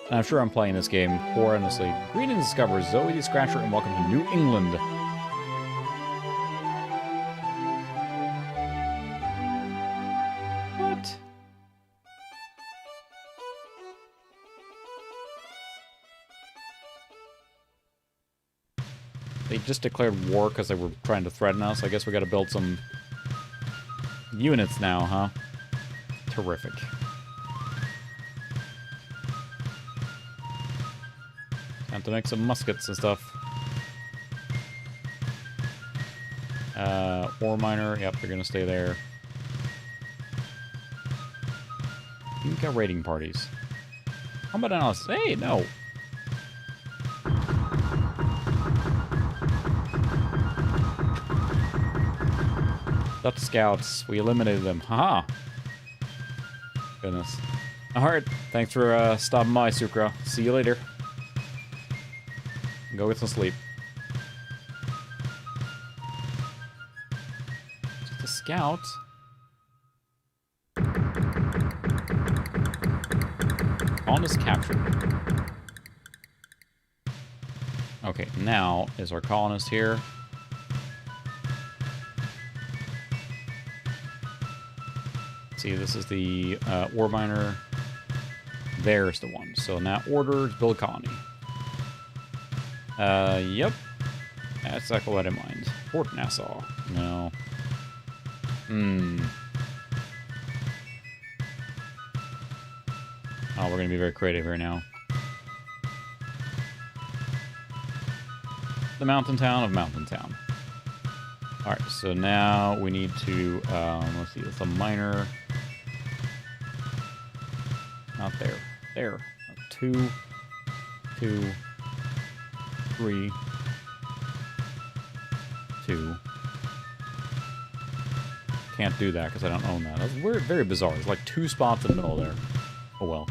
Speaker 1: And I'm sure I'm playing this game horrendously. Greetings, Discover, Zoe the Scratcher, and welcome to New England. What? They just declared war because they were trying to threaten us. I guess we got to build some units now, huh? Terrific. Time to make some muskets and stuff. Ore miner. Yep, they're going to stay there. You got raiding parties. How about us? Hey, no. Dutch scouts. We eliminated them. Haha. Goodness. Alright. Thanks for stopping by, Sucra. See you later. Go get some sleep. Just a scout. Colonist captured. Okay, now is our colonist here. See, this is the ore miner. There's the one. So now order, build colony. Yep. That's exactly what I mind. Fort Nassau. No. Oh, we're gonna be very creative here now. The mountain town of Mountain Town. Alright, so now we need to, let's see, it's a miner. Not there. There. 2, 2, 3, 2. Can't do that because I don't own that. That's weird, very bizarre. There's like 2 spots in the middle there. Oh well.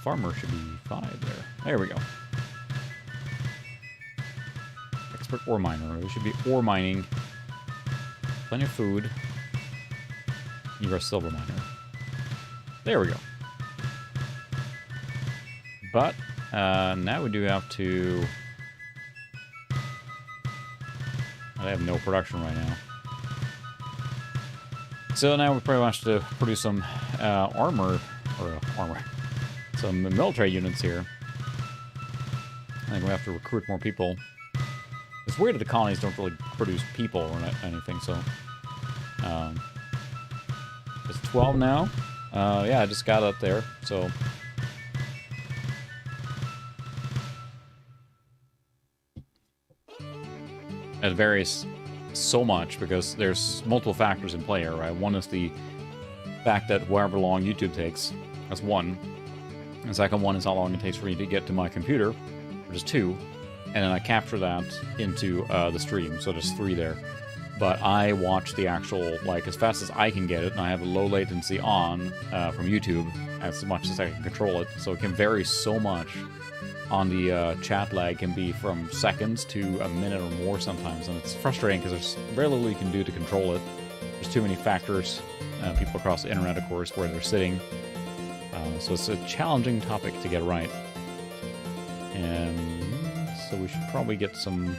Speaker 1: Farmer should be 5 there. There we go. Expert ore miner. We should be ore mining. Plenty of food. You're a silver miner. There we go. But, now we do have to... I have no production right now. So now we pretty much have to produce some armor, some military units here. I think we have to recruit more people. It's weird that the colonies don't really produce people or anything, so... it's 12 now. Yeah, I just got up there, so... It varies so much because there's multiple factors in play here, right? One is the fact that however long YouTube takes, that's one. The second one is how long it takes for me to get to my computer, which is 2. And then I capture that into the stream, so there's 3 there. But I watch the actual, like, as fast as I can get it, and I have a low latency on from YouTube as much as I can control it. So it can vary so much on the chat lag, can be from seconds to a minute or more sometimes. And it's frustrating because there's very little you can do to control it. There's too many factors, people across the internet, of course, where they're sitting. So it's a challenging topic to get right. And so we should probably get some...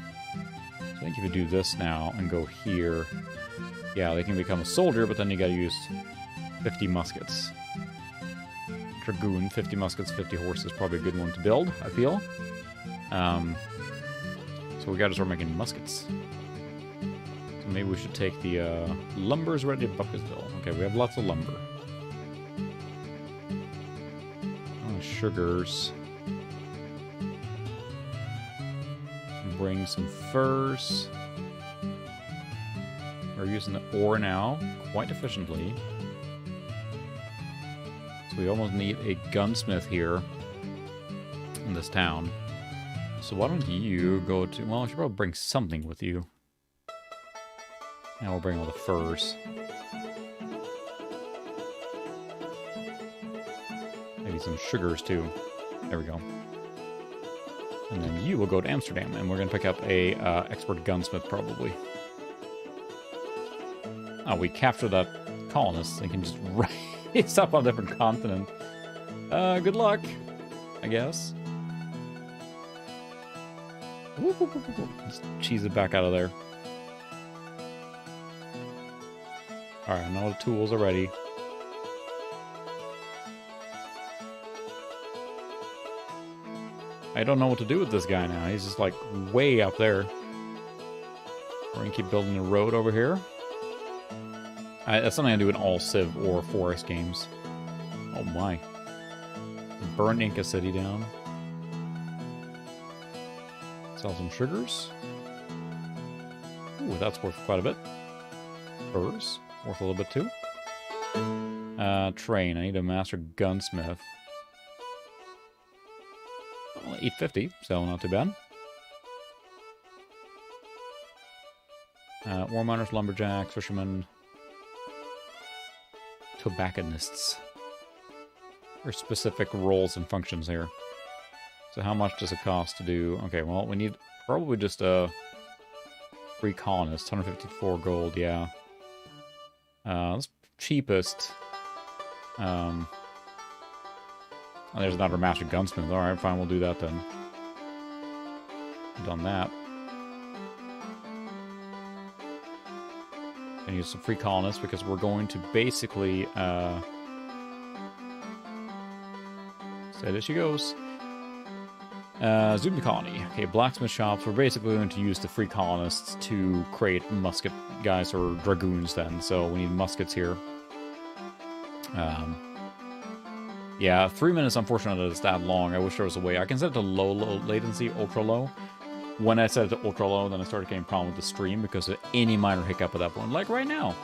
Speaker 1: I think if you do this now and go here, yeah, they can become a soldier, but then you gotta use 50 muskets. Dragoon, 50 muskets, 50 horses, probably a good one to build, I feel. So we gotta start making muskets. So maybe we should take the lumber's ready to Bucketsville. Okay, we have lots of lumber. Sugars. Bring some furs. We're using the ore now quite efficiently. So we almost need a gunsmith here in this town. So why don't you go to... Well, you should probably bring something with you. Now we'll bring all the furs. Maybe some sugars too. There we go. And then you will go to Amsterdam, and we're going to pick up a expert gunsmith, probably. Oh, we captured that colonist. They can just rise up on a different continent. Good luck, I guess. Let's cheese it back out of there. Alright, now the tools are ready. I don't know what to do with this guy now. He's just like way up there. We're gonna keep building a road over here. That's something I do in all Civ or 4X games. Oh my. Burn Inca City down. Sell some sugars. Ooh, that's worth quite a bit. Furs, worth a little bit too. Train, I need a master gunsmith. 850, so not too bad. Ore miners, lumberjacks, fishermen, tobacconists. There are specific roles and functions here. So how much does it cost to do? Okay, well, we need probably just a free colonist. 154 gold, yeah. That's cheapest. Oh, there's another master gunsmith. Alright, fine, we'll do that then. Done that. And use some free colonists because we're going to basically say there she goes. Zoom the colony. Okay, blacksmith shops. We're basically going to use the free colonists to create musket guys or dragoons then. So we need muskets here. Yeah, 3 minutes, unfortunately, it's that long. I wish there was a way. I can set it to low latency, ultra low. When I set it to ultra low, then I started getting a problem with the stream because of any minor hiccup at that point. Like right now.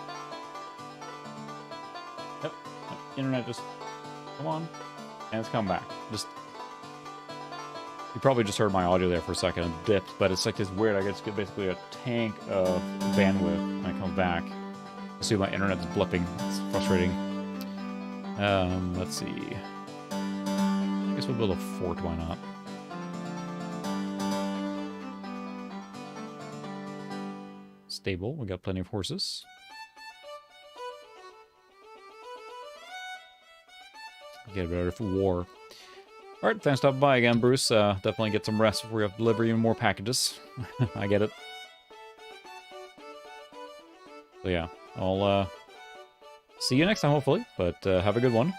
Speaker 1: Yep. Internet just... Come on. And it's come back. Just... You probably just heard my audio there for a second. It dipped, but it's like this weird... I get basically a tank of bandwidth when it comes back. I see my internet's blipping. It's frustrating. Let's see. I guess we'll build a fort, why not? Stable, we got plenty of horses. Get ready for war. Alright, thanks for stopping by again, Bruce. Definitely get some rest before we have to deliver even more packages. I get it. So yeah, I'll, see you next time, hopefully, but have a good one.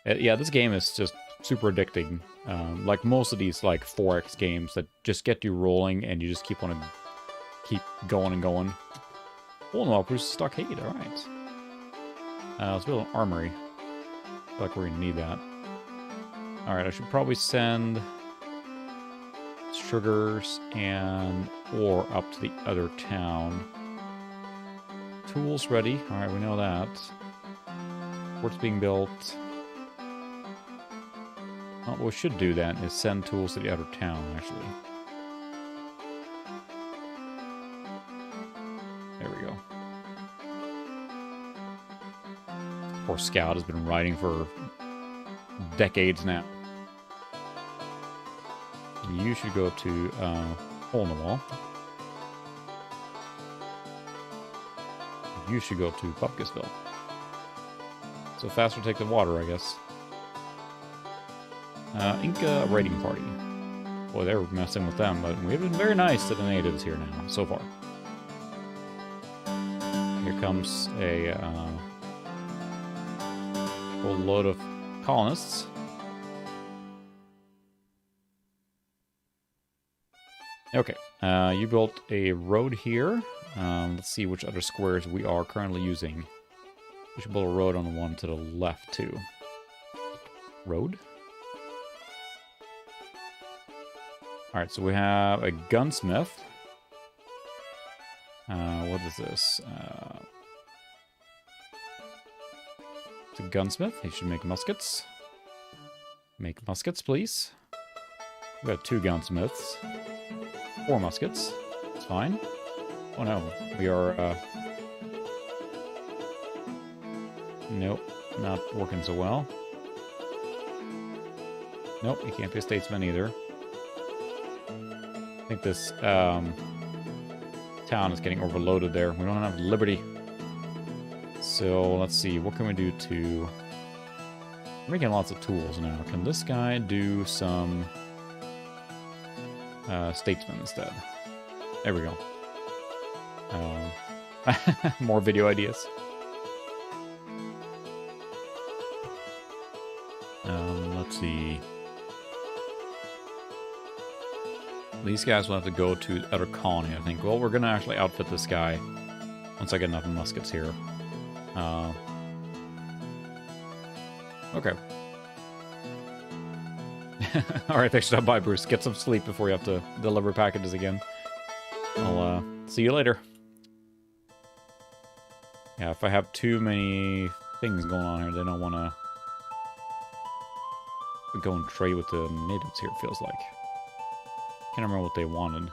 Speaker 1: Yeah, this game is just super addicting. Like most of these like 4X games that just get you rolling and you just keep going and going. Oh no, Bruce Stockade, alright. Let's build an armory. I feel like we're gonna need that. Alright, I should probably send sugars and ore up to the other town. Tools ready. Alright, we know that. Port's being built. Well, what we should do then is send tools to the other town, actually. There we go. Poor Scout has been riding for decades now. You should go to Hole in the Wall. You should go to Bupkisville. So faster take the water, I guess. Inca raiding party. Boy, they're messing with them, but we've been very nice to the natives here now, so far. Here comes a whole load of colonists. Okay, you built a road here. Let's see which other squares we are currently using. We should build a road on the one to the left, too. Road? Alright, so we have a gunsmith. What is this? It's a gunsmith. He should make muskets. Make muskets, please. We got 2 gunsmiths. 4 muskets. It's fine. Oh no, we are, nope, not working so well. Nope, he can't be a statesman either. I think this, town is getting overloaded there. We don't have liberty. So, let's see, what can we do to... We're making lots of tools now. Can this guy do some... statesman instead? There we go. More video ideas. Let's see. These guys will have to go to the other colony, I think. Well, we're going to actually outfit this guy once I get enough muskets here. Okay. Alright, thanks for stopping by, Bruce. Get some sleep before you have to deliver packages again. I'll see you later. Yeah, if I have too many things going on here, they don't want to go and trade with the natives here, it feels like. Can't remember what they wanted.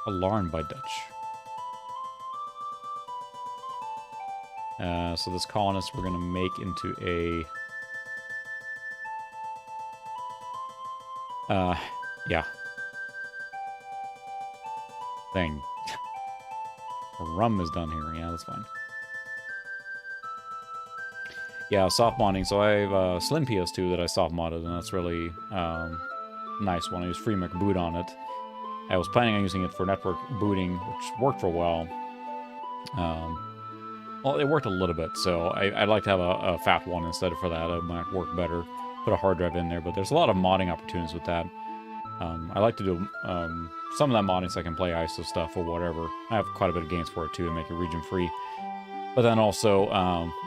Speaker 1: Alarmed by Dutch. So this colonist we're going to make into a... yeah. Thing. Rum is done here. Yeah, that's fine. Yeah, soft modding. So I have Slim PS2 that I soft modded, and that's really nice one. I used FreeMac boot on it. I was planning on using it for network booting, which worked for a while. Well, it worked a little bit, so I'd like to have a fat one instead of for that. It might work better. Put a hard drive in there, but there's a lot of modding opportunities with that. I like to do some of that modding so I can play ISO stuff or whatever. I have quite a bit of games for it too to make it region-free. But then also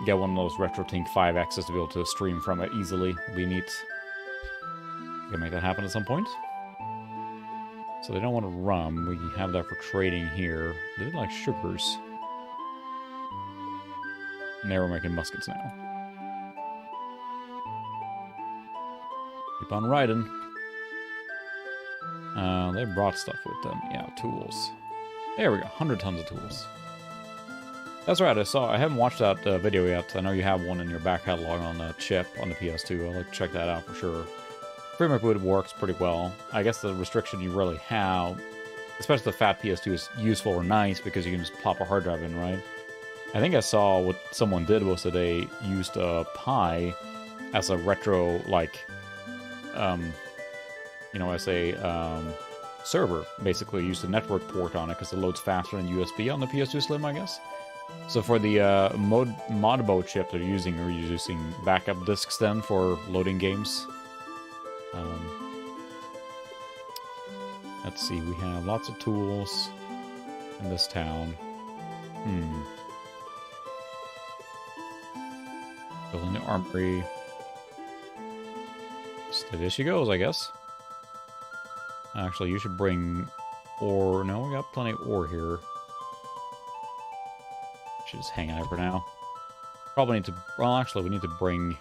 Speaker 1: get one of those RetroTink 5Xs to be able to stream from it easily. It'd be neat. Gonna make that happen at some point. So they don't want rum. We have that for trading here. They like sugars. And there we're making muskets now. Keep on riding. They brought stuff with them. Yeah, tools. There we go. 100 tons of tools. That's right. I haven't watched that video yet. I know you have one in your back catalog on the chip on the PS2. I'd like to check that out for sure. FreeMac boot works pretty well. I guess the restriction you really have, especially the fat PS2, is useful or nice because you can just plop a hard drive in, right? I think I saw what someone did was that they used a Pi as a retro, like, you know, as a server. Basically, used a network port on it because it loads faster than USB on the PS2 Slim, I guess. So for the Modbo chip they're using backup disks then for loading games. Let's see, we have lots of tools in this town. Building the armory. Steady as she goes, I guess. Actually, you should bring ore. No, we got plenty of ore here. Should just hang out for now. Probably need to... Well, actually, we need to bring...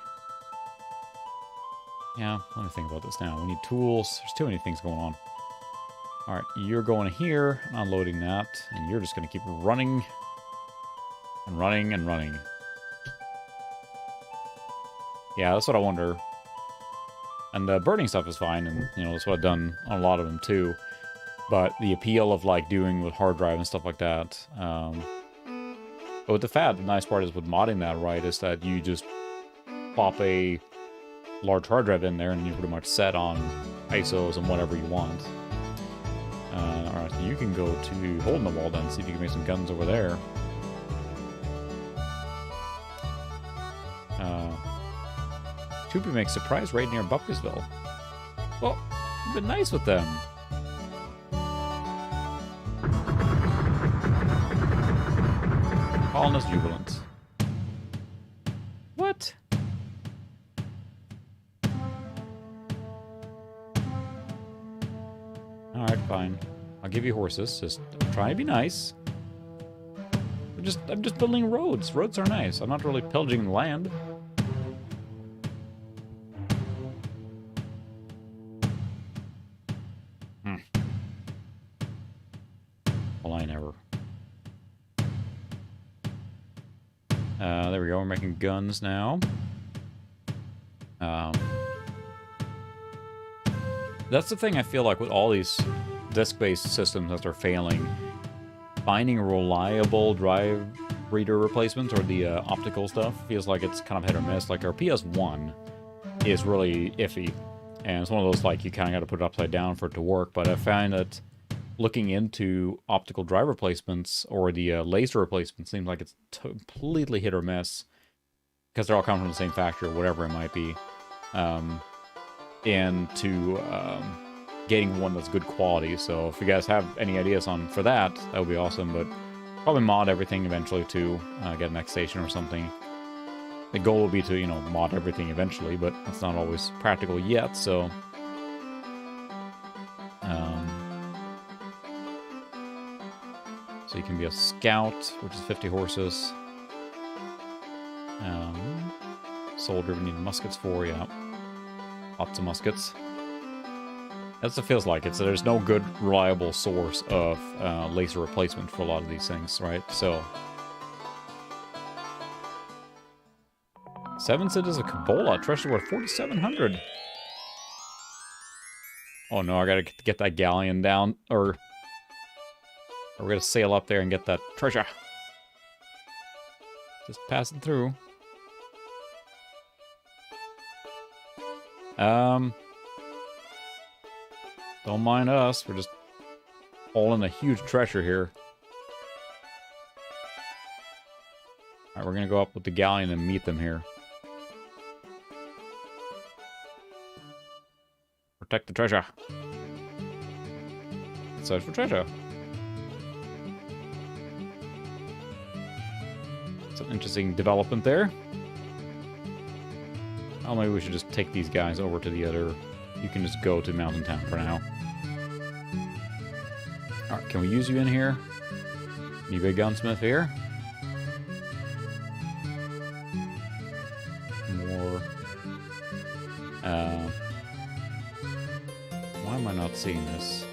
Speaker 1: Yeah, let me think about this now. We need tools. There's too many things going on. Alright, you're going here, unloading that, and you're just going to keep running and running and running. Yeah, that's what I wonder. And burning stuff is fine, and, you know, that's what I've done on a lot of them, too. But the appeal of, like, doing with hard drive and stuff like that. But with the FAT, the nice part is with modding that, right, is that you just pop a large hard drive in there, and you're pretty much set on ISOs and whatever you want. Alright, so you can go to Hole in the Wall then, see if you can make some guns over there. Tupi makes surprise raid near Buckersville. Well, you've been nice with them. Colonist jubilant. What? Alright, fine. I'll give you horses. Just try to be nice. I'm just building roads. Roads are nice. I'm not really pillaging the land. Well, I never. There we go. We're making guns now. That's the thing I feel like with all these disk-based systems that are failing. Finding reliable drive reader replacements or the optical stuff feels like it's kind of hit or miss. Like our PS1 is really iffy. And it's one of those, like, you kind of got to put it upside down for it to work. But I find that looking into optical drive replacements or the laser replacements seems like it's completely hit or miss. Because they're all coming from the same factory or whatever it might be. And to getting one that's good quality. So if you guys have any ideas for that, that would be awesome. But probably mod everything eventually to get an X station or something. The goal will be to, you know, mod everything eventually, but it's not always practical yet, so... So you can be a scout, which is 50 horses. Soldier, we need muskets for, yeah. Lots of muskets. That's what it feels like. There's no good, reliable source of laser replacement for a lot of these things, right? So... 7 cities of Kabola, treasure worth 4,700. Oh no, I gotta get that galleon down, or we're gonna sail up there and get that treasure. Just passing through. Don't mind us, we're just hauling a huge treasure here. Alright, we're gonna go up with the galleon and meet them here. Protect the treasure. Search for treasure. It's an interesting development there. Oh, maybe we should just take these guys over to the other... You can just go to Mountain Town for now. Alright, can we use you in here? You big gunsmith here? More... Why am I not seeing this?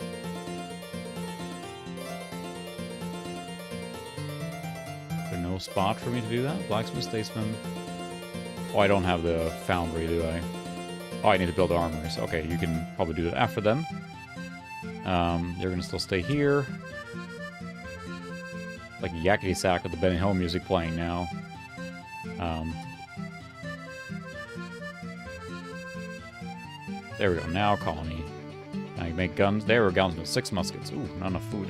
Speaker 1: Is there no spot for me to do that? Blacksmith, Statesman... Oh, I don't have the foundry, do I? Oh, I need to build armories. Okay, you can probably do that after them. You're gonna still stay here. Like yakety sack with the Benny Hill music playing now. There we go. Now colony. Now you make guns. There are guns with 6 muskets. Ooh, not enough food.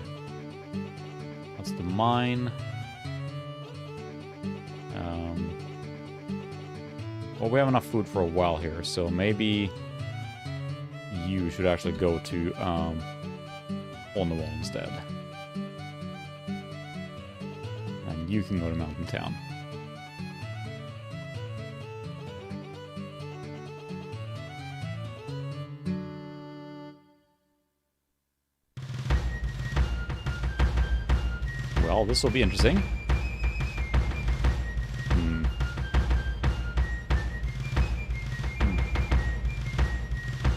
Speaker 1: That's the mine. Well, we have enough food for a while here, so maybe you should actually go to On the Wall instead. And you can go to Mountain Town. Well, this will be interesting.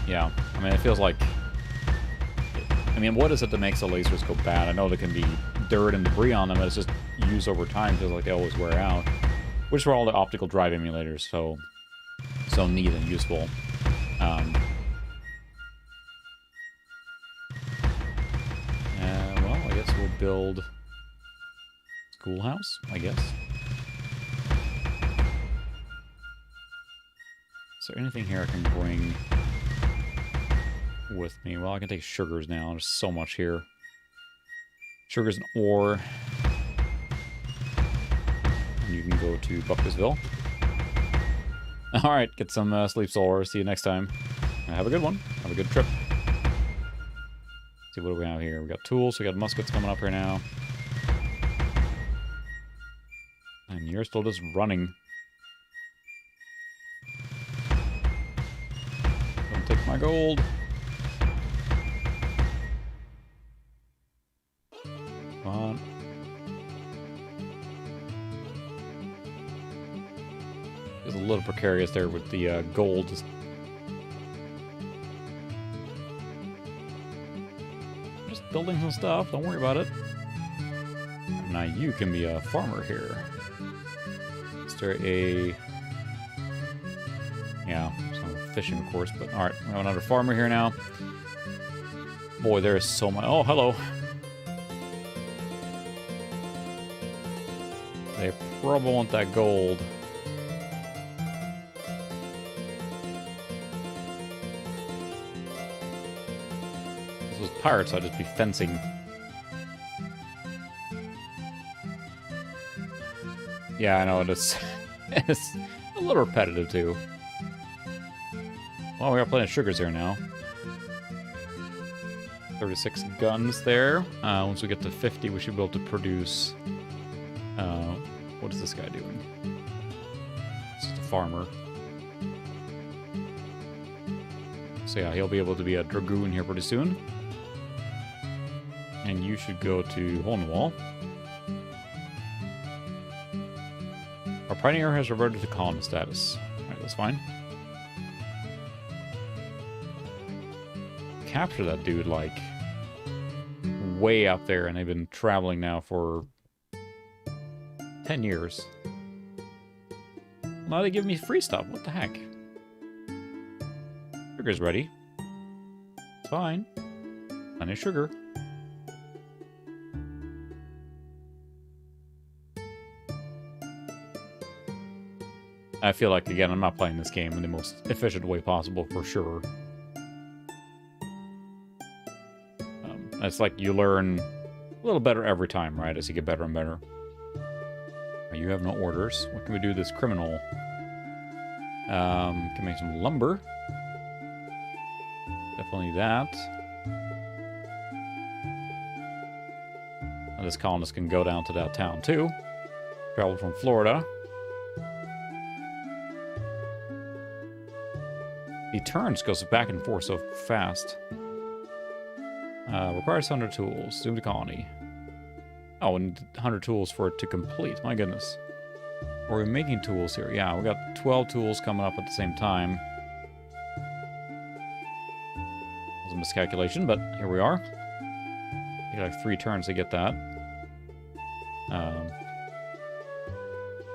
Speaker 1: Yeah, I mean, it feels like... I mean, what is it that makes the lasers go bad? I know there can be dirt and debris on them, but it's just used over time. It feels like they always wear out. Which are all the optical drive emulators so neat and useful. Well, I guess we'll build schoolhouse, I guess. Is there anything here I can bring with me? Well, I can take sugars now. There's so much here. Sugars and ore. And you can go to Buckersville. Alright, get some sleep solar. See you next time. Have a good one. Have a good trip. See, what do we have here? We got tools. We got muskets coming up here now. And you're still just running. Don't take my gold. Come on. It's a little precarious there with the gold. Just building some stuff. Don't worry about it. Now you can be a farmer here. Is there a... Yeah, some fishing, of course. But alright, we have another farmer here now. Boy, there is so much... Oh, hello. They probably want that gold. If this was pirates, I'd just be fencing. Yeah, I know, it's a little repetitive, too. Well, we got plenty of sugars here now. 36 guns there. Once we get to 50, we should be able to produce... what is this guy doing? It's just a farmer. So yeah, he'll be able to be a dragoon here pretty soon. And you should go to Hole in the Wall. Our pioneer has reverted to colony status. Alright, that's fine. Capture that dude, like, way up there, and they've been traveling now for 10 years. Now they give me free stuff. What the heck? Sugar's ready. It's fine. Plenty of sugar. I feel like, again, I'm not playing this game in the most efficient way possible, for sure. It's like you learn a little better every time, right? As you get better and better. You have no orders. What can we do this criminal? Can make some lumber. Definitely that. And this colonist can go down to that town too. Travel from Florida. He turns, goes back and forth so fast. Requires 100 tools. Zoom to colony. Oh, and 100 tools for it to complete. My goodness. Are we making tools here? Yeah, we got 12 tools coming up at the same time. That was a miscalculation, but here we are. You got like 3 turns to get that.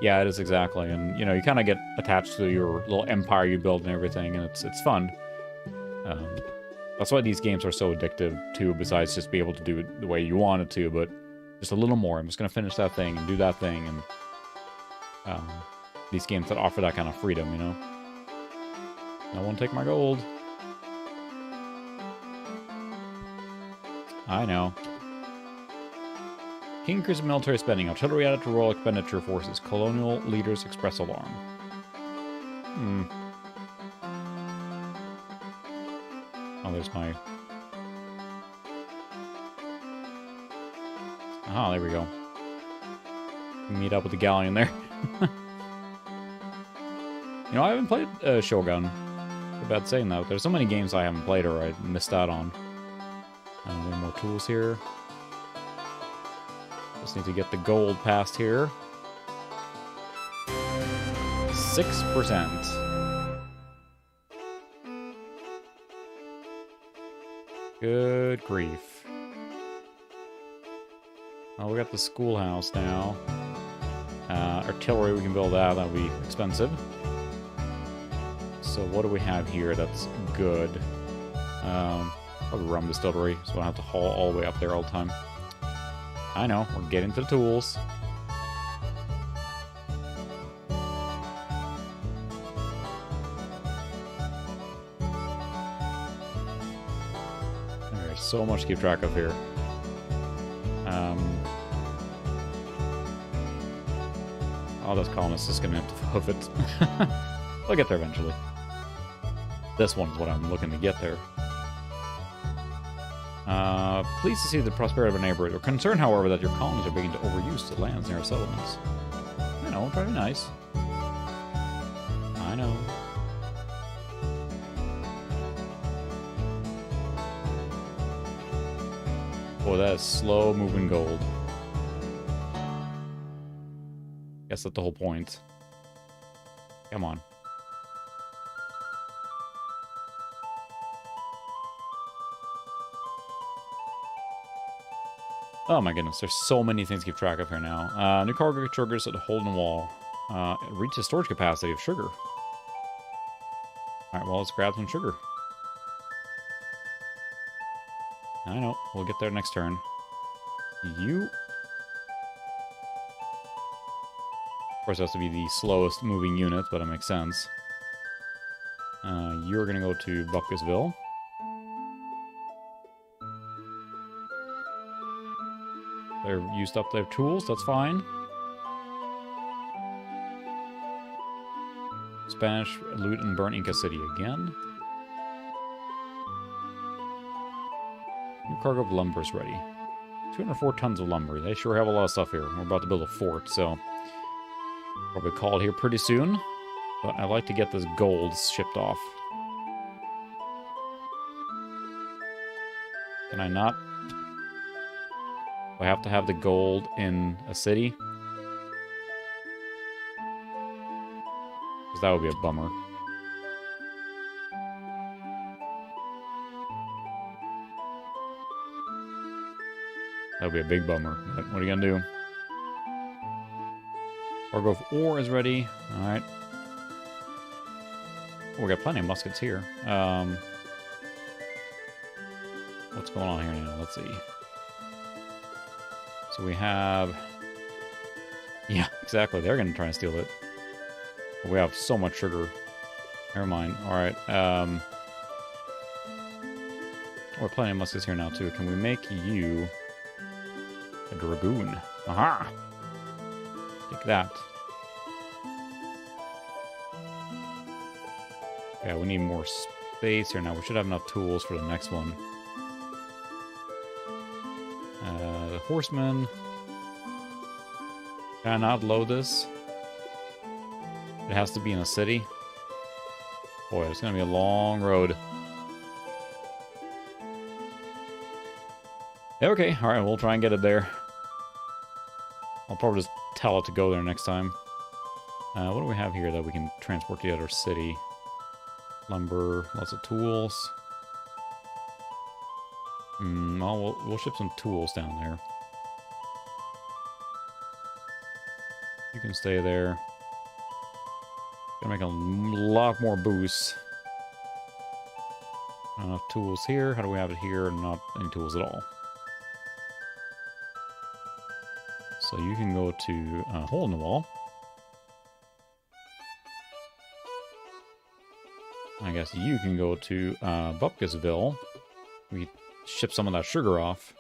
Speaker 1: Yeah, it is exactly. And, you know, you kind of get attached to your little empire you build and everything, and it's fun. That's why these games are so addictive, too, besides just be able to do it the way you want it to, but just a little more. I'm just going to finish that thing and do that thing, and these games that offer that kind of freedom, you know? I won't take my gold. I know. King increases military spending. Artillery added to royal expenditure forces. Colonial leaders express alarm. Oh, there's my... Ah, there we go. Meet up with the galleon there. You know, I haven't played Shogun. Too bad saying that. There's so many games I haven't played or I missed out on. Any more tools here. Just need to get the gold past here. 6%. Good grief. Well, we got the schoolhouse now. Artillery, we can build that. That'll be expensive. So what do we have here that's good? Probably rum distillery, so I don't have to haul all the way up there all the time. I know, we're getting to the tools. There's so much to keep track of here. Oh, those colonists is going to have to hoof it. They'll get there eventually. This one's what I'm looking to get there. Pleased to see the prosperity of our neighborhood. We're concerned, however, that your colonies are beginning to overuse the lands near our settlements. I know, very nice. I know. Boy, that is slow-moving gold. Guess that's the whole point. Come on. Oh my goodness, there's so many things to keep track of here now. New cargo triggers at a hole in the wall. Reach the storage capacity of sugar. Alright, well, let's grab some sugar. I know, we'll get there next turn. You... Of course, it has to be the slowest moving unit, but it makes sense. You're gonna go to Buckisville. They're used up their tools, that's fine. Spanish loot and burn Inca City again. New cargo of lumber is ready. 204 tons of lumber. They sure have a lot of stuff here. We're about to build a fort, so probably call it here pretty soon. But I'd like to get this gold shipped off. Can I not? Do I have to have the gold in a city? Because that would be a bummer. That would be a big bummer. But what are you gonna do? Cargo of ore is ready. Alright. Oh, we got plenty of muskets here. What's going on here now? Let's see. So we have... Yeah, exactly. They're going to try and steal it. We have so much sugar. Never mind. Alright. We're plenty of muskets here now, too. Can we make you a dragoon? Aha! Take that. Yeah, we need more space here now. We should have enough tools for the next one. The horseman. Can I not load this? It has to be in a city. Boy, it's gonna be a long road. Okay, alright, we'll try and get it there. I'll probably just tell it to go there next time. What do we have here that we can transport to the other city? Lumber, lots of tools. Well, we'll ship some tools down there. You can stay there. Gonna make a lot more boosts. Not enough tools here. How do we have it here? Not any tools at all. So you can go to Hole in the Wall. I guess you can go to Buckisville. We ship some of that sugar off.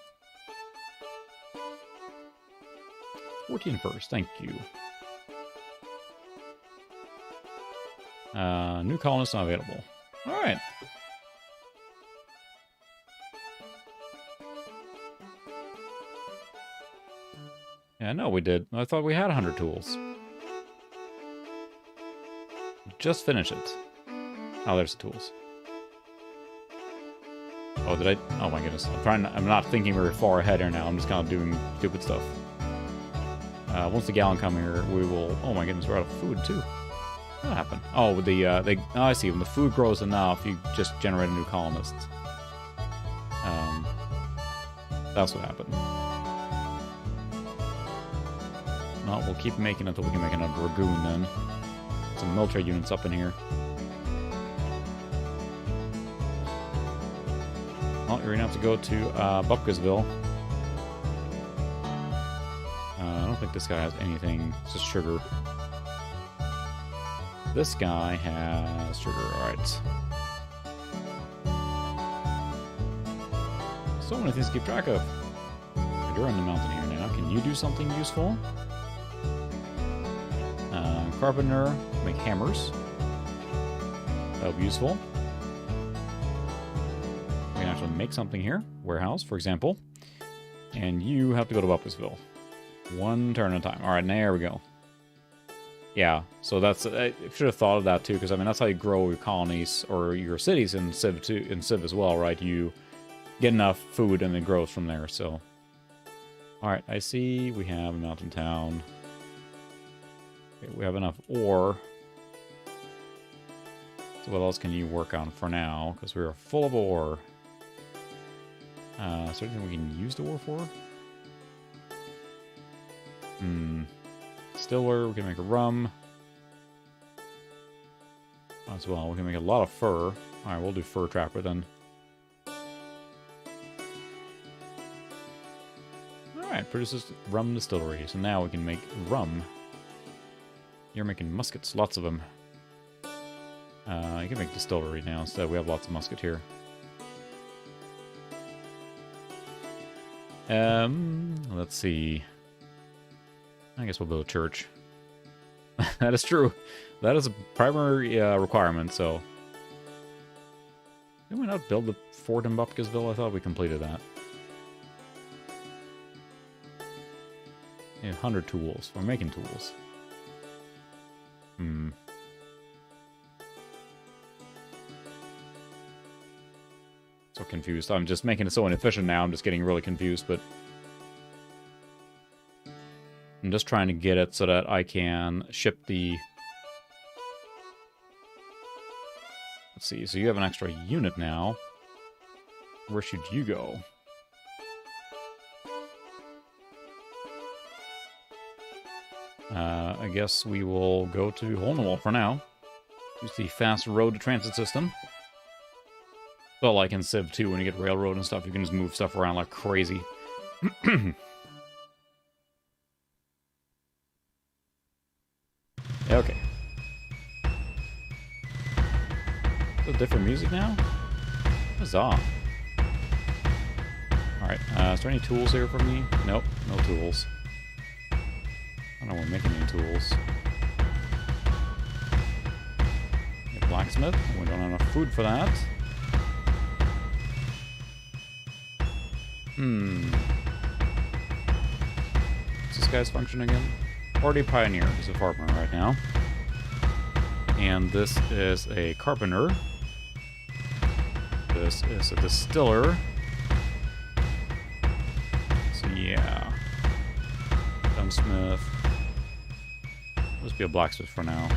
Speaker 1: 14 first, thank you. New colonist not available. Alright. Yeah, no, we did. I thought we had 100 tools. Just finish it. Oh, there's the tools. Oh, did I? Oh my goodness. I'm not thinking very far ahead here now. I'm just kind of doing stupid stuff. Once the gallon come here, we will... Oh my goodness, we're out of food too. What happened? Oh, oh, I see. When the food grows enough, you just generate a new colonist. That's what happened. No, we'll keep making it until we can make another Dragoon then. Some military units up in here. Well, you're gonna have to go to Bupkasville. I don't think this guy has anything. It's just sugar. This guy has sugar. Alright. So many things to keep track of. You're in the mountain here now. Can you do something useful? Carpenter, make hammers. That'll be useful. We can actually make something here. Warehouse, for example. And you have to go to Bupkasville. One turn at a time. Alright, there we go. Yeah, so that's... I should have thought of that too, because I mean, that's how you grow your colonies, or your cities in Civ 2, in Civ as well, right? You get enough food and it grows from there, so... Alright, I see we have a mountain town. Okay, we have enough ore. So what else can you work on for now? Because we are full of ore. Is there anything we can use the ore for? Distiller, we can make a rum. As well, we can make a lot of fur. Alright, we'll do fur trapper then. Alright, produces rum distillery. So now we can make rum. You're making muskets, lots of them. You can make distillery now, so we have lots of musket here. Let's see. I guess we'll build a church. That is true. That is a primary requirement, so... Did we not build the fort in Bupkasville? I thought we completed that. Yeah, 100 tools. We're making tools. So confused. I'm just making it so inefficient now. I'm just getting really confused, but... I'm just trying to get it so that I can ship the... Let's see, so you have an extra unit now. Where should you go? I guess we will go to Holnewall for now. Use the fast road to transit system. Well, like in Civ 2, when you get railroad and stuff, you can just move stuff around like crazy. Okay. Is it different music now? Huzzah. Alright, is there any tools here for me? Nope, no tools. I don't know we're making any tools. Get blacksmith. We don't have enough food for that. What's this guy's function again? Party Pioneer is a farmer right now. And this is a carpenter. This is a distiller. So yeah. Gunsmith. Let's be a blacksmith for now.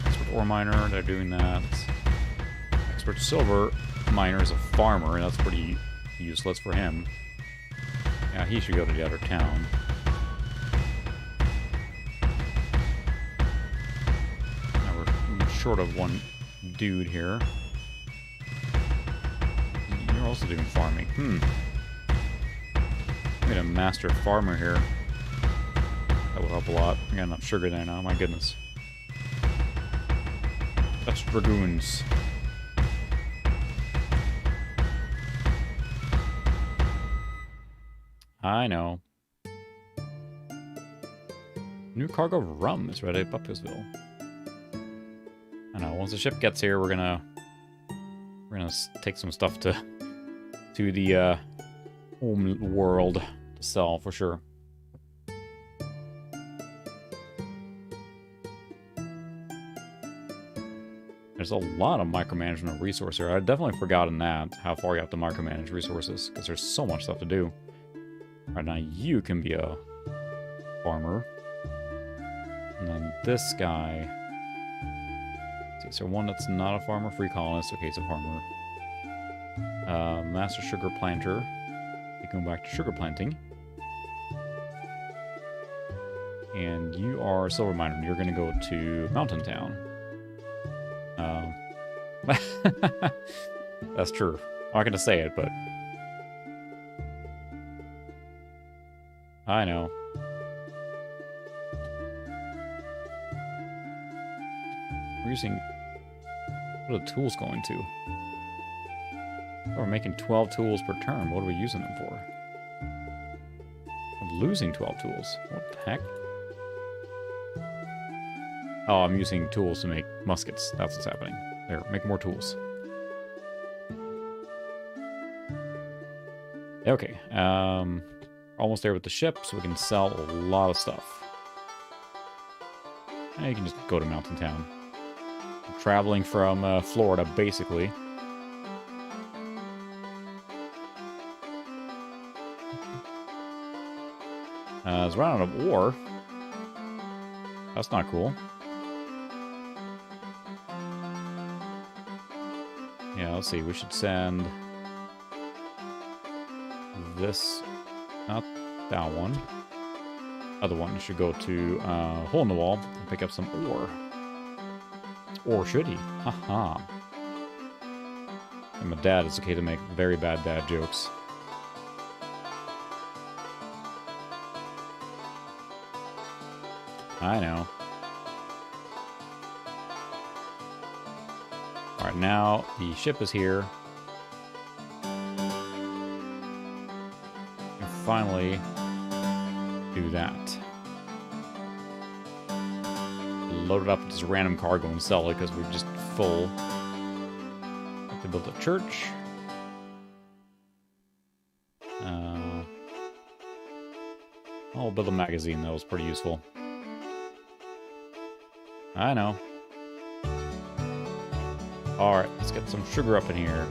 Speaker 1: Expert ore miner, they're doing that. Expert silver miner is a farmer, and that's pretty useless for him. Yeah, he should go to the other town. Now we're short of one dude here. You're also doing farming. We got a master farmer here. That will help a lot. We got enough sugar there now, my goodness. That's dragoons. I know. New cargo of rum is ready at Bupkasville. I know. Once the ship gets here, we're gonna take some stuff to the home world to sell for sure. There's a lot of micromanagement of resources here. I've definitely forgotten that, how far you have to micromanage resources, because there's so much stuff to do. Right now, you can be a farmer. And then this guy... See, is there one that's not a farmer? Free colonist. Okay, it's a farmer. Master sugar planter. You can go back to sugar planting. And you are a silver miner. You're going to go to Mountain Town. That's true. I'm not going to say it, but... I know. We're using... What are the tools going to? Oh, we're making 12 tools per turn. What are we using them for? I'm losing 12 tools. What the heck? Oh, I'm using tools to make muskets. That's what's happening. There, make more tools. Okay, almost there with the ship, so we can sell a lot of stuff. And you can just go to Mountain Town. I'm traveling from Florida, basically. It's run out of ore. That's not cool. Yeah, let's see. We should send this, not that one. Other one should go to Hole in the Wall and pick up some ore. Or should he? Haha. And my dad is okay to make very bad dad jokes. I know. Alright, now the ship is here. And finally do that. Load it up with this random cargo and sell it because we're just full. Have to build a church. I'll build a magazine. That was pretty useful. I know. Alright, let's get some sugar up in here.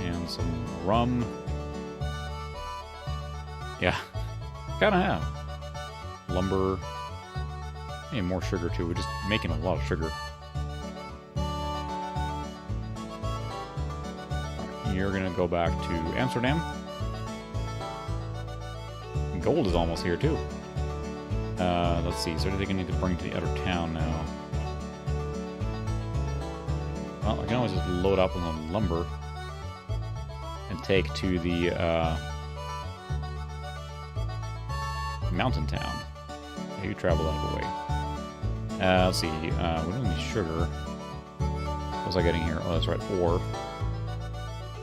Speaker 1: And some rum. Yeah, kinda have. Lumber. And more sugar too. We're just making a lot of sugar. You're gonna go back to Amsterdam. Gold is almost here too. Let's see, is there anything I need to bring to the other town now? Well, I can always just load up on the lumber and take to the mountain town. Yeah, you travel out of the way. Let's see, we don't need sugar. What was I getting here? Oh, that's right, ore.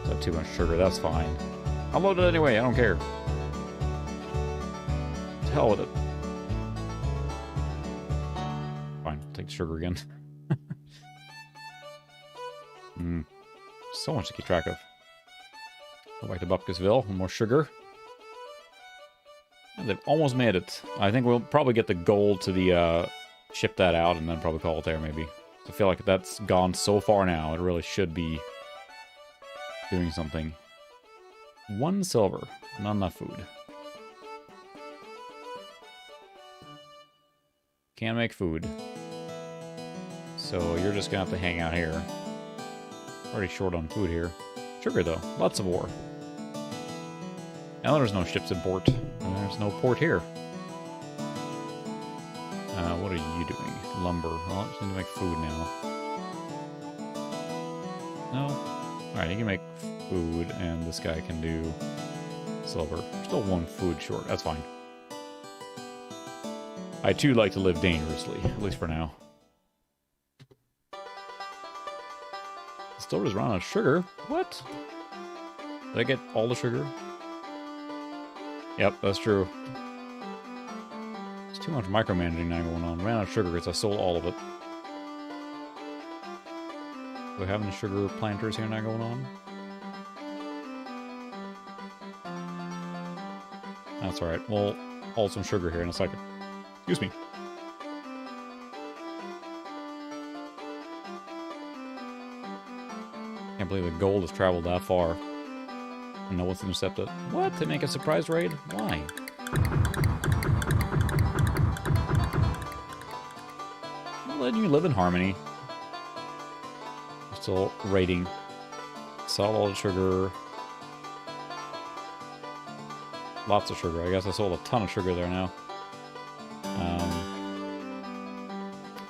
Speaker 1: So too much sugar, that's fine. I'll load it anyway, I don't care. To hell with it. Fine, take the sugar again. So much to keep track of. Go back to Bupkisville, more sugar. And they've almost made it. I think we'll probably get the gold to the ship that out and then probably call it there maybe. I feel like that's gone so far now, it really should be doing something. 1 silver, not enough food. Can't make food. So you're just gonna have to hang out here. Already short on food here. Sugar though, lots of ore. Now there's no ships in port, and there's no port here. What are you doing? Lumber. Well, I just need to make food now. No? Alright, you can make food, and this guy can do silver. Still 1 food short, that's fine. I too like to live dangerously, at least for now. Still just run out of sugar. What? Did I get all the sugar? Yep, that's true. There's too much micromanaging now going on. Ran out of sugar because I sold all of it. Do we have any sugar planters here now going on? That's alright. We'll hold some sugar here in a second. Excuse me. Can't believe the gold has traveled that far. No one's intercepted. What? To make a surprise raid? Why? I'm letting you live in harmony. Still raiding. Sell all the sugar. Lots of sugar. I guess I sold a ton of sugar there now.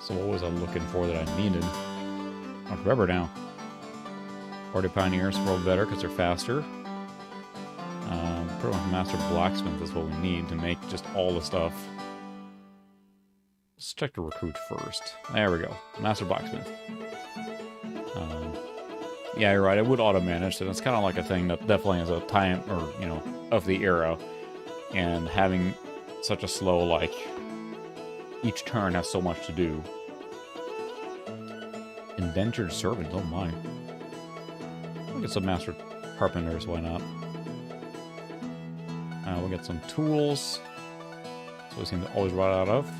Speaker 1: So what was I looking for that I needed? I don't remember now. Party Pioneers are probably better because they're faster. Pretty much Master Blacksmith is what we need to make just all the stuff. Let's check the recruit first. There we go. Master Blacksmith. Yeah, you're right. I would auto-manage, and it's kind of like a thing that definitely is a time, or, you know, of the era. And having such a slow, like, each turn has so much to do. Indentured servant, oh my. We'll get some Master Carpenters, why not? We'll get some tools. So we seem to always run out of.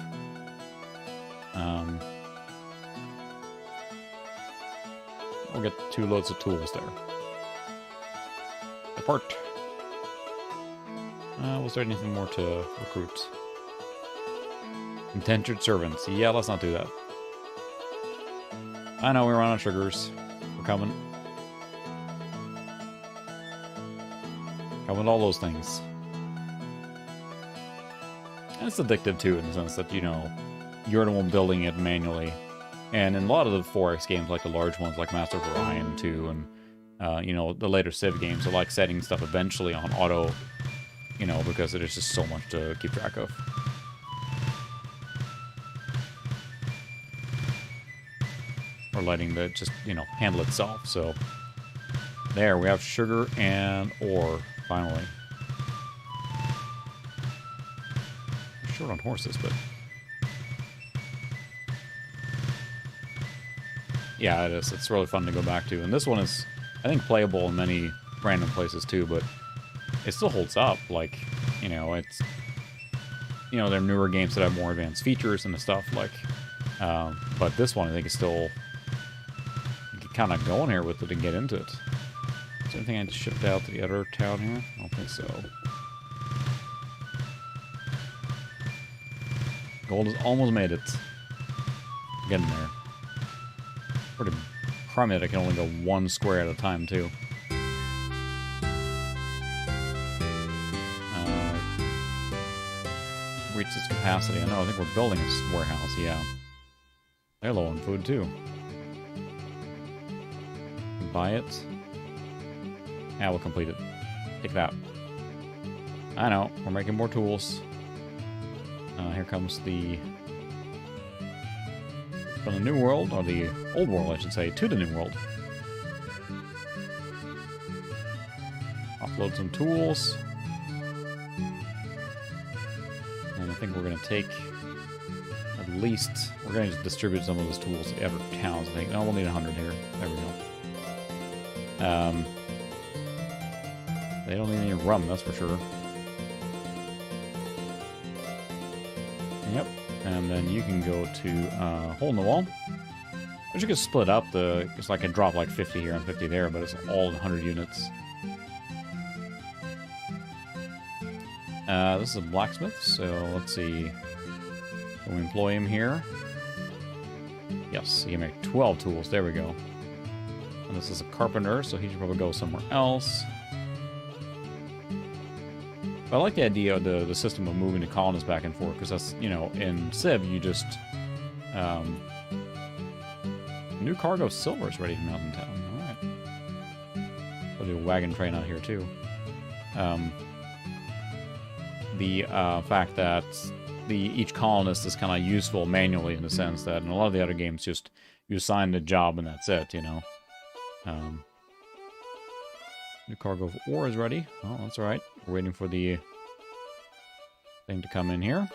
Speaker 1: We'll get 2 loads of tools there. Depart. Was there anything more to recruit? Indentured servants. Yeah, let's not do that. I know, we're running out of sugars. We're coming. Coming with all those things. And it's addictive too, in the sense that, you know, you're the one building it manually. And in a lot of the 4X games, like the large ones, like Master of Orion 2, and, you know, the later Civ games, I like setting stuff eventually on auto, you know, because there's just so much to keep track of. Or letting the just, you know, handle itself. So, there, we have sugar and ore, finally. Short on horses, but... yeah, it is. It's really fun to go back to. And this one is, I think, playable in many random places too, but it still holds up. Like, you know, it's... you know, there are newer games that have more advanced features and stuff, like... but this one, I think, is still... you can kind of go in here with it and get into it. Is there anything I just shipped out to the other town here? I don't think so. Gold has almost made it. Getting there. Pretty crummy that I can only go 1 square at a time, too. Reach its capacity. I know, I think we're building a warehouse, yeah. They're low on food, too. Buy it. Yeah, we'll complete it. Take that. I know, we're making more tools. Here comes the... from the new world, or the old world, I should say, to the new world. Offload some tools. And I think we're going to take at least... we're going to just distribute some of those tools to other towns, I think. No, we'll need 100 here. There we go. They don't need any rum, that's for sure. Yep. And then you can go to Hole in the Wall. Which you can split up. It's like I drop like 50 here and 50 there, but it's all 100 units. This is a blacksmith, so let's see. Can we employ him here? Yes, he can make 12 tools. There we go. And this is a carpenter, so he should probably go somewhere else. But I like the idea of the system of moving the colonists back and forth, because that's, you know, in Civ, you just... new cargo of silver is ready from Mountain Town. Alright. I'll do a wagon train out here, too. The fact that each colonist is kind of useful manually, in the sense that in a lot of the other games, just you assign the job and that's it, you know. New cargo of ore is ready. Oh, that's alright. We're waiting for the thing to come in here.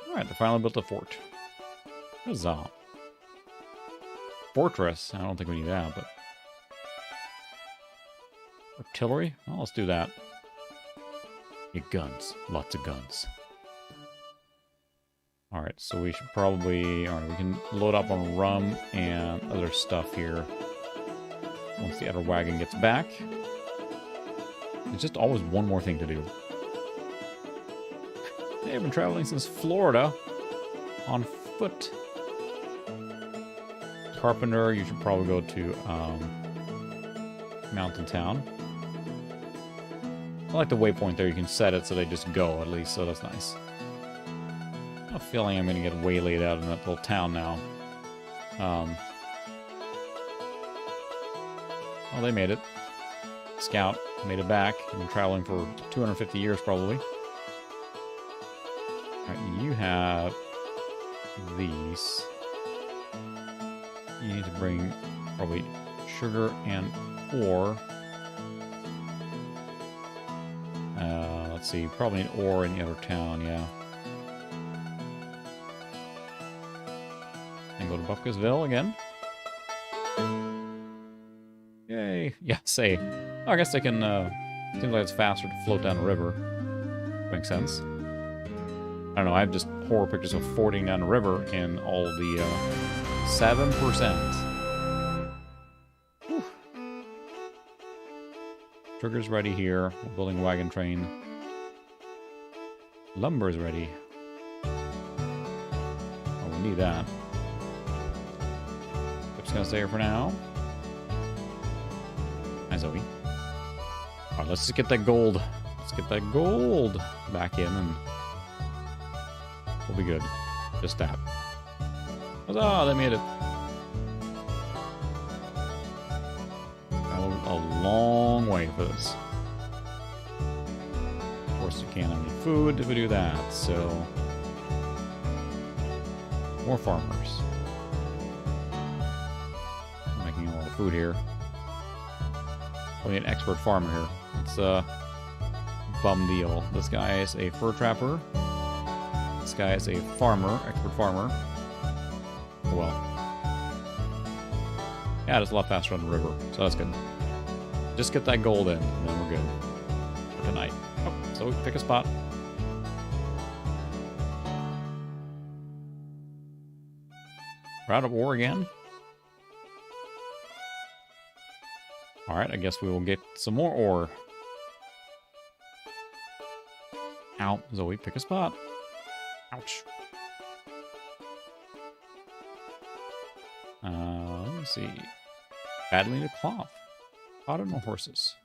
Speaker 1: Alright, they finally built a fort. Huzzah. Fortress. I don't think we need that, but... artillery? Well, let's do that. Get guns. Lots of guns. Alright, so we should probably... alright, we can load up on rum and other stuff here. once the other wagon gets back. There's just always one more thing to do. Hey, I've been traveling since Florida on foot. Carpenter, you should probably go to Mountain Town. I like the waypoint there. You can set it so they just go, at least, so that's nice. I have a feeling I'm going to get waylaid out in that little town now. Oh, they made it. Scout made it back. I've been traveling for 250 years, probably. Alright, you have these. You need to bring probably sugar and ore. Let's see, probably need ore in the other town, yeah. And go to Buffkesville again. Yay! Yeah, say. Oh, I guess they can, seems like it's faster to float down the river. Makes sense. I don't know, I have just horror pictures of fording down the river in all the, 7%. Whew. Trigger's ready here. We're building a wagon train. Lumber's ready. Oh, we need that. Just gonna stay here for now. Hi, Zoe. Alright, let's just get that gold. Let's get that gold back in and we'll be good. Just that. Huzzah, they made it. A long way for this. Of course, you can't have any food if we do that, so... More farmers. I'm making a lot of food here. We need an expert farmer here. It's a bum deal. This guy is a fur trapper. This guy is a farmer, expert farmer. Oh well. Yeah, it's a lot faster on the river, so that's good. Just get that gold in, and then we're good for tonight. Oh, so we pick a spot. We're out of ore again. Alright, I guess we will get some more ore. Ow, Zoe, pick a spot. Ouch. Let me see. Badly to cloth. Cotton or horses?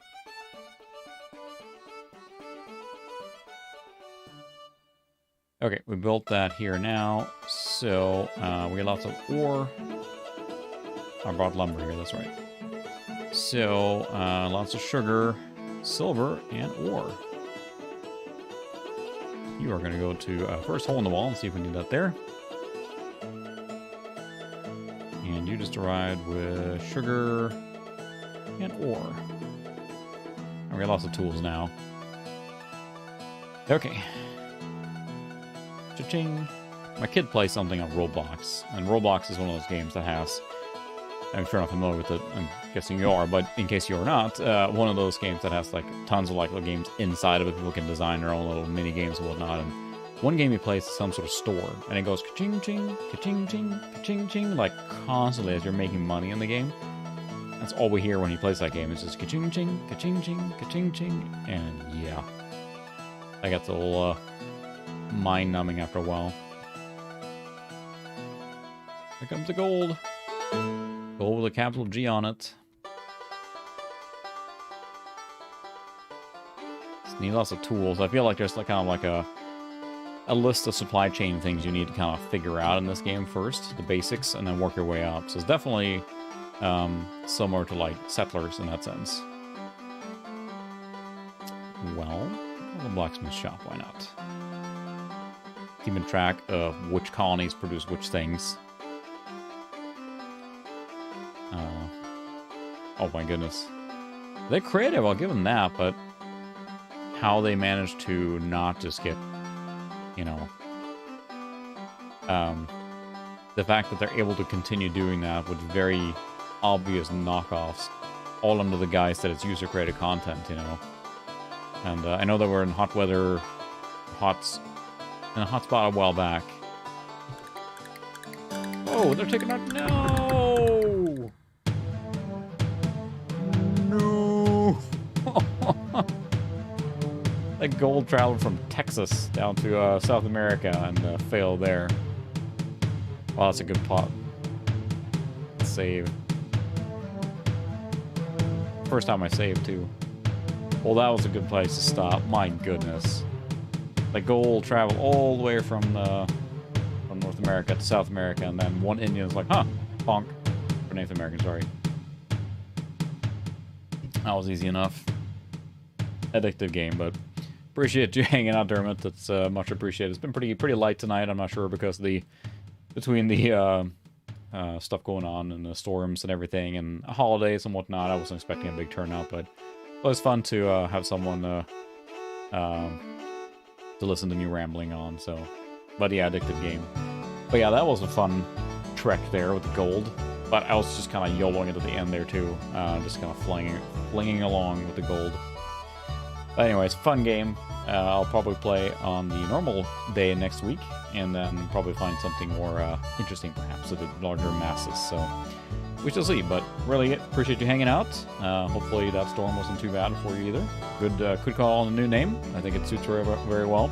Speaker 1: Okay, we built that here now. So, we got lots of ore. I brought lumber here, that's right. So, lots of sugar, silver, and ore. You are going to go to first hole in the wall and see if we need that there. And you just arrived with sugar and ore. And we got lots of tools now. Okay. Cha-ching. My kid plays something on Roblox, and Roblox is one of those games that has, I'm sure you're not familiar with it, I'm guessing you are, but in case you're not, one of those games that has like tons of like little games inside of it. People can design their own little mini games and whatnot, and one game he plays is some sort of store, and it goes ka-ching ching, ka-ching ching, ka-ching ching, like constantly as you're making money in the game. That's all we hear when he plays that game. It's just ka-ching ching, ka-ching ching, ka-ching ching, and yeah. That gets a little mind-numbing after a while. Here comes the gold. Gold with a capital G on it. Just need lots of tools. I feel like there's like kind of like a list of supply chain things you need to kind of figure out in this game first, the basics, and then work your way up. So it's definitely similar to like Settlers in that sense. Well, the blacksmith shop, why not? Keeping track of which colonies produce which things. Oh my goodness. They're creative, I'll give them that, but how they manage to not just get, you know, the fact that they're able to continue doing that with very obvious knockoffs, all under the guise that it's user-created content, you know. And I know that we're in hot weather, in a hot spot a while back. Oh, they're taking out... No! gold traveled from Texas down to South America and failed there. Well, that's a good pot. Save. First time I saved, too. Well, that was a good place to stop. My goodness. The gold traveled all the way from North America to South America, and then one Indian's like, huh, honk. For Native American, sorry. That was easy enough. Addictive game, but appreciate you hanging out, Dermot. That's much appreciated. It's been pretty light tonight. I'm not sure because between the stuff going on and the storms and everything and holidays and whatnot, I wasn't expecting a big turnout, but it was fun to have someone to listen to me rambling on. So, but yeah, addictive game. But yeah, that was a fun trek there with the gold. But I was just kind of YOLOing it at the end there too, just kind of flinging along with the gold. But anyways, fun game. I'll probably play on the normal day next week, and then probably find something more interesting perhaps with the larger masses. So we shall see, but really appreciate you hanging out. Hopefully that storm wasn't too bad for you either. Good call on the new name. I think it suits very, very well.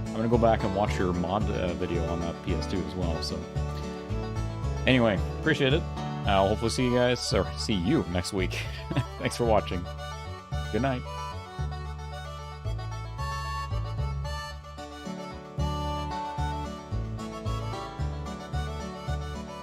Speaker 1: I'm going to go back and watch your mod video on that PS2 as well. So anyway, appreciate it. I'll hopefully see you guys, or see you next week. Thanks for watching. Good night.